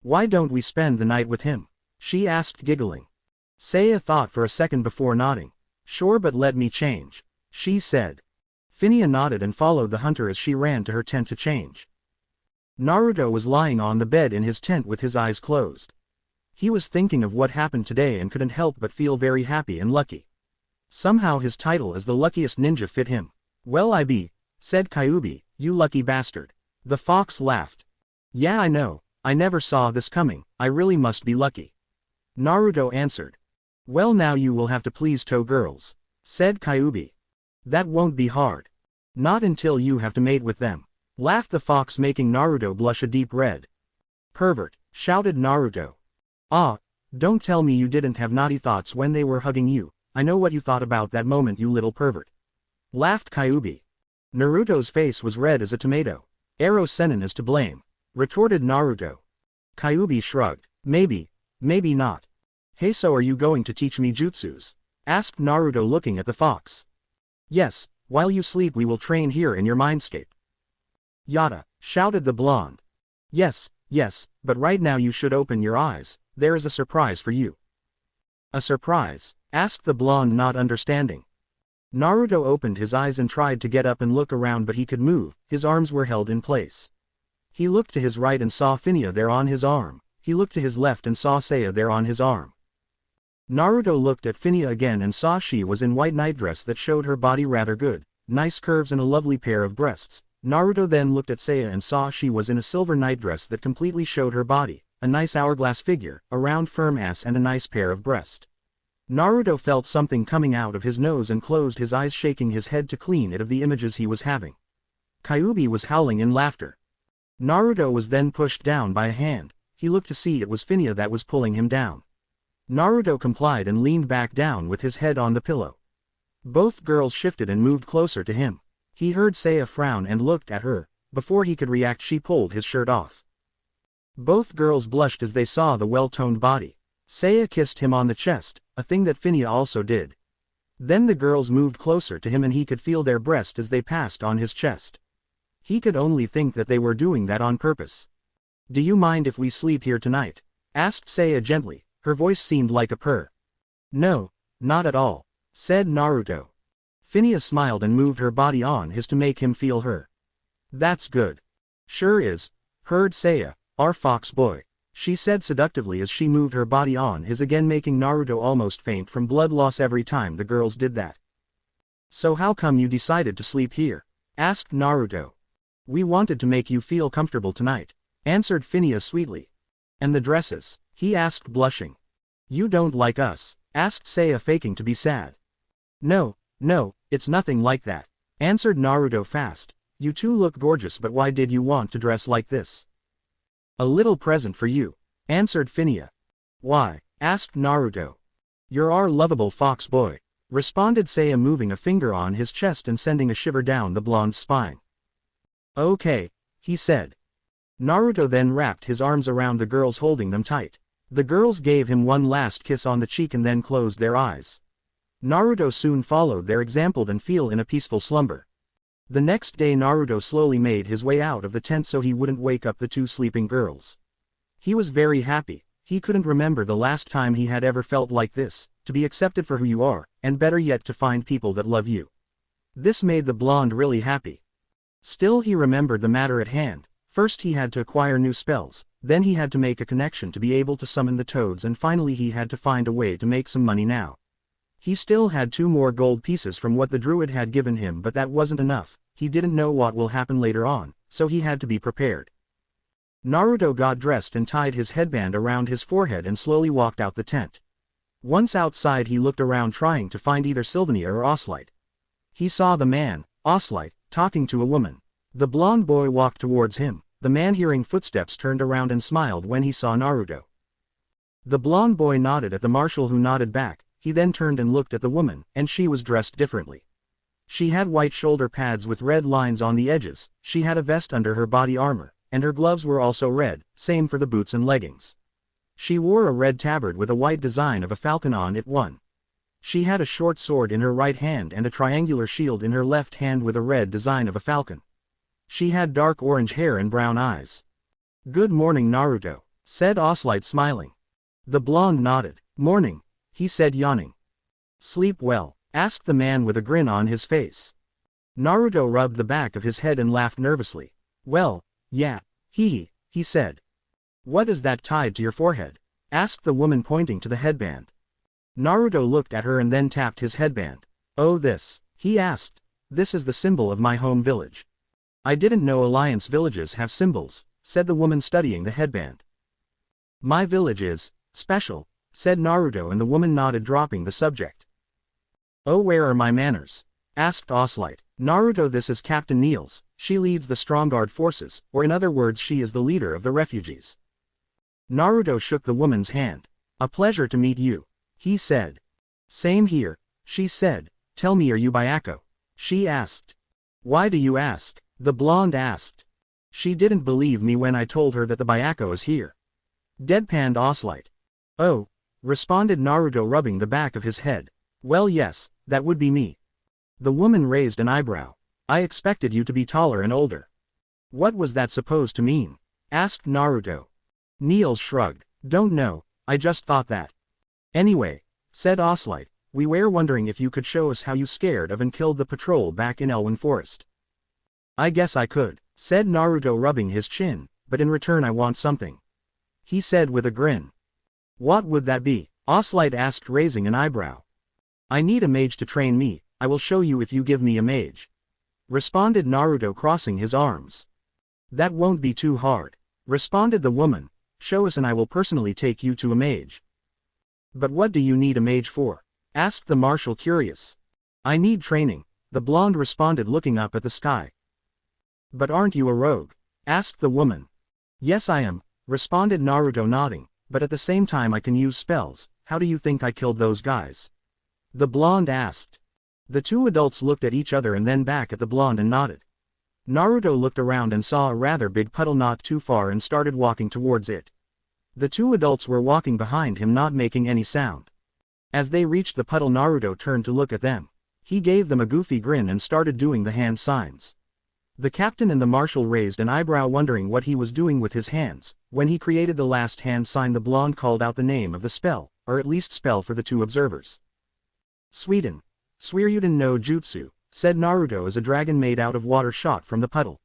Speaker 1: "Why don't we spend the night with him?" she asked, giggling. Seiya thought for a second before nodding. "Sure, but let me change," she said. Phineas nodded and followed the hunter as she ran to her tent to change. Naruto was lying on the bed in his tent with his eyes closed. He was thinking of what happened today and couldn't help but feel very happy and lucky. Somehow his title as the luckiest ninja fit him. "Well, I be," said Kyuubi, "you lucky bastard." The fox laughed. "Yeah, I know, I never saw this coming. I really must be lucky," Naruto answered. "Well, now you will have to please two girls," said Kyuubi. "That won't be hard. Not until you have to mate with them," laughed the fox, making Naruto blush a deep red. "Pervert," shouted Naruto. "Ah, don't tell me you didn't have naughty thoughts when they were hugging you. I know what you thought about that moment, you little pervert," laughed Kyuubi. Naruto's face was red as a tomato. "Ero Sennin is to blame," retorted Naruto. Kyuubi shrugged. Maybe not." "Hey, so are you going to teach me jutsus?" asked Naruto, looking at the fox. "Yes, while you sleep we will train here in your mindscape." "Yada," shouted the blonde. Yes, but right now you should open your eyes, there is a surprise for you." "A surprise?" asked the blonde, not understanding. Naruto opened his eyes and tried to get up and look around, but he could move, his arms were held in place. He looked to his right and saw Phineas there on his arm. He looked to his left and saw Seiya there on his arm. Naruto looked at Phineas again and saw she was in white nightdress that showed her body rather good, nice curves and a lovely pair of breasts. Naruto then looked at Seiya and saw she was in a silver nightdress that completely showed her body, a nice hourglass figure, a round firm ass and a nice pair of breasts. Naruto felt something coming out of his nose and closed his eyes, shaking his head to clean it of the images he was having. Kyuubi was howling in laughter. Naruto was then pushed down by a hand. He looked to see it was Phineas that was pulling him down. Naruto complied and leaned back down with his head on the pillow. Both girls shifted and moved closer to him. He heard Seiya frown and looked at her. Before he could react, she pulled his shirt off. Both girls blushed as they saw the well-toned body. Seiya kissed him on the chest, a thing that Phineas also did. Then the girls moved closer to him and he could feel their breasts as they passed on his chest. He could only think that they were doing that on purpose. "Do you mind if we sleep here tonight?" asked Seiya gently. Her voice seemed like a purr. "No, not at all," said Naruto. Phineas smiled and moved her body on his to make him feel her. "That's good." "Sure is," purred Seiya, "our fox boy," she said seductively as she moved her body on his again, making Naruto almost faint from blood loss every time the girls did that. "So how come you decided to sleep here?" asked Naruto. "We wanted to make you feel comfortable tonight," answered Phineas sweetly. "And the dresses?" he asked, blushing. "You don't like us?" asked Seiya, faking to be sad. No, it's nothing like that," answered Naruto fast. "You two look gorgeous, but why did you want to dress like this?" "A little present for you," answered Phineas. "Why?" asked Naruto. "You're our lovable fox boy," responded Seiya, moving a finger on his chest and sending a shiver down the blonde's spine. "Okay," he said. Naruto then wrapped his arms around the girls, holding them tight. The girls gave him one last kiss on the cheek and then closed their eyes. Naruto soon followed their example and fell in a peaceful slumber. The next day Naruto slowly made his way out of the tent so he wouldn't wake up the two sleeping girls. He was very happy. He couldn't remember the last time he had ever felt like this, to be accepted for who you are, and better yet to find people that love you. This made the blonde really happy. Still he remembered the matter at hand. First he had to acquire new spells, then he had to make a connection to be able to summon the toads, and finally he had to find a way to make some money now. He still had 2 more gold pieces from what the druid had given him, but that wasn't enough. He didn't know what will happen later on, so he had to be prepared. Naruto got dressed and tied his headband around his forehead and slowly walked out the tent. Once outside he looked around trying to find either Sylvania or Oslite. He saw the man, Oslite, talking to a woman. The blonde boy walked towards him. The man, hearing footsteps, turned around and smiled when he saw Naruto. The blonde boy nodded at the marshal, who nodded back. He then turned and looked at the woman, and she was dressed differently. She had white shoulder pads with red lines on the edges, she had a vest under her body armor, and her gloves were also red, same for the boots and leggings. She wore a red tabard with a white design of a falcon on it. She had a short sword in her right hand and a triangular shield in her left hand with a red design of a falcon. She had dark orange hair and brown eyes. "Good morning, Naruto," said Oslite, smiling. The blonde nodded. "Morning," he said, yawning. "Sleep well?" asked the man with a grin on his face. Naruto rubbed the back of his head and laughed nervously. "Well, yeah, he said." "What is that tied to your forehead?" asked the woman, pointing to the headband. Naruto looked at her and then tapped his headband. "Oh, this?" he asked. "This is the symbol of my home village." "I didn't know Alliance villages have symbols," said the woman, studying the headband. "My village is special," said Naruto, and the woman nodded, dropping the subject. "Oh, where are my manners?" asked Oslite. "Naruto, this is Captain Niels. She leads the Strongguard forces, or in other words, she is the leader of the refugees." Naruto shook the woman's hand. "A pleasure to meet you," he said. "Same here," she said. "Tell me, are you Byako?" she asked. "Why do you ask?" the blonde asked. "She didn't believe me when I told her that the Byako is here," deadpanned Oslite. "Oh," responded Naruto, rubbing the back of his head. "Well, yes, that would be me." The woman raised an eyebrow. "I expected you to be taller and older." "What was that supposed to mean?" asked Naruto. Niels shrugged. "Don't know, I just thought that." "Anyway," said Oslite, "we were wondering if you could show us how you scared of and killed the patrol back in Elwyn Forest." "I guess I could," said Naruto, rubbing his chin, "but in return I want something," he said with a grin. "What would that be?" Oslite asked, raising an eyebrow. "I need a mage to train me. I will show you if you give me a mage," responded Naruto, crossing his arms. "That won't be too hard," responded the woman. "Show us and I will personally take you to a mage." "But what do you need a mage for?" asked the marshal, curious. "I need training," the blonde responded, looking up at the sky. "But aren't you a rogue?" asked the woman. "Yes, I am," responded Naruto, nodding, "but at the same time I can use spells. How do you think I killed those guys?" the blonde asked. The 2 adults looked at each other and then back at the blonde and nodded. Naruto looked around and saw a rather big puddle not too far and started walking towards it. The 2 adults were walking behind him, not making any sound. As they reached the puddle, Naruto turned to look at them. He gave them a goofy grin and started doing the hand signs. The captain and the marshal raised an eyebrow, wondering what he was doing with his hands. When he created the last hand sign, the blonde called out the name of the spell, or at least spell, for the 2 observers. "Sweden. Suiryuden no Jutsu," said Naruto as a dragon made out of water shot from the puddle.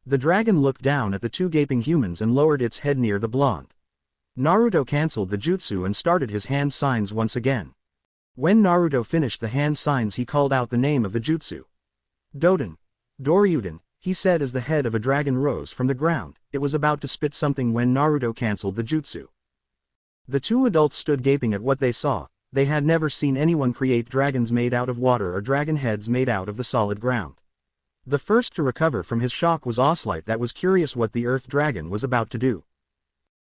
Speaker 1: The dragon looked down at the 2 gaping humans and lowered its head near the blonde. Naruto cancelled the jutsu and started his hand signs once again. When Naruto finished the hand signs, he called out the name of the jutsu. "Doden. Doryuden," he said as the head of a dragon rose from the ground. It was about to spit something when Naruto cancelled the jutsu. The 2 adults stood gaping at what they saw. They had never seen anyone create dragons made out of water or dragon heads made out of the solid ground. The first to recover from his shock was Oslite, that was curious what the earth dragon was about to do.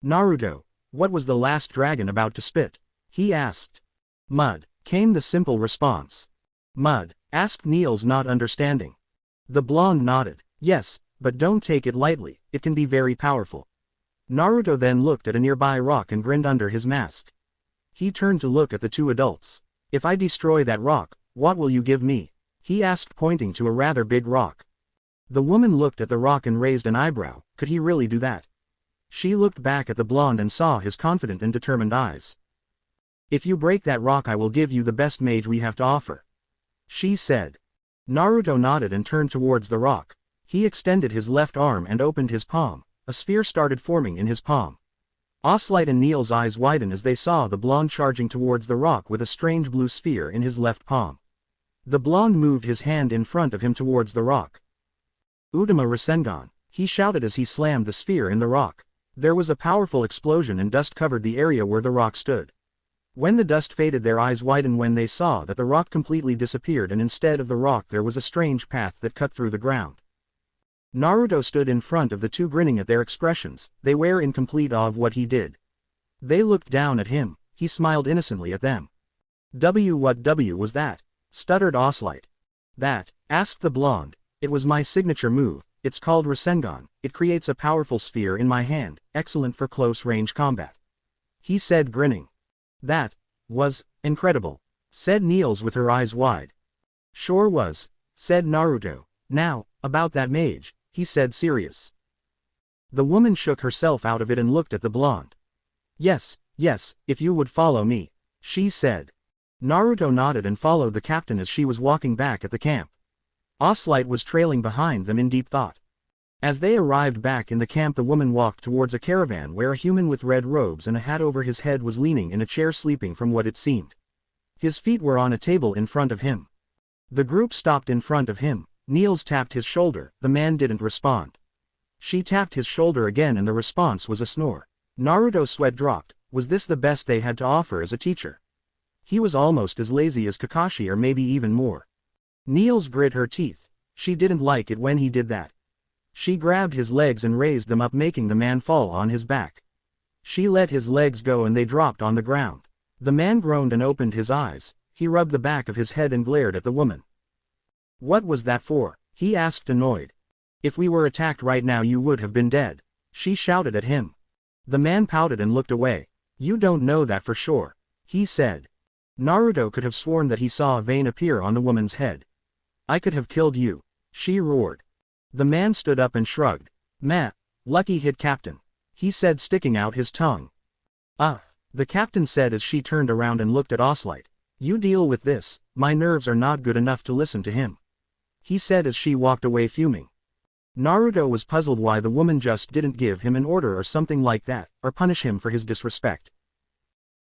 Speaker 1: "Naruto, what was the last dragon about to spit?" he asked. "Mud," came the simple response. "Mud?" asked Niels, not understanding. The blonde nodded. "Yes, but don't take it lightly, it can be very powerful." Naruto then looked at a nearby rock and grinned under his mask. He turned to look at the 2 adults. "If I destroy that rock, what will you give me?" he asked, pointing to a rather big rock. The woman looked at the rock and raised an eyebrow. Could he really do that? She looked back at the blonde and saw his confident and determined eyes. "If you break that rock, I will give you the best mage we have to offer," she said. Naruto nodded and turned towards the rock. He extended his left arm and opened his palm. A sphere started forming in his palm. Oslight and Neil's eyes widened as they saw the blonde charging towards the rock with a strange blue sphere in his left palm. The blonde moved his hand in front of him towards the rock. Udama Rasengan, he shouted as he slammed the sphere in the rock. There was a powerful explosion and dust covered the area where the rock stood. When the dust faded, their eyes widened when they saw that the rock completely disappeared, and instead of the rock there was a strange path that cut through the ground. Naruto stood in front of the two, grinning at their expressions. They were in complete awe of what he did. They looked down at him. He smiled innocently at them. What was that? Stuttered Oslight. That, asked the blonde. It was my signature move. It's called Rasengan. It creates a powerful sphere in my hand, excellent for close-range combat. He said, grinning. That was incredible, said Niels with her eyes wide. Sure was, said Naruto. Now, about that mage, he said, serious. The woman shook herself out of it and looked at the blonde. Yes, if you would follow me, she said. Naruto nodded and followed the captain as she was walking back at the camp. Oslight was trailing behind them in deep thought. As they arrived back in the camp, the woman walked towards a caravan where a human with red robes and a hat over his head was leaning in a chair, sleeping from what it seemed. His feet were on a table in front of him. The group stopped in front of him. Niels tapped his shoulder. The man didn't respond. She tapped his shoulder again and the response was a snore. Naruto's sweat dropped. Was this the best they had to offer as a teacher? He was almost as lazy as Kakashi, or maybe even more. Niels grit her teeth. She didn't like it when he did that. She grabbed his legs and raised them up, making the man fall on his back. She let his legs go and they dropped on the ground. The man groaned and opened his eyes. He rubbed the back of his head and glared at the woman. What was that for? He asked, annoyed. If we were attacked right now you would have been dead, she shouted at him. The man pouted and looked away. You don't know that for sure, he said. Naruto could have sworn that he saw a vein appear on the woman's head. I could have killed you, she roared. The man stood up and shrugged. Meh, lucky hit, Captain, he said, sticking out his tongue. The captain said as she turned around and looked at Oslight. You deal with this, my nerves are not good enough to listen to him, he said as she walked away fuming. Naruto was puzzled why the woman just didn't give him an order or something like that, or punish him for his disrespect.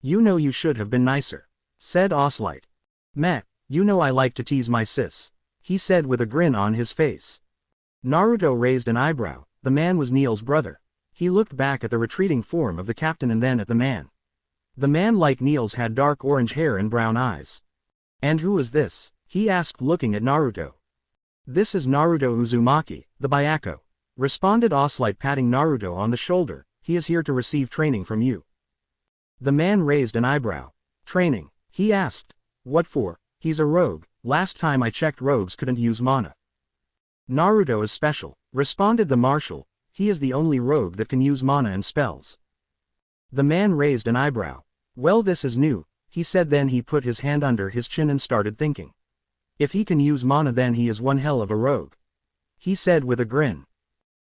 Speaker 1: You know you should have been nicer, said Oslight. Meh, you know I like to tease my sis, he said with a grin on his face. Naruto raised an eyebrow. The man was Neil's brother. He looked back at the retreating form of the captain and then at the man. The man, like Neil's, had dark orange hair and brown eyes. And who is this? He asked, looking at Naruto. This is Naruto Uzumaki, the Byakko, responded Oslight, patting Naruto on the shoulder. He is here to receive training from you. The man raised an eyebrow. Training? He asked. What for? He's a rogue. Last time I checked, rogues couldn't use mana. Naruto is special, responded the marshal. He is the only rogue that can use mana and spells. The man raised an eyebrow. Well, this is new, he said. Then he put his hand under his chin and started thinking. If he can use mana, then he is one hell of a rogue, he said with a grin.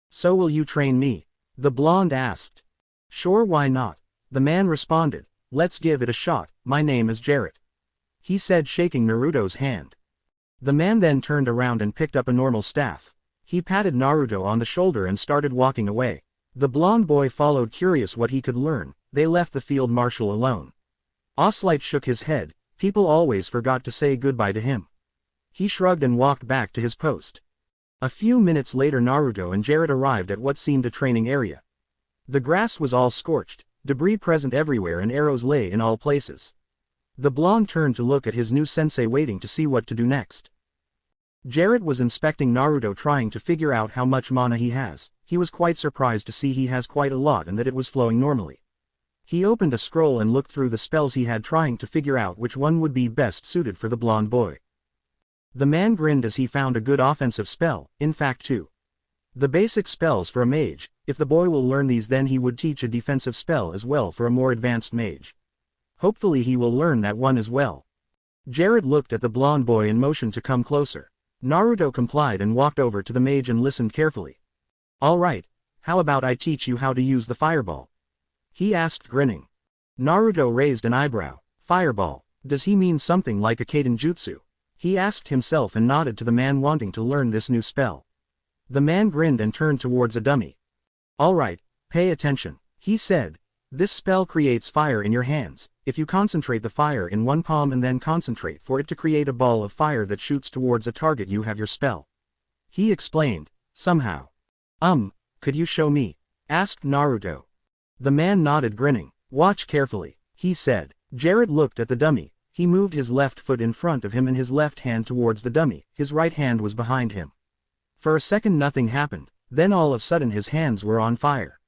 Speaker 1: So will you train me? The blonde asked. Sure, why not? The man responded. Let's give it a shot. My name is Jarrett, he said, shaking Naruto's hand. The man then turned around and picked up a normal staff. He patted Naruto on the shoulder and started walking away. The blonde boy followed, curious what he could learn. They left the field marshal alone. Oslight shook his head. People always forgot to say goodbye to him. He shrugged and walked back to his post. A few minutes later, Naruto and Jarrett arrived at what seemed a training area. The grass was all scorched, debris present everywhere, and arrows lay in all places. The blonde turned to look at his new sensei, waiting to see what to do next. Jarrett was inspecting Naruto, trying to figure out how much mana he has. He was quite surprised to see he has quite a lot and that it was flowing normally. He opened a scroll and looked through the spells he had, trying to figure out which one would be best suited for the blonde boy. The man grinned as he found a good offensive spell, in fact two. The basic spells for a mage. If the boy will learn these, then he would teach a defensive spell as well for a more advanced mage. Hopefully he will learn that one as well. Jarrett looked at the blonde boy and motioned to come closer. Naruto complied and walked over to the mage and listened carefully. Alright, how about I teach you how to use the fireball? He asked, grinning. Naruto raised an eyebrow. Fireball, does he mean something like a Kaden jutsu? He asked himself and nodded to the man wanting to learn this new spell. The man grinned and turned towards a dummy. "Alright, pay attention," he said. "This spell creates fire in your hands. If you concentrate the fire in one palm and then concentrate for it to create a ball of fire that shoots towards a target, you have your spell," he explained, somehow. Could you show me?" asked Naruto. The man nodded, grinning. "Watch carefully," he said. Jared looked at the dummy. He moved his left foot in front of him and his left hand towards the dummy. His right hand was behind him. For a second nothing happened, then all of a sudden his hands were on fire.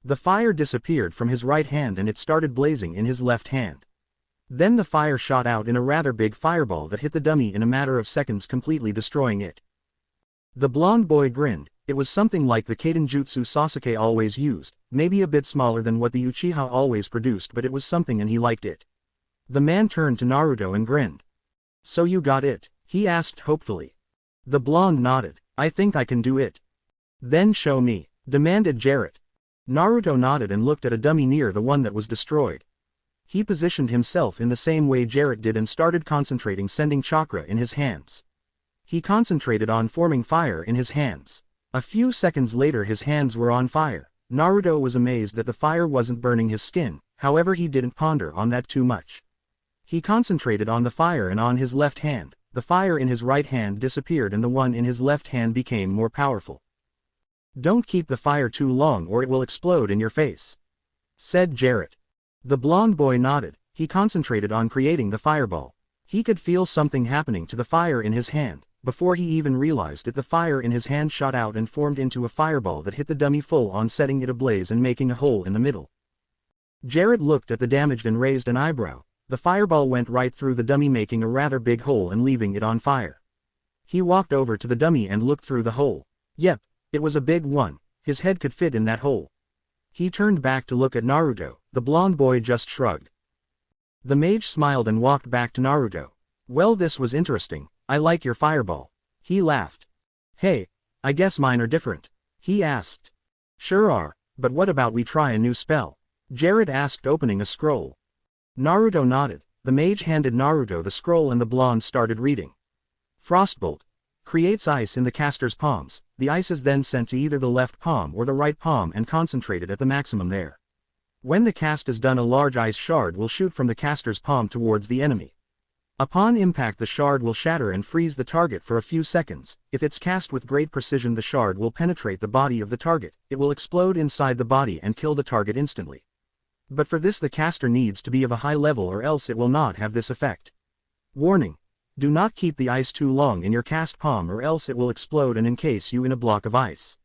Speaker 1: The fire disappeared from his right hand and it started blazing in his left hand. Then the fire shot out in a rather big fireball that hit the dummy in a matter of seconds, completely destroying it. The blonde boy grinned. It was something like the Kadenjutsu Sasuke always used, maybe a bit smaller than what the Uchiha always produced, but it was something and he liked it. The man turned to Naruto and grinned. "So you got it?" he asked hopefully. The blonde nodded. "I think I can do it." "Then show me," demanded Jarrett. Naruto nodded and looked at a dummy near the one that was destroyed. He positioned himself in the same way Jarrett did and started concentrating, sending chakra in his hands. He concentrated on forming fire in his hands. A few seconds later his hands were on fire. Naruto was amazed that the fire wasn't burning his skin, however he didn't ponder on that too much. He concentrated on the fire and on his left hand. The fire in his right hand disappeared and the one in his left hand became more powerful. "Don't keep the fire too long or it will explode in your face," said Jarrett. The blonde boy nodded. He concentrated on creating the fireball. He could feel something happening to the fire in his hand. Before he even realized it, the fire in his hand shot out and formed into a fireball that hit the dummy full on, setting it ablaze and making a hole in the middle. Jarrett looked at the damage and raised an eyebrow. The fireball went right through the dummy, making a rather big hole and leaving it on fire. He walked over to the dummy and looked through the hole. Yep, it was a big one. His head could fit in that hole. He turned back to look at Naruto. The blonde boy just shrugged. The mage smiled and walked back to Naruto. "Well, this was interesting. I like your fireball." He laughed. "Hey, I guess mine are different," he asked. "Sure are, but what about we try a new spell?" Jarrett asked, opening a scroll. Naruto nodded. The mage handed Naruto the scroll and the blonde started reading. "Frostbolt. Creates ice in the caster's palms. The ice is then sent to either the left palm or the right palm and concentrated at the maximum there. When the cast is done, a large ice shard will shoot from the caster's palm towards the enemy. Upon impact, the shard will shatter and freeze the target for a few seconds. If it's cast with great precision, the shard will penetrate the body of the target. It will explode inside the body and kill the target instantly. But for this the caster needs to be of a high level or else it will not have this effect. Warning. Do not keep the ice too long in your cast palm or else it will explode and encase you in a block of ice."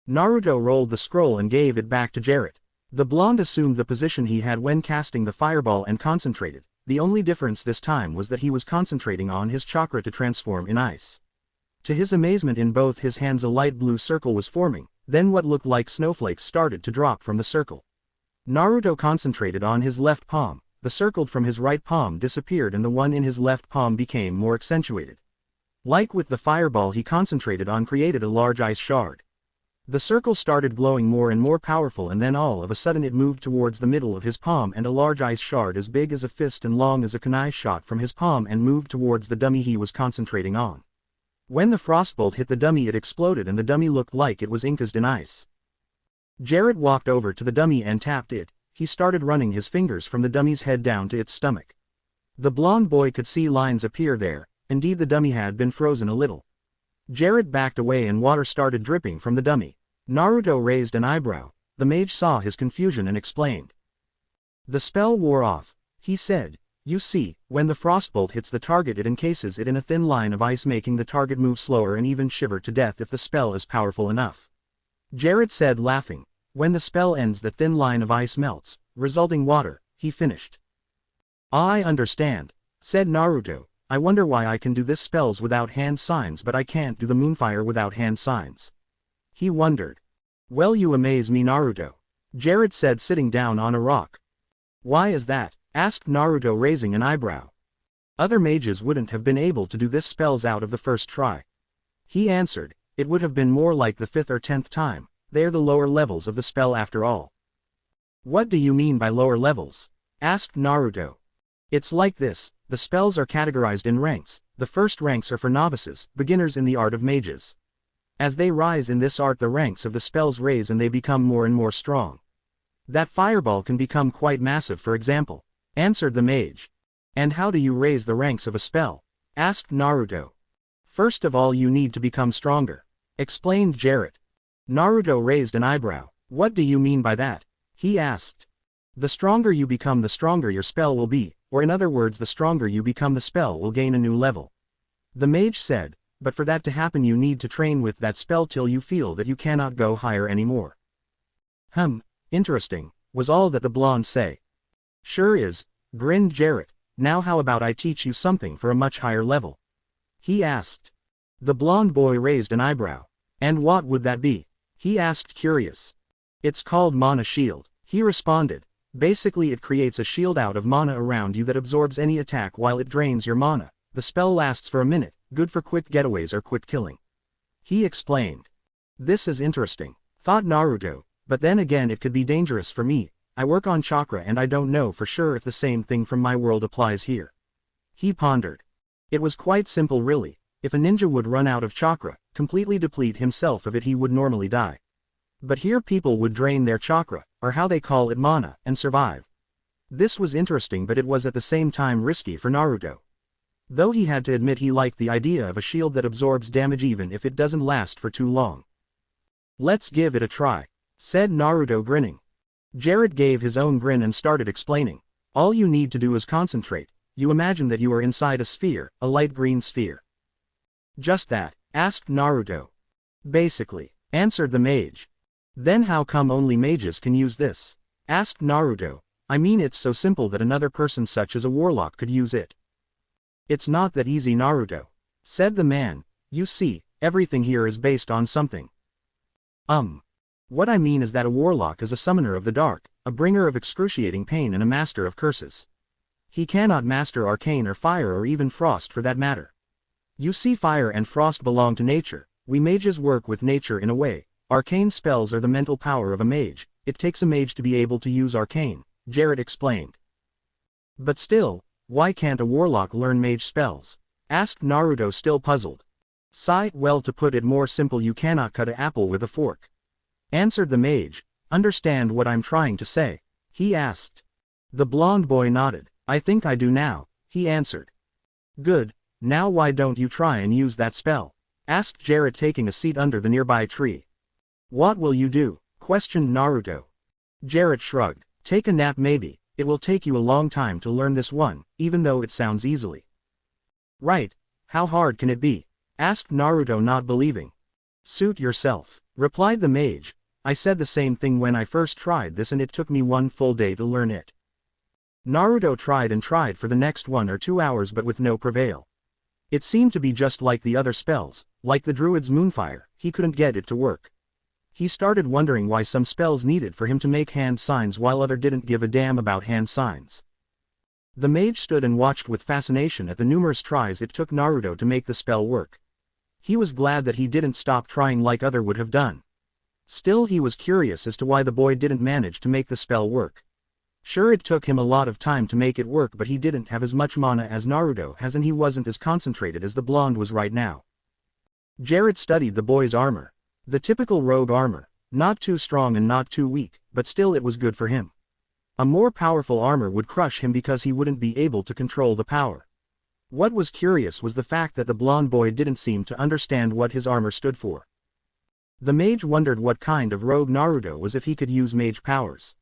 Speaker 1: Naruto rolled the scroll and gave it back to Jarrett. The blonde assumed the position he had when casting the fireball and concentrated. The only difference this time was that he was concentrating on his chakra to transform in ice. To his amazement, in both his hands a light blue circle was forming, then what looked like snowflakes started to drop from the circle. Naruto concentrated on his left palm. The circle from his right palm disappeared and the one in his left palm became more accentuated. Like with the fireball he concentrated on created a large ice shard. The circle started glowing more and more powerful, and then all of a sudden it moved towards the middle of his palm and a large ice shard as big as a fist and long as a kunai shot from his palm and moved towards the dummy he was concentrating on. When the frostbolt hit the dummy, it exploded and the dummy looked like it was encased in ice. Jarrett walked over to the dummy and tapped it. He started running his fingers from the dummy's head down to its stomach. The blonde boy could see lines appear there. Indeed, the dummy had been frozen a little. Jarrett backed away and water started dripping from the dummy. Naruto raised an eyebrow. The mage saw his confusion and explained. "The spell wore off," he said. "You see, when the frostbolt hits the target, it encases it in a thin line of ice, making the target move slower and even shiver to death if the spell is powerful enough." Jarrett said, laughing. "When the spell ends, the thin line of ice melts, resulting water," he finished. "I understand," said Naruto. "I wonder why I can do this spells without hand signs but I can't do the moonfire without hand signs." He wondered. "Well, you amaze me, Naruto," Jarrett said, sitting down on a rock. "Why is that?" asked Naruto, raising an eyebrow. "Other mages wouldn't have been able to do this spells out of the first try." He answered. "It would have been more like the 5th or 10th time. They're the lower levels of the spell after all." "What do you mean by lower levels?" asked Naruto. "It's like this. The spells are categorized in ranks. The first ranks are for novices, beginners in the art of mages. As they rise in this art, the ranks of the spells raise and they become more and more strong. That fireball can become quite massive, for example, answered the mage. And how do you raise the ranks of a spell? Asked Naruto. First of all, you need to become stronger, explained Jarrett. Naruto raised an eyebrow. What do you mean by that? He asked. The stronger you become, the stronger your spell will be, or in other words, the stronger you become, the spell will gain a new level. The mage said, but for that to happen you need to train with that spell till you feel that you cannot go higher anymore. Interesting, was all that the blonde say. Sure is, grinned Jarrett. Now how about I teach you something for a much higher level? He asked. The blonde boy raised an eyebrow. And what would that be? He asked, curious. It's called Mana Shield, he responded. Basically it creates a shield out of mana around you that absorbs any attack while it drains your mana. The spell lasts for a minute, good for quick getaways or quick killing. He explained. This is interesting, thought Naruto, but then again it could be dangerous for me. I work on chakra and I don't know for sure if the same thing from my world applies here. He pondered. It was quite simple really. If a ninja would run out of chakra, completely deplete himself of it, he would normally die. But here people would drain their chakra, or how they call it mana, and survive. This was interesting, but it was at the same time risky for Naruto. Though he had to admit he liked the idea of a shield that absorbs damage even if it doesn't last for too long. Let's give it a try, said Naruto, grinning. Jarrett gave his own grin and started explaining. All you need to do is concentrate. You imagine that you are inside a sphere, a light green sphere. Just that, asked Naruto. Basically, answered the mage. Then how come only mages can use this? Asked Naruto. I mean, it's so simple that another person such as a warlock could use it. It's not that easy, Naruto, said the man. You see, everything here is based on something. What I mean is that a warlock is a summoner of the dark, a bringer of excruciating pain and a master of curses. He cannot master arcane or fire or even frost for that matter. You see, fire and frost belong to nature. We mages work with nature in a way. Arcane spells are the mental power of a mage. It takes a mage to be able to use arcane, Jarrett explained. But still, why can't a warlock learn mage spells? Asked Naruto, still puzzled. Well, to put it more simple, you cannot cut an apple with a fork, answered the mage. Understand what I'm trying to say? He asked. The blonde boy nodded. I think I do now, he answered. Good, now why don't you try and use that spell? Asked Jarrett, taking a seat under the nearby tree. What will you do? Questioned Naruto. Jarrett shrugged. Take a nap maybe. It will take you a long time to learn this one, even though it sounds easily. Right, how hard can it be? Asked Naruto, not believing. Suit yourself, replied the mage. I said the same thing when I first tried this and it took me one full day to learn it. Naruto tried and tried for the next 1 or 2 hours but with no prevail. It seemed to be just like the other spells, like the druid's moonfire, he couldn't get it to work. He started wondering why some spells needed for him to make hand signs while other didn't give a damn about hand signs. The mage stood and watched with fascination at the numerous tries it took Naruto to make the spell work. He was glad that he didn't stop trying like other would have done. Still, he was curious as to why the boy didn't manage to make the spell work. Sure, it took him a lot of time to make it work, but he didn't have as much mana as Naruto has and he wasn't as concentrated as the blonde was right now. Jarrett studied the boy's armor. The typical rogue armor, not too strong and not too weak, but still it was good for him. A more powerful armor would crush him because he wouldn't be able to control the power. What was curious was the fact that the blonde boy didn't seem to understand what his armor stood for. The mage wondered what kind of rogue Naruto was if he could use mage powers.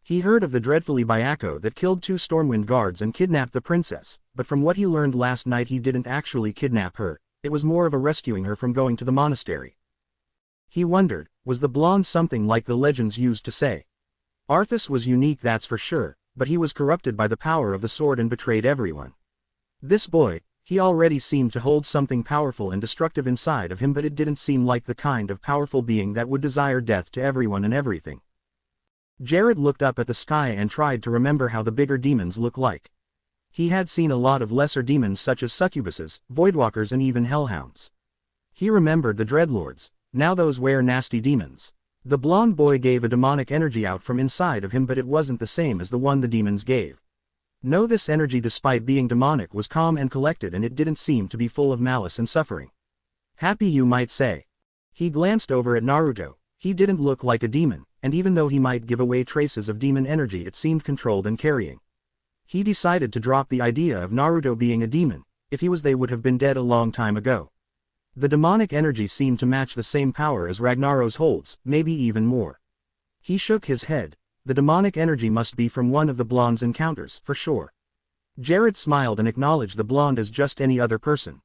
Speaker 1: He heard of the dreadfully Byakko that killed 2 Stormwind guards and kidnapped the princess, but from what he learned last night he didn't actually kidnap her, it was more of a rescuing her from going to the monastery. He wondered, was the blonde something like the legends used to say? Arthas was unique, that's for sure, but he was corrupted by the power of the sword and betrayed everyone. This boy, he already seemed to hold something powerful and destructive inside of him, but it didn't seem like the kind of powerful being that would desire death to everyone and everything. Jarrett looked up at the sky and tried to remember how the bigger demons look like. He had seen a lot of lesser demons such as succubuses, voidwalkers and even hellhounds. He remembered the dreadlords. Now those were nasty demons. The blonde boy gave a demonic energy out from inside of him, but it wasn't the same as the one the demons gave. No, this energy despite being demonic was calm and collected, and it didn't seem to be full of malice and suffering. Happy, you might say. He glanced over at Naruto. He didn't look like a demon, and even though he might give away traces of demon energy, it seemed controlled and carrying. He decided to drop the idea of Naruto being a demon. If he was, they would have been dead a long time ago. The demonic energy seemed to match the same power as Ragnaros holds, maybe even more. He shook his head. The demonic energy must be from one of the blonde's encounters, for sure. Jared smiled and acknowledged the blonde as just any other person.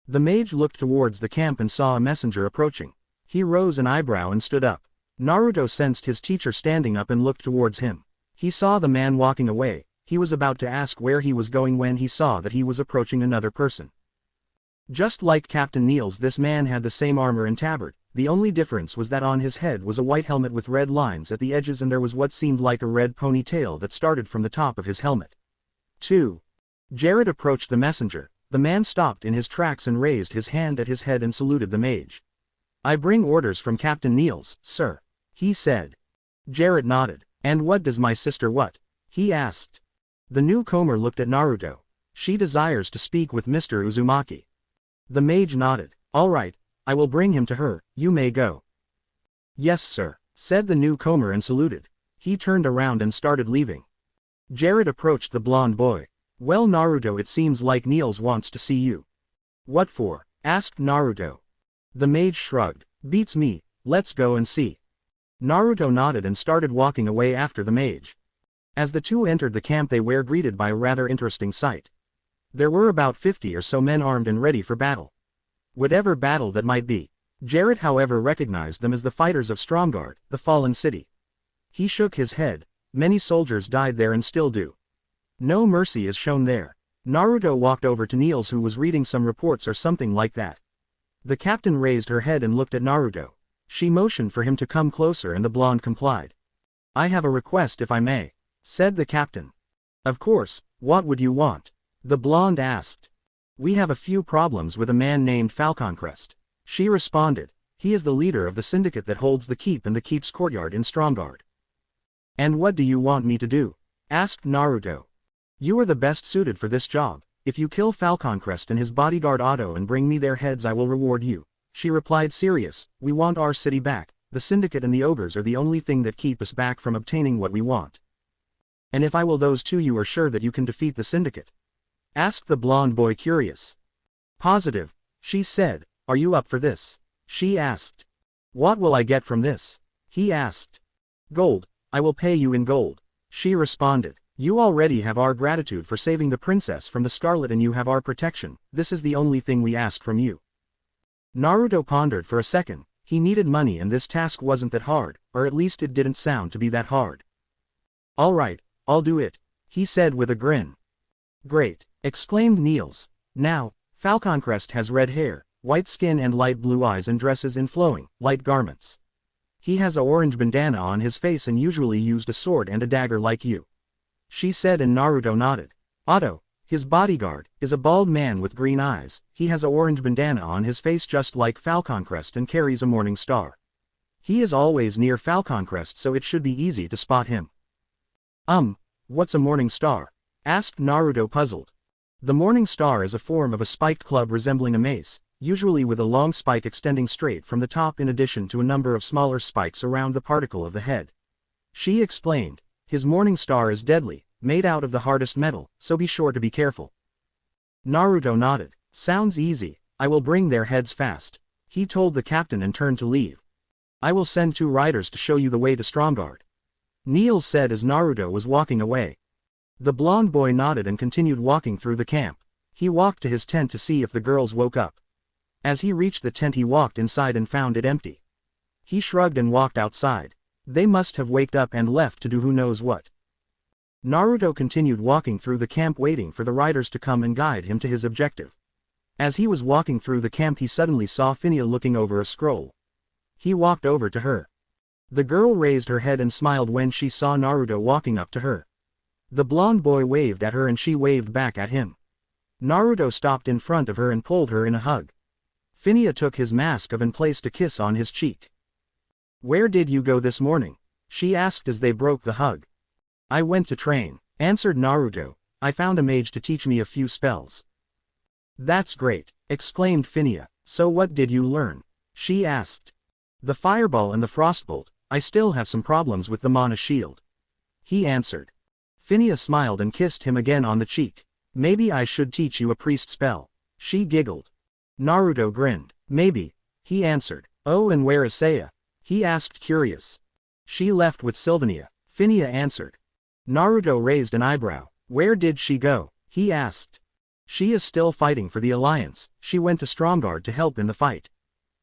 Speaker 1: The mage looked towards the camp and saw a messenger approaching. He rose an eyebrow and stood up. Naruto sensed his teacher standing up and looked towards him. He saw the man walking away. He was about to ask where he was going when he saw that he was approaching another person. Just like Captain Niels, this man had the same armor and tabard. The only difference was that on his head was a white helmet with red lines at the edges, and there was what seemed like a red ponytail that started from the top of his helmet. 2. Jared approached the messenger. The man stopped in his tracks and raised his hand at his head and saluted the mage. "I bring orders from Captain Niels, sir," he said. Jared nodded. "And what does my sister what?" he asked. The newcomer looked at Naruto. "She desires to speak with Mr. Uzumaki." The mage nodded. "All right, I will bring him to her, you may go." "Yes, sir," said the newcomer and saluted. He turned around and started leaving. Jared approached the blonde boy. "Well, Naruto, it seems like Niels wants to see you." "What for?" asked Naruto. The mage shrugged. "Beats me, let's go and see." Naruto nodded and started walking away after the mage. As the two entered the camp, they were greeted by a rather interesting sight. There were about 50 or so men armed and ready for battle. Whatever battle that might be. Jared, however, recognized them as the fighters of Stromgard, the fallen city. He shook his head. Many soldiers died there and still do. No mercy is shown there. Naruto walked over to Niels, who was reading some reports or something like that. The captain raised her head and looked at Naruto. She motioned for him to come closer and the blonde complied. "I have a request, if I may," said the captain. "Of course, what would you want?" the blonde asked. "We have a few problems with a man named Falconcrest," she responded. "He is the leader of the syndicate that holds the keep and the keep's courtyard in Stromgard." "And what do you want me to do?" asked Naruto. "You are the best suited for this job. If you kill Falconcrest and his bodyguard Otto and bring me their heads, I will reward you," she replied, serious. "We want our city back. The syndicate and the ogres are the only thing that keep us back from obtaining what we want." "And if I will those two, you are sure that you can defeat the syndicate?" asked the blonde boy, curious. "Positive," she said. "Are you up for this?" she asked. "What will I get from this?" he asked. "Gold. I will pay you in gold," she responded. "You already have our gratitude for saving the princess from the Scarlet, and you have our protection. This is the only thing we ask from you." Naruto pondered for a second. He needed money, and this task wasn't that hard, or at least it didn't sound to be that hard. "All right, I'll do it," he said with a grin. "Great," exclaimed Niels. "Now, Falconcrest has red hair, white skin and light blue eyes and dresses in flowing, light garments. He has a orange bandana on his face and usually used a sword and a dagger like you," she said, and Naruto nodded. "Otto, his bodyguard, is a bald man with green eyes. He has a orange bandana on his face just like Falconcrest and carries a morning star. He is always near Falconcrest, so it should be easy to spot him." What's a morning star?" asked Naruto, puzzled. The morning star is a form of a spiked club resembling a mace, usually with a long spike extending straight from the top in addition to a number of smaller spikes around the particle of the head. She explained. "His morning star is deadly, made out of the hardest metal, so be sure to be careful." Naruto nodded. "Sounds easy. I will bring their heads fast," he told the captain and turned to leave. "I will send 2 riders to show you the way to Stromgard," Niels said as Naruto was walking away. The blonde boy nodded and continued walking through the camp. He walked to his tent to see if the girls woke up. As he reached the tent, he walked inside and found it empty. He shrugged and walked outside. They must have waked up and left to do who knows what. Naruto continued walking through the camp, waiting for the riders to come and guide him to his objective. As he was walking through the camp, he suddenly saw Phinia looking over a scroll. He walked over to her. The girl raised her head and smiled when she saw Naruto walking up to her. The blonde boy waved at her and she waved back at him. Naruto stopped in front of her and pulled her in a hug. Phinia took his mask off and placed a kiss on his cheek. "Where did you go this morning?" she asked as they broke the hug. "I went to train," answered Naruto. I found a mage to teach me a few spells. That's great, exclaimed Phinia. So what did you learn? She asked. The fireball and the frostbolt. I still have some problems with the mana shield. He answered. Phinia smiled and kissed him again on the cheek. Maybe I should teach you a priest spell. She giggled. Naruto grinned. Maybe. He answered. Oh, and where is Seiya? He asked curious. She left with Sylvania. Phinia answered. Naruto raised an eyebrow. Where did she go? He asked. She is still fighting for the alliance. She went to Stromgarde to help in the fight.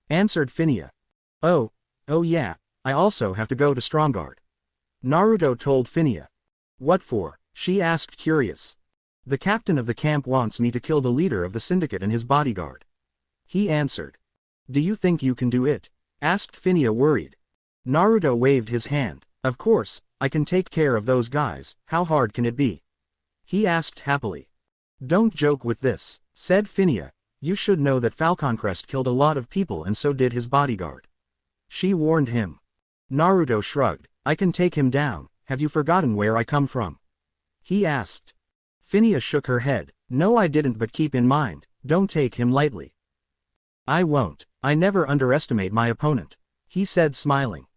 Speaker 1: Answered Phinia. Oh yeah, I also have to go to Stromgarde. Naruto told Phinia. What for? She asked curious. The captain of the camp wants me to kill the leader of the syndicate and his bodyguard. He answered. Do you think you can do it? Asked Phinia worried. Naruto waved his hand. Of course, I can take care of those guys. How hard can it be? He asked happily. Don't joke with this, said Phinia. You should know that Falconcrest killed a lot of people and so did his bodyguard. She warned him. Naruto shrugged. I can take him down. Have you forgotten where I come from? He asked. Phinia shook her head. No, I didn't, but keep in mind, don't take him lightly. I won't. I never underestimate my opponent, he said smiling.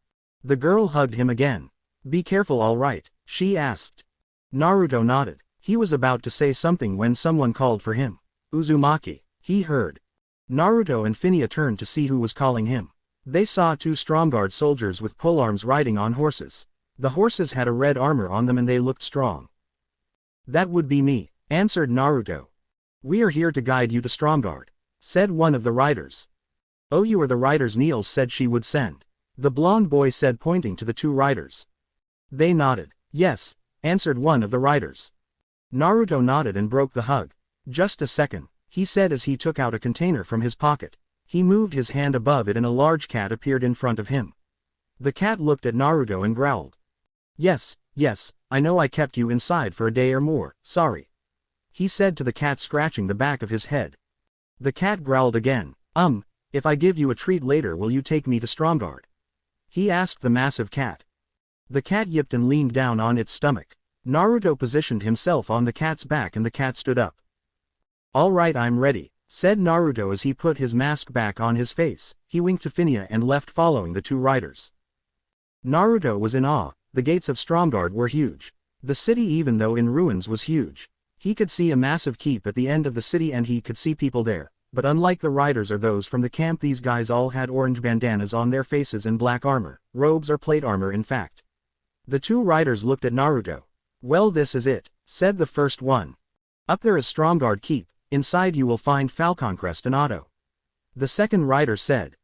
Speaker 1: The girl hugged him again. Be careful, all right? She asked. Naruto nodded. He was about to say something when someone called for him. Uzumaki, he heard. Naruto and Phinia turned to see who was calling him. They saw two Stromgarde soldiers with polearms riding on horses. The horses had a red armor on them and they looked strong. That would be me, answered Naruto. We are here to guide you to Stromgarde, said one of the riders. Oh, you are the riders Niels said she would send. The blonde boy said, pointing to the two riders. They nodded. Yes, answered one of the riders. Naruto nodded and broke the hug. Just a second, he said as he took out a container from his pocket. He moved his hand above it and a large cat appeared in front of him. The cat looked at Naruto and growled. Yes, I know I kept you inside for a day or more, sorry. He said to the cat, scratching the back of his head. The cat growled again. If I give you a treat later, will you take me to Stromgarde? He asked the massive cat. The cat yipped and leaned down on its stomach. Naruto positioned himself on the cat's back and the cat stood up. All right, I'm ready, said Naruto as he put his mask back on his face. He winked to Phinia and left, following the two riders. Naruto was in awe. The gates of Stromgarde were huge. The city, even though in ruins, was huge. He could see a massive keep at the end of the city and he could see people there. But unlike the riders or those from the camp, these guys all had orange bandanas on their faces and black armor, robes or plate armor in fact. The two riders looked at Naruto. Well, this is it, said the first one. Up there is Stromgarde Keep. Inside you will find Falconcrest and Otto. The second rider said.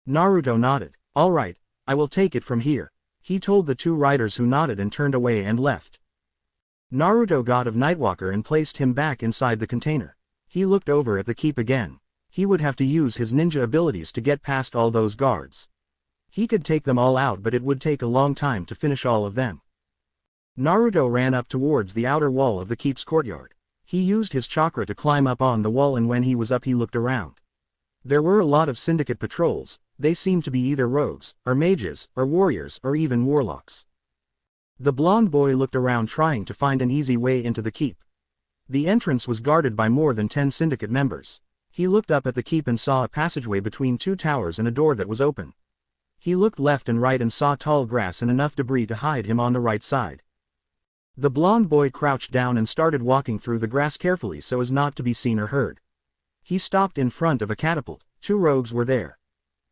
Speaker 1: Naruto nodded. All right, I will take it from here, he told the two riders, who nodded and turned away and left. Naruto got of Nightwalker and placed him back inside the container. He looked over at the keep again. He would have to use his ninja abilities to get past all those guards. He could take them all out, but it would take a long time to finish all of them. Naruto ran up towards the outer wall of the keep's courtyard. He used his chakra to climb up on the wall, and when he was up he looked around. There were a lot of syndicate patrols. They seemed to be either rogues, or mages, or warriors, or even warlocks. The blonde boy looked around, trying to find an easy way into the keep. The entrance was guarded by more than 10 syndicate members. He looked up at the keep and saw a passageway between two towers and a door that was open. He looked left and right and saw tall grass and enough debris to hide him on the right side. The blonde boy crouched down and started walking through the grass carefully so as not to be seen or heard. He stopped in front of a catapult. 2 rogues were there.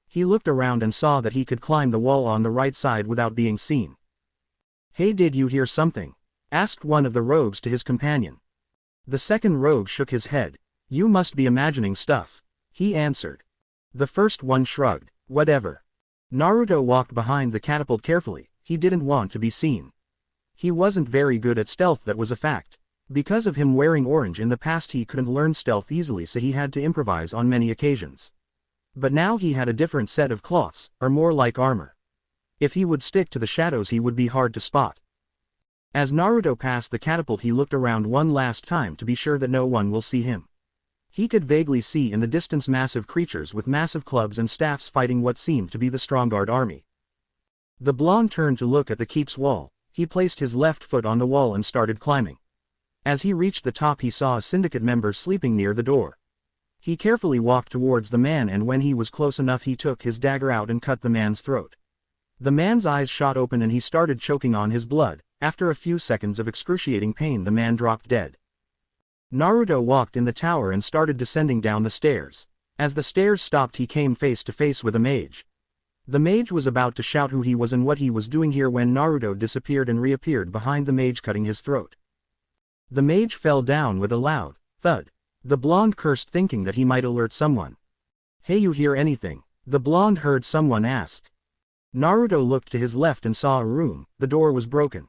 Speaker 1: He looked around and saw that he could climb the wall on the right side without being seen. Hey, did you hear something? Asked one of the rogues to his companion. The second rogue shook his head. You must be imagining stuff, he answered. The first one shrugged. Whatever. Naruto walked behind the catapult carefully. He didn't want to be seen. He wasn't very good at stealth, that was a fact. Because of him wearing orange in the past, he couldn't learn stealth easily, so he had to improvise on many occasions. But now he had a different set of cloths, or more like armor. If he would stick to the shadows, he would be hard to spot. As Naruto passed the catapult, he looked around one last time to be sure that no one will see him. He could vaguely see in the distance massive creatures with massive clubs and staffs fighting what seemed to be the Stromgarde army. The blonde turned to look at the keep's wall. He placed his left foot on the wall and started climbing. As he reached the top he saw a syndicate member sleeping near the door. He carefully walked towards the man, and when he was close enough he took his dagger out and cut the man's throat. The man's eyes shot open and he started choking on his blood. After a few seconds of excruciating pain the man dropped dead. Naruto walked in the tower and started descending down the stairs. As the stairs stopped he came face to face with a mage. The mage was about to shout who he was and what he was doing here when Naruto disappeared and reappeared behind the mage, cutting his throat. The mage fell down with a loud thud. The blonde cursed, thinking that he might alert someone. "Hey, you hear anything?" the blonde heard someone ask. Naruto looked to his left and saw a room. The door was broken.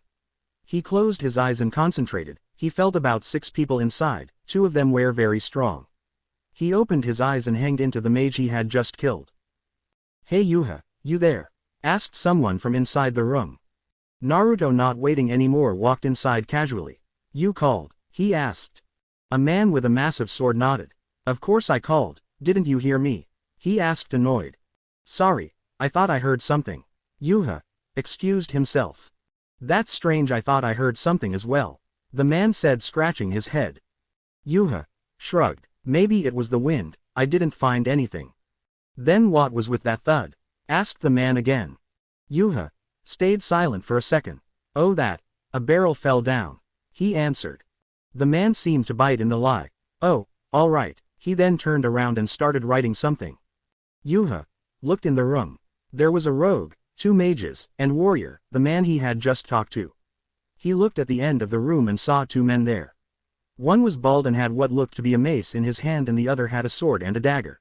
Speaker 1: He closed his eyes and concentrated. He felt about 6 people inside, 2 of them were very strong. He opened his eyes and hanged into the mage he had just killed. "Hey Yuha, you there?" asked someone from inside the room. Naruto, not waiting anymore, walked inside casually. "You called?" he asked. A man with a massive sword nodded. "Of course I called, didn't you hear me?" he asked, annoyed. "Sorry, I thought I heard something." Yuha excused himself. "That's strange, I thought I heard something as well," the man said, scratching his head. Yuha shrugged. "Maybe it was the wind, I didn't find anything." "Then what was with that thud?" asked the man again. Yuha stayed silent for a second. "Oh, that, a barrel fell down," he answered. The man seemed to bite in the lie. "Oh, all right." He then turned around and started writing something. Yuha looked in the room. There was a rogue, 2 mages, and warrior, the man he had just talked to. He looked at the end of the room and saw 2 men there. One was bald and had what looked to be a mace in his hand, and the other had a sword and a dagger.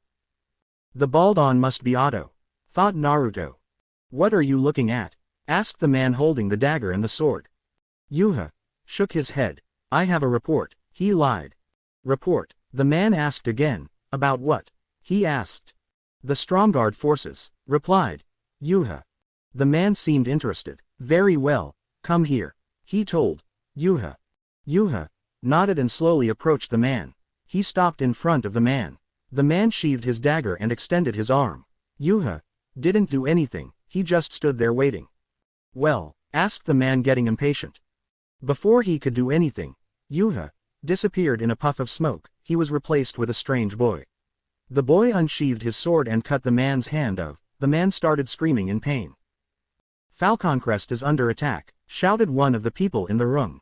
Speaker 1: "The bald one must be Otto," thought Naruto. "What are you looking at?" asked the man holding the dagger and the sword. Yuha shook his head. "I have a report," he lied. "Report?" the man asked again. "About what?" he asked. "The Stromguard forces," replied Yuha. The man seemed interested. "Very well, come here," he told Yuha. Yuha nodded and slowly approached the man. He stopped in front of the man. The man sheathed his dagger and extended his arm. Yuha didn't do anything, he just stood there waiting. "Well?" asked the man, getting impatient. Before he could do anything, Yuha disappeared in a puff of smoke. He was replaced with a strange boy. The boy unsheathed his sword and cut the man's hand off. The man started screaming in pain. "Falconcrest is under attack," shouted one of the people in the room.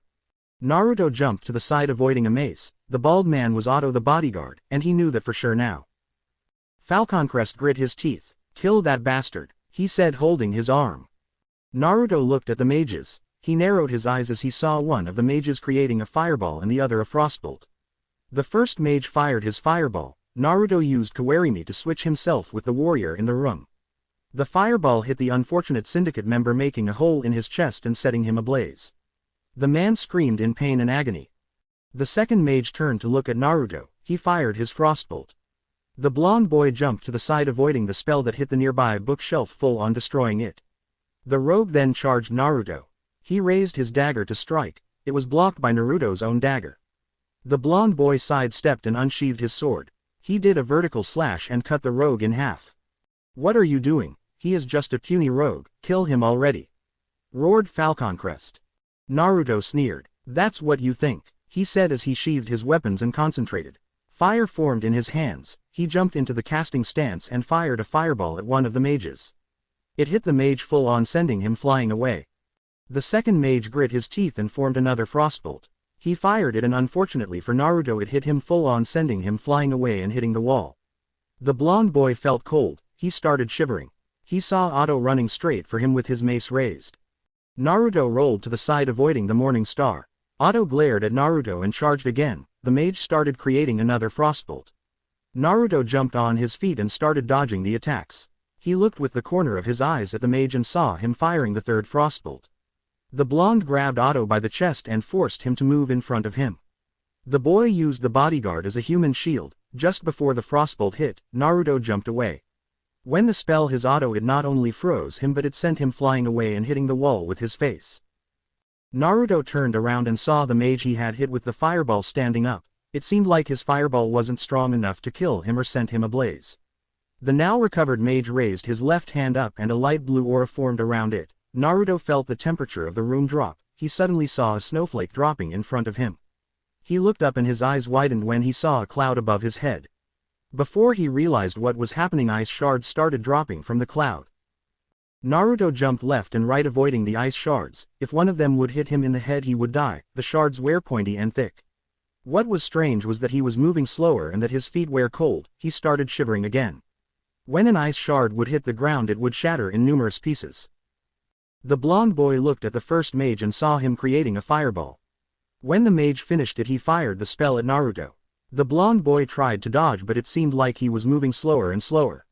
Speaker 1: Naruto jumped to the side, avoiding a mace. The bald man was Otto, the bodyguard, and he knew that for sure now. Falconcrest grit his teeth. "Kill that bastard," he said, holding his arm. Naruto looked at the mages. He narrowed his eyes as he saw one of the mages creating a fireball and the other a frostbolt. The first mage fired his fireball. Naruto used Kawarimi to switch himself with the warrior in the room. The fireball hit the unfortunate syndicate member, making a hole in his chest and setting him ablaze. The man screamed in pain and agony. The second mage turned to look at Naruto. He fired his frostbolt. The blonde boy jumped to the side, avoiding the spell that hit the nearby bookshelf, full on destroying it. The rogue then charged Naruto. He raised his dagger to strike. It was blocked by Naruto's own dagger. The blonde boy sidestepped and unsheathed his sword. He did a vertical slash and cut the rogue in half. "What are you doing? He is just a puny rogue, kill him already," roared Falconcrest. Naruto sneered. "That's what you think," he said as he sheathed his weapons and concentrated. Fire formed in his hands. He jumped into the casting stance and fired a fireball at one of the mages. It hit the mage full on, sending him flying away. The second mage grit his teeth and formed another frostbolt. He fired it, and unfortunately for Naruto it hit him full on, sending him flying away and hitting the wall. The blonde boy felt cold. He started shivering. He saw Otto running straight for him with his mace raised. Naruto rolled to the side, avoiding the morning star. Otto glared at Naruto and charged again. The mage started creating another frostbolt. Naruto jumped on his feet and started dodging the attacks. He looked with the corner of his eyes at the mage and saw him firing the third frostbolt. The blonde grabbed Otto by the chest and forced him to move in front of him. The boy used the bodyguard as a human shield. Just before the frostbolt hit, Naruto jumped away. When the spell hit Otto, it not only froze him but it sent him flying away and hitting the wall with his face. Naruto turned around and saw the mage he had hit with the fireball standing up. It seemed like his fireball wasn't strong enough to kill him or send him ablaze. The now recovered mage raised his left hand up and a light blue aura formed around it. Naruto felt the temperature of the room drop. He suddenly saw a snowflake dropping in front of him. He looked up and his eyes widened when he saw a cloud above his head. Before he realized what was happening, ice shards started dropping from the cloud. Naruto jumped left and right avoiding the ice shards. If one of them would hit him in the head he would die. The shards were pointy and thick. What was strange was that he was moving slower and that his feet were cold. He started shivering again. When an ice shard would hit the ground it would shatter in numerous pieces. The blonde boy looked at the first mage and saw him creating a fireball. When the mage finished it he fired the spell at Naruto. The blonde boy tried to dodge but it seemed like he was moving slower and slower.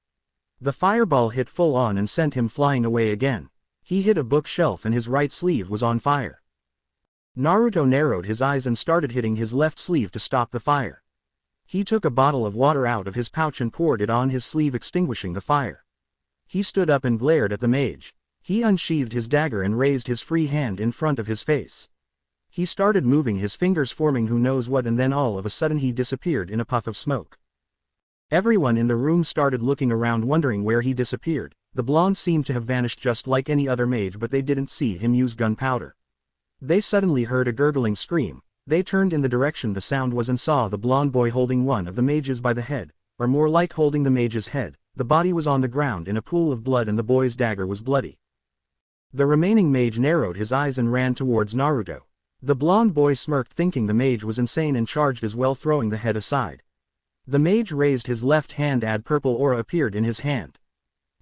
Speaker 1: The fireball hit full on and sent him flying away again. He hit a bookshelf and his right sleeve was on fire. Naruto narrowed his eyes and started hitting his left sleeve to stop the fire. He took a bottle of water out of his pouch and poured it on his sleeve, extinguishing the fire. He stood up and glared at the mage. He unsheathed his dagger and raised his free hand in front of his face. He started moving his fingers, forming who knows what, and then all of a sudden he disappeared in a puff of smoke. Everyone in the room started looking around wondering where he disappeared. The blonde seemed to have vanished just like any other mage, but they didn't see him use gunpowder. They suddenly heard a gurgling scream. They turned in the direction the sound was and saw the blonde boy holding one of the mages by the head, or more like holding the mage's head. The body was on the ground in a pool of blood and the boy's dagger was bloody. The remaining mage narrowed his eyes and ran towards Naruto. The blonde boy smirked, thinking the mage was insane, and charged as well, throwing the head aside. The mage raised his left hand and purple aura appeared in his hand.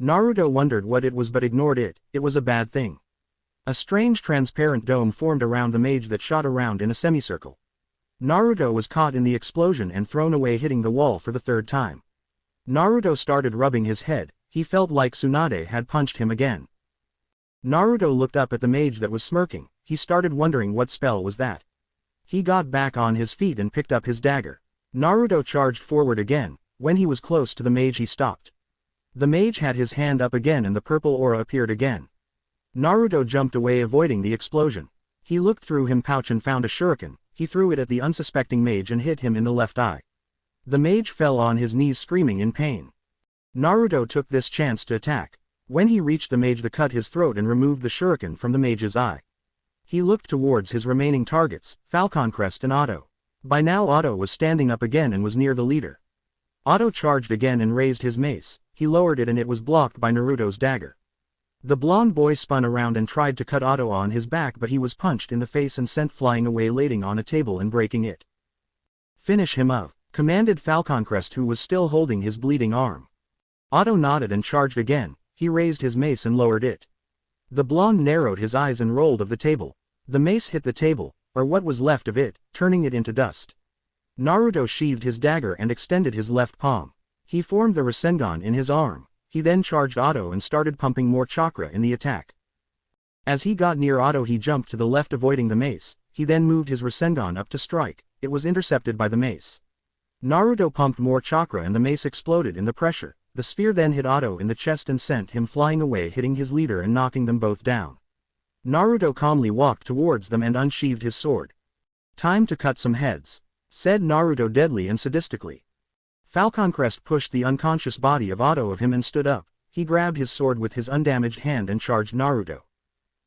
Speaker 1: Naruto wondered what it was but ignored it. It was a bad thing. A strange transparent dome formed around the mage that shot around in a semicircle. Naruto was caught in the explosion and thrown away, hitting the wall for the third time. Naruto started rubbing his head. He felt like Tsunade had punched him again. Naruto looked up at the mage that was smirking. He started wondering what spell was that. He got back on his feet and picked up his dagger. Naruto charged forward again. When he was close to the mage he stopped. The mage had his hand up again and the purple aura appeared again. Naruto jumped away, avoiding the explosion. He looked through his pouch and found a shuriken. He threw it at the unsuspecting mage and hit him in the left eye. The mage fell on his knees screaming in pain. Naruto took this chance to attack. When he reached the mage, cut his throat and removed the shuriken from the mage's eye. He looked towards his remaining targets, Falcon Crest and Otto. By now Otto was standing up again and was near the leader. Otto charged again and raised his mace. He lowered it and it was blocked by Naruto's dagger. The blonde boy spun around and tried to cut Otto on his back, but he was punched in the face and sent flying away, landing on a table and breaking it. "Finish him up," commanded Falcon Crest, who was still holding his bleeding arm. Otto nodded and charged again. He raised his mace and lowered it. The blonde narrowed his eyes and rolled of the table. The mace hit the table, or what was left of it, turning it into dust. Naruto sheathed his dagger and extended his left palm. He formed the Rasengan in his arm. He then charged Otto and started pumping more chakra in the attack. As he got near Otto he jumped to the left, avoiding the mace. He then moved his Rasengan up to strike. It was intercepted by the mace. Naruto pumped more chakra and the mace exploded in the pressure. The sphere then hit Otto in the chest and sent him flying away, hitting his leader and knocking them both down. Naruto calmly walked towards them and unsheathed his sword. "Time to cut some heads," said Naruto deadly and sadistically. Falcon Crest pushed the unconscious body of Otto of him and stood up. He grabbed his sword with his undamaged hand and charged Naruto.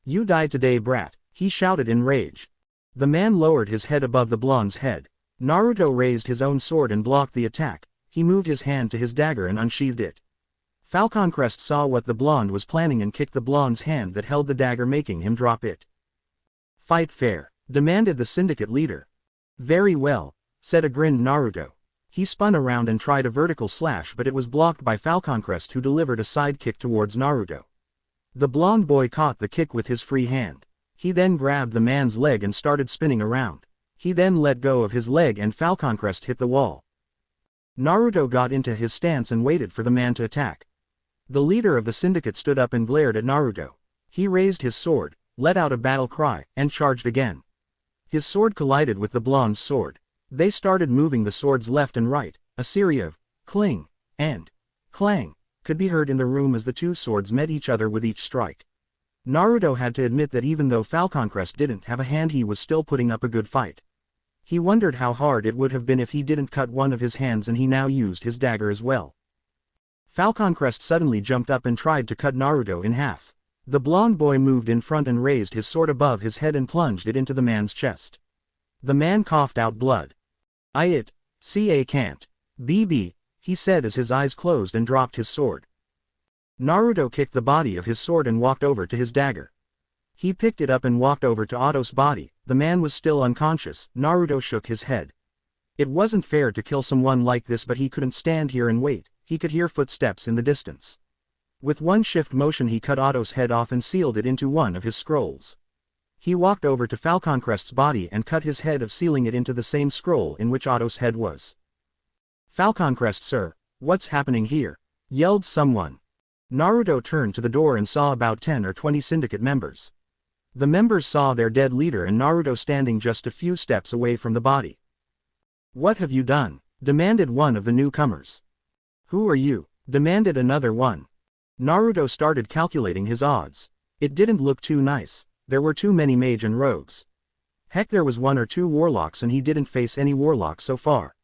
Speaker 1: "You die today, brat," he shouted in rage. The man lowered his head above the blonde's head. Naruto raised his own sword and blocked the attack. He moved his hand to his dagger and unsheathed it. Falcon Crest saw what the blonde was planning and kicked the blonde's hand that held the dagger, making him drop it. "Fight fair," demanded the syndicate leader. "Very well," said a grinned Naruto. He spun around and tried a vertical slash, but it was blocked by Falcon Crest, who delivered a side kick towards Naruto. The blonde boy caught the kick with his free hand. He then grabbed the man's leg and started spinning around. He then let go of his leg and Falcon Crest hit the wall. Naruto got into his stance and waited for the man to attack. The leader of the syndicate stood up and glared at Naruto. He raised his sword, let out a battle cry, and charged again. His sword collided with the blonde's sword. They started moving the swords left and right. A series of cling and clang could be heard in the room as the two swords met each other with each strike. Naruto had to admit that even though Falcon Crest didn't have a hand, he was still putting up a good fight. He wondered how hard it would have been if he didn't cut one of his hands, and he now used his dagger as well. Falcon Crest suddenly jumped up and tried to cut Naruto in half. The blonde boy moved in front and raised his sword above his head and plunged it into the man's chest. The man coughed out blood. "I can't. BB," he said as his eyes closed and dropped his sword. Naruto kicked the body of his sword and walked over to his dagger. He picked it up and walked over to Otto's body. The man was still unconscious. Naruto shook his head. It wasn't fair to kill someone like this, but he couldn't stand here and wait. He could hear footsteps in the distance. With one shift motion he cut Otto's head off and sealed it into one of his scrolls. He walked over to Falconcrest's body and cut his head off, sealing it into the same scroll in which Otto's head was. "Falconcrest, sir, what's happening here?" yelled someone. Naruto turned to the door and saw about 10 or 20 syndicate members. The members saw their dead leader and Naruto standing just a few steps away from the body. "What have you done?" demanded one of the newcomers. "Who are you?" demanded another one. Naruto started calculating his odds. It didn't look too nice. There were too many mage and rogues. Heck, there was 1 or 2 warlocks and he didn't face any warlocks so far.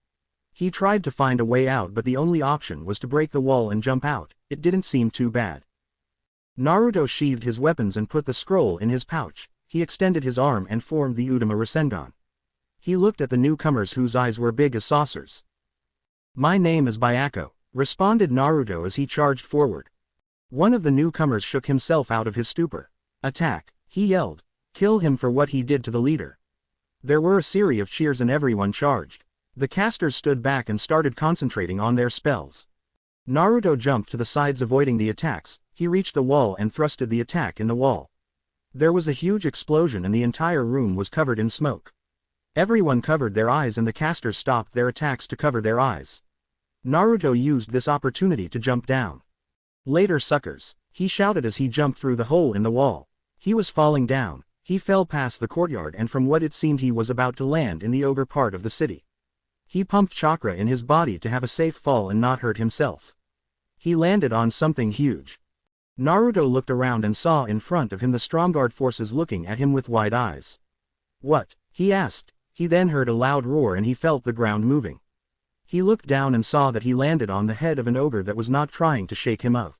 Speaker 1: He tried to find a way out, but the only option was to break the wall and jump out. It didn't seem too bad. Naruto sheathed his weapons and put the scroll in his pouch. He extended his arm and formed the Udama Rasengan. He looked at the newcomers whose eyes were big as saucers. "My name is Byako," responded Naruto as he charged forward. One of the newcomers shook himself out of his stupor. "Attack," he yelled. "Kill him for what he did to the leader." There were a series of cheers and everyone charged. The casters stood back and started concentrating on their spells. Naruto jumped to the sides avoiding the attacks. He reached the wall and thrusted the attack in the wall. There was a huge explosion and the entire room was covered in smoke. Everyone covered their eyes and the casters stopped their attacks to cover their eyes. Naruto used this opportunity to jump down. "Later, suckers," he shouted as he jumped through the hole in the wall. He was falling down. He fell past the courtyard and from what it seemed he was about to land in the ogre part of the city. He pumped chakra in his body to have a safe fall and not hurt himself. He landed on something huge. Naruto looked around and saw in front of him the Stromguard forces looking at him with wide eyes. "What?" he asked. He then heard a loud roar and he felt the ground moving. He looked down and saw that he landed on the head of an ogre that was not trying to shake him up.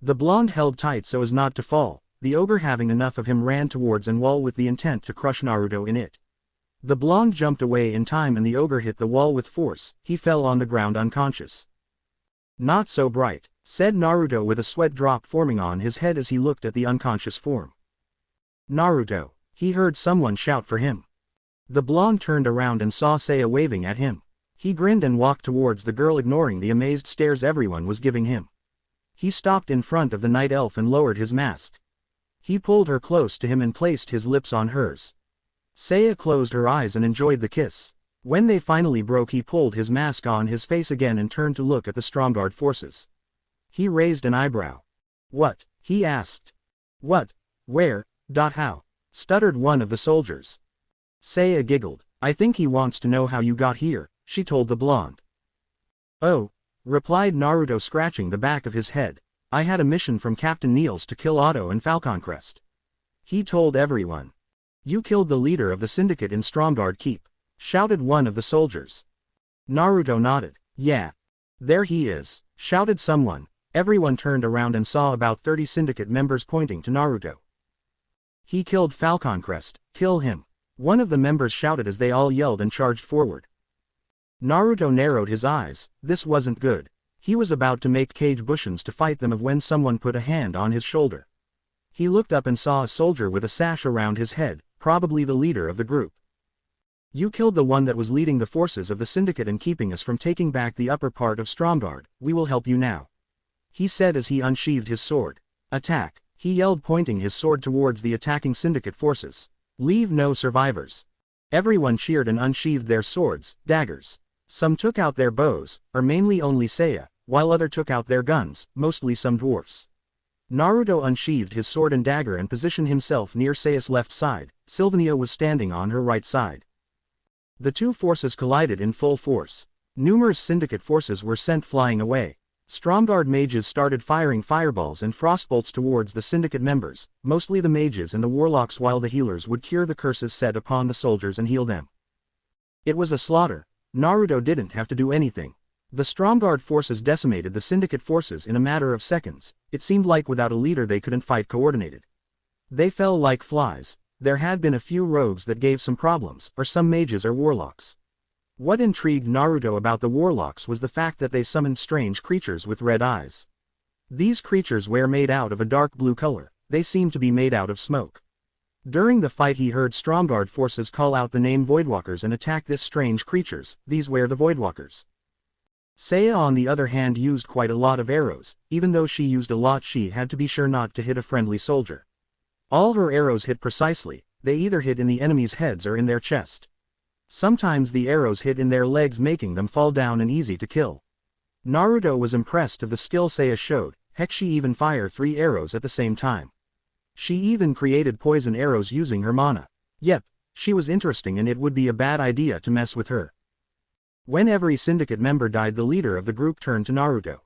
Speaker 1: The blonde held tight so as not to fall. The ogre, having enough of him, ran towards an wall with the intent to crush Naruto in it. The blonde jumped away in time and the ogre hit the wall with force. He fell on the ground unconscious. "Not so bright," said Naruto with a sweat drop forming on his head as he looked at the unconscious form. "Naruto!" He heard someone shout for him. The blonde turned around and saw Seiya waving at him. He grinned and walked towards the girl, ignoring the amazed stares everyone was giving him. He stopped in front of the night elf and lowered his mask. He pulled her close to him and placed his lips on hers. Seiya closed her eyes and enjoyed the kiss. When they finally broke, he pulled his mask on his face again and turned to look at the Stromguard forces. He raised an eyebrow. "What?" he asked. "What? Where? How?" stuttered one of the soldiers. Seiya giggled. "I think he wants to know how you got here," she told the blonde. "Oh," replied Naruto, scratching the back of his head. "I had a mission from Captain Niels to kill Otto and Falconcrest." He told everyone. "You killed the leader of the syndicate in Stromguard Keep," shouted one of the soldiers. Naruto nodded. "Yeah. There he is," shouted someone. Everyone turned around and saw about 30 syndicate members pointing to Naruto. "He killed Falconcrest, kill him," one of the members shouted as they all yelled and charged forward. Naruto narrowed his eyes. This wasn't good. He was about to make cage bushins to fight them when someone put a hand on his shoulder. He looked up and saw a soldier with a sash around his head, probably the leader of the group. "You killed the one that was leading the forces of the syndicate and keeping us from taking back the upper part of Stromguard. We will help you now," he said as he unsheathed his sword. "Attack," he yelled, pointing his sword towards the attacking syndicate forces. "Leave no survivors." Everyone cheered and unsheathed their swords, daggers. Some took out their bows, or mainly only Seiya, while others took out their guns, mostly some dwarfs. Naruto unsheathed his sword and dagger and positioned himself near Seiya's left side. Sylvania was standing on her right side. The two forces collided in full force. Numerous syndicate forces were sent flying away. Stromguard mages started firing fireballs and frostbolts towards the syndicate members, mostly the mages and the warlocks, while the healers would cure the curses set upon the soldiers and heal them. It was a slaughter. Naruto didn't have to do anything. The Stromguard forces decimated the syndicate forces in a matter of seconds. It seemed like without a leader they couldn't fight coordinated. They fell like flies. There had been a few rogues that gave some problems, or some mages or warlocks. What intrigued Naruto about the warlocks was the fact that they summoned strange creatures with red eyes. These creatures were made out of a dark blue color, they seemed to be made out of smoke. During the fight he heard Stromguard forces call out the name Voidwalkers and attack this strange creatures, these were the Voidwalkers. Seiya on the other hand used quite a lot of arrows, even though she used a lot she had to be sure not to hit a friendly soldier. All her arrows hit precisely, they either hit in the enemy's heads or in their chest. Sometimes the arrows hit in their legs making them fall down and easy to kill. Naruto was impressed of the skill Seiya showed, heck she even fired 3 arrows at the same time. She even created poison arrows using her mana. Yep, she was interesting and it would be a bad idea to mess with her. When every syndicate member died the leader of the group turned to Naruto.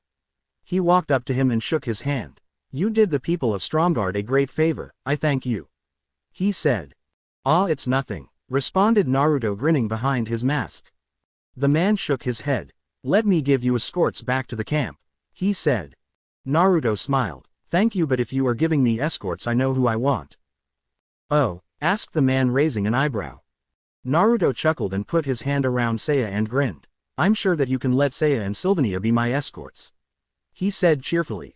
Speaker 1: He walked up to him and shook his hand. You did the people of Stromguard a great favor, I thank you. He said. Ah, it's nothing, responded Naruto grinning behind his mask. The man shook his head. Let me give you escorts back to the camp, he said. Naruto smiled. Thank you, but if you are giving me escorts I know who I want. Oh, asked the man raising an eyebrow. Naruto chuckled and put his hand around Seiya and grinned. I'm sure that you can let Seiya and Sylvania be my escorts, he said cheerfully.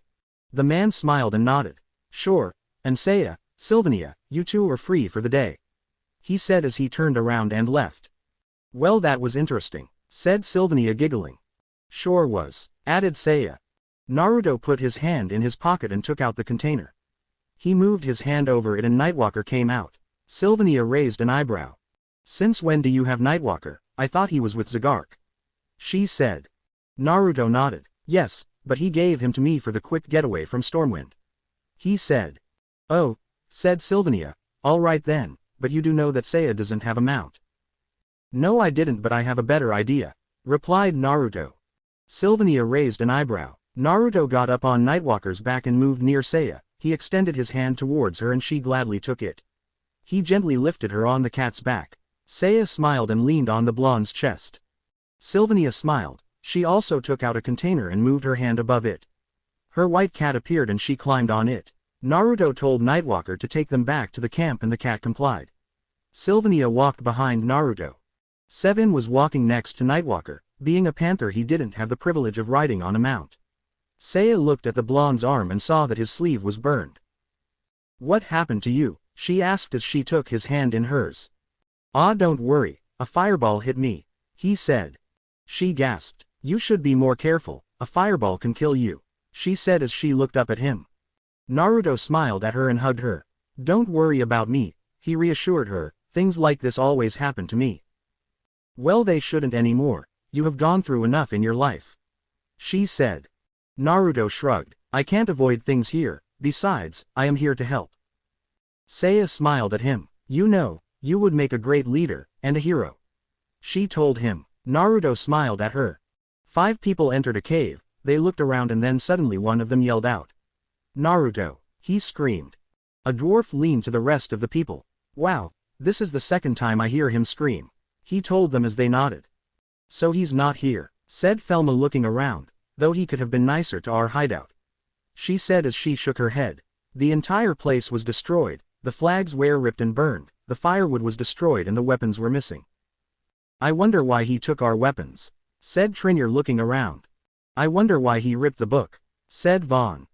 Speaker 1: The man smiled and nodded. Sure, and Seiya, Sylvania, you two are free for the day, he said as he turned around and left. Well, that was interesting, said Sylvania giggling. Sure was, added Seiya. Naruto put his hand in his pocket and took out the container. He moved his hand over it and Nightwalker came out. Sylvania raised an eyebrow. Since when do you have Nightwalker? I thought he was with Zagark, she said. Naruto nodded. Yes, but he gave him to me for the quick getaway from Stormwind, he said. Oh, said Sylvania, all right then, but you do know that Seiya doesn't have a mount. No, I didn't, but I have a better idea, replied Naruto. Sylvania raised an eyebrow. Naruto got up on Nightwalker's back and moved near Seiya. He extended his hand towards her and she gladly took it. He gently lifted her on the cat's back. Seiya smiled and leaned on the blonde's chest. Sylvania smiled. She also took out a container and moved her hand above it. Her white cat appeared and she climbed on it. Naruto told Nightwalker to take them back to the camp and the cat complied. Sylvania walked behind Naruto. Seven was walking next to Nightwalker. Being a panther he didn't have the privilege of riding on a mount. Seiya looked at the blonde's arm and saw that his sleeve was burned. What happened to you? She asked as she took his hand in hers. Ah, don't worry, a fireball hit me, he said. She gasped. You should be more careful, a fireball can kill you, she said as she looked up at him. Naruto smiled at her and hugged her. Don't worry about me, he reassured her, things like this always happen to me. Well, they shouldn't anymore, you have gone through enough in your life, she said. Naruto shrugged. I can't avoid things here, besides, I am here to help. Seiya smiled at him. You know, you would make a great leader, and a hero, she told him. Naruto smiled at her. 5 people entered a cave, they looked around and then suddenly one of them yelled out. Naruto, he screamed. A dwarf leaned to the rest of the people. Wow, this is the second time I hear him scream, he told them as they nodded. So he's not here, said Felma looking around. Though he could have been nicer to our hideout, she said as she shook her head. The entire place was destroyed, the flags were ripped and burned, the firewood was destroyed and the weapons were missing. I wonder why he took our weapons, said Trinir looking around. I wonder why he ripped the book, said Vaughn.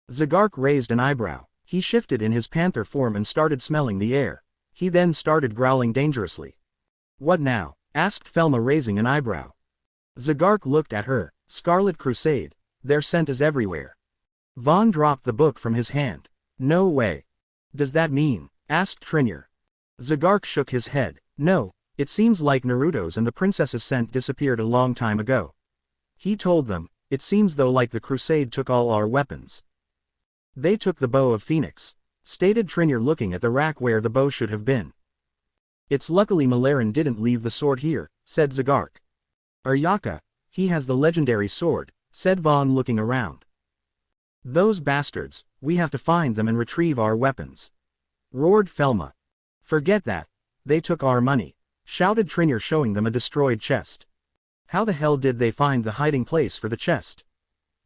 Speaker 1: Zagark raised an eyebrow. He shifted in his panther form and started smelling the air. He then started growling dangerously. What now? Asked Felma raising an eyebrow. Zagark looked at her. Scarlet Crusade. Their scent is everywhere. Vaughn dropped the book from his hand. No way. Does that mean? Asked Trinir. Zagark shook his head. No, it seems like Naruto's and the princess's scent disappeared a long time ago. He told them, it seems though like the crusade took all our weapons. They took the bow of Phoenix, stated Trinir looking at the rack where the bow should have been. It's luckily Malaran didn't leave the sword here, said Zagark. Uryaka, he has the legendary sword, said Vaughn looking around. Those bastards, we have to find them and retrieve our weapons, roared Felma. Forget that, they took our money, shouted Trinir showing them a destroyed chest. How the hell did they find the hiding place for the chest?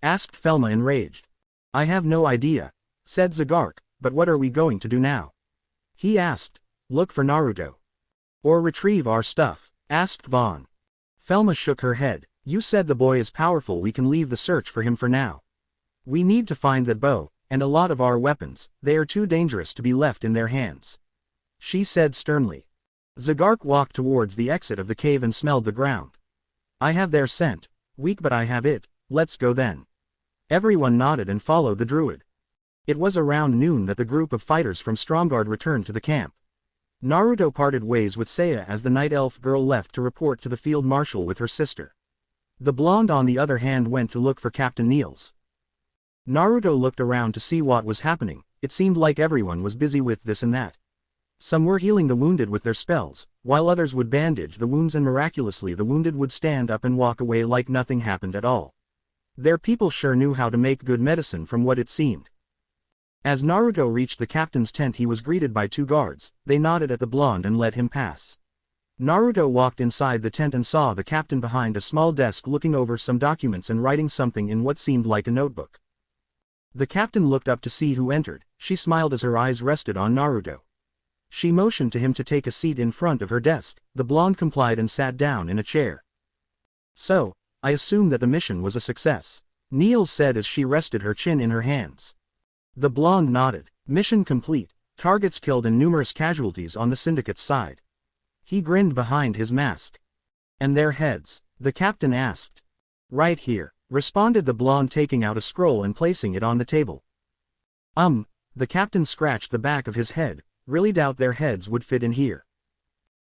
Speaker 1: Asked Felma enraged. I have no idea, said Zagark, but what are we going to do now? He asked. Look for Naruto. Or retrieve our stuff? Asked Vaughn. Velma shook her head. You said the boy is powerful, we can leave the search for him for now. We need to find that bow, and a lot of our weapons, they are too dangerous to be left in their hands. She said sternly. Zagark walked towards the exit of the cave and smelled the ground. I have their scent. Weak but I have it, let's go then. Everyone nodded and followed the druid. It was around noon that the group of fighters from Stromgarde returned to the camp. Naruto parted ways with Seiya as the night elf girl left to report to the field marshal with her sister. The blonde on the other hand went to look for Captain Niels. Naruto looked around to see what was happening. It seemed like everyone was busy with this and that. Some were healing the wounded with their spells, while others would bandage the wounds and miraculously the wounded would stand up and walk away like nothing happened at all. Their people sure knew how to make good medicine from what it seemed. As Naruto reached the captain's tent he was greeted by two guards. They nodded at the blonde and let him pass. Naruto walked inside the tent and saw the captain behind a small desk looking over some documents and writing something in what seemed like a notebook. The captain looked up to see who entered. She smiled as her eyes rested on Naruto. She motioned to him to take a seat in front of her desk. The blonde complied and sat down in a chair. So, I assume that the mission was a success, Niels said as she rested her chin in her hands. The blonde nodded. Mission complete, targets killed and numerous casualties on the syndicate's side. He grinned behind his mask. And their heads? The captain asked. Right here, responded the blonde taking out a scroll and placing it on the table. The captain scratched the back of his head. Really doubt their heads would fit in here.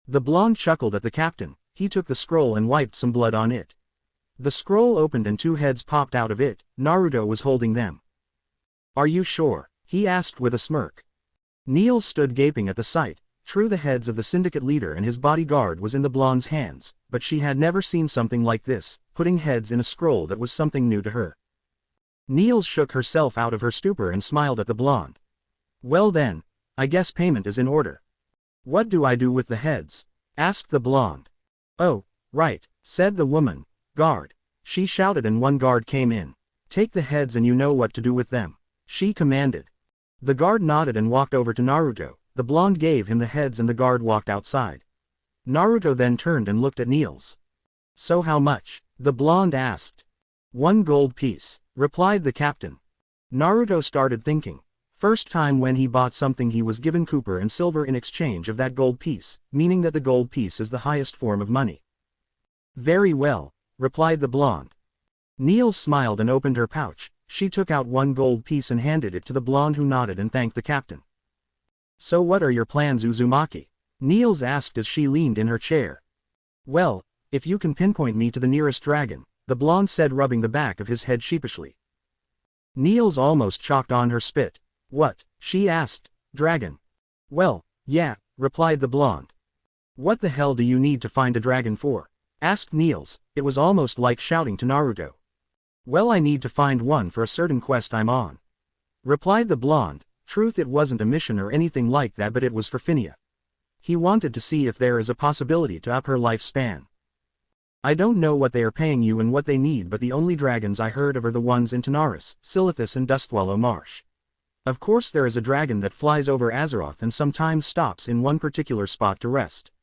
Speaker 1: The blonde chuckled at the captain. He took the scroll and wiped some blood on it. The scroll opened and two heads popped out of it. Naruto was holding them. Are you sure? He asked with a smirk. Niels stood gaping at the sight. True, the heads of the syndicate leader and his bodyguard was in the blonde's hands, but she had never seen something like this, putting heads in a scroll that was something new to her. Niels shook herself out of her stupor and smiled at the blonde. Well then, I guess payment is in order. What do I do with the heads? Asked the blonde. Oh, right, said the woman. Guard. She shouted and one guard came in. Take the heads and you know what to do with them, she commanded. The guard nodded and walked over to Naruto. The blonde gave him the heads and the guard walked outside. Naruto then turned and looked at Niels. So how much? The blonde asked. 1 gold piece, replied the captain. Naruto started thinking. First time when he bought something he was given copper and silver in exchange of that gold piece, meaning that the gold piece is the highest form of money. Very well, replied the blonde. Niels smiled and opened her pouch. She took out 1 gold piece and handed it to the blonde who nodded and thanked the captain. So what are your plans, Uzumaki? Niels asked as she leaned in her chair. Well, if you can pinpoint me to the nearest dragon, the blonde said rubbing the back of his head sheepishly. Niels almost chalked on her spit. What? She asked. Dragon. Well, yeah, replied the blonde. What the hell do you need to find a dragon for? Asked Niels. It was almost like shouting to Naruto. Well, I need to find one for a certain quest I'm on, replied the blonde. Truth, it wasn't a mission or anything like that, but it was for Phinia. He wanted to see if there is a possibility to up her lifespan. I don't know what they are paying you and what they need, but the only dragons I heard of are the ones in Tanaris, Silithus and Dustwallow Marsh. Of course there is a dragon that flies over Azeroth and sometimes stops in one particular spot to rest,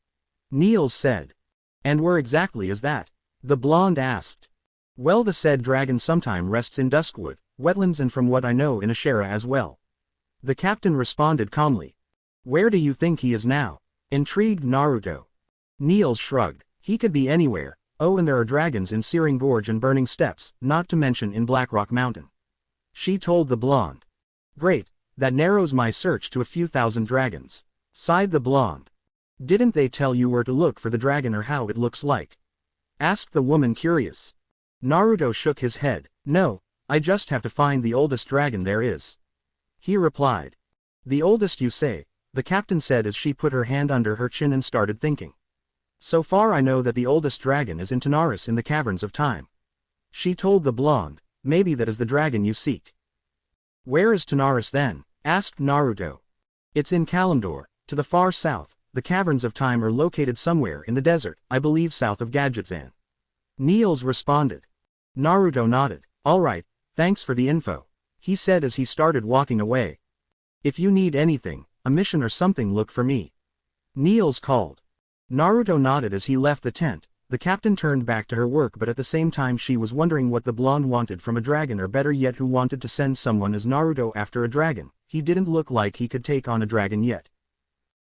Speaker 1: Niels said. And where exactly is that? The blonde asked. Well, the said dragon sometime rests in Duskwood, wetlands, and from what I know in Ashera as well. The captain responded calmly. Where do you think he is now? Intrigued Naruto. Niels shrugged. He could be anywhere. Oh, and there are dragons in Searing Gorge and Burning Steppes, not to mention in Blackrock Mountain, she told the blonde. Great, that narrows my search to a few thousand dragons, sighed the blonde. Didn't they tell you where to look for the dragon or how it looks like? Asked the woman, curious. Naruto shook his head. No, I just have to find the oldest dragon there is, he replied. The oldest, you say? The captain said as she put her hand under her chin and started thinking. So far I know that the oldest dragon is in Tanaris in the Caverns of Time, she told the blonde. Maybe that is the dragon you seek. Where is Tanaris then? Asked Naruto. It's in Kalimdor, to the far south. The Caverns of Time are located somewhere in the desert, I believe south of Gadgetzan, Niels responded. Naruto nodded. Alright, thanks for the info, he said as he started walking away. If you need anything, a mission or something, look for me. Niels called. Naruto nodded as he left the tent. The captain turned back to her work, but at the same time she was wondering what the blonde wanted from a dragon, or better yet who wanted to send someone as Naruto after a dragon. He didn't look like he could take on a dragon yet.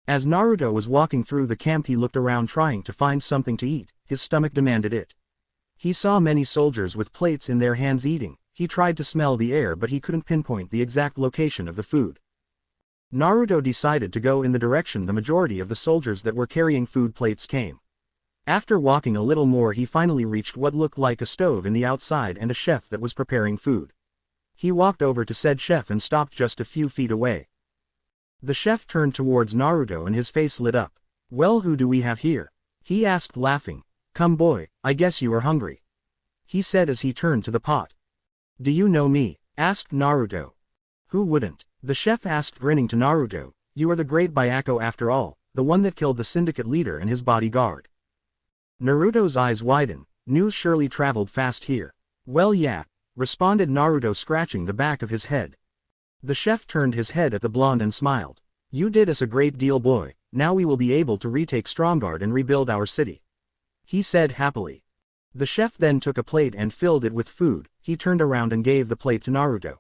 Speaker 1: As Naruto was walking through the camp he looked around trying to find something to eat. His stomach demanded it. He saw many soldiers with plates in their hands eating. He tried to smell the air but he couldn't pinpoint the exact location of the food. Naruto decided to go in the direction the majority of the soldiers that were carrying food plates came. After walking a little more he finally reached what looked like a stove in the outside and a chef that was preparing food. He walked over to said chef and stopped just a few feet away. The chef turned towards Naruto and his face lit up. "Well, who do we have here?" he asked laughing. "Come boy, I guess you are hungry," he said as he turned to the pot. "Do you know me?" asked Naruto. "Who wouldn't?" the chef asked, grinning to Naruto. "You are the great Byako after all, the one that killed the syndicate leader and his bodyguard." Naruto's eyes widened. "News surely traveled fast here." "Well yeah," responded Naruto, scratching the back of his head. The chef turned his head at the blonde and smiled. "You did us a great deal boy, now we will be able to retake Stromgard and rebuild our city," he said happily. The chef then took a plate and filled it with food. He turned around and gave the plate to Naruto.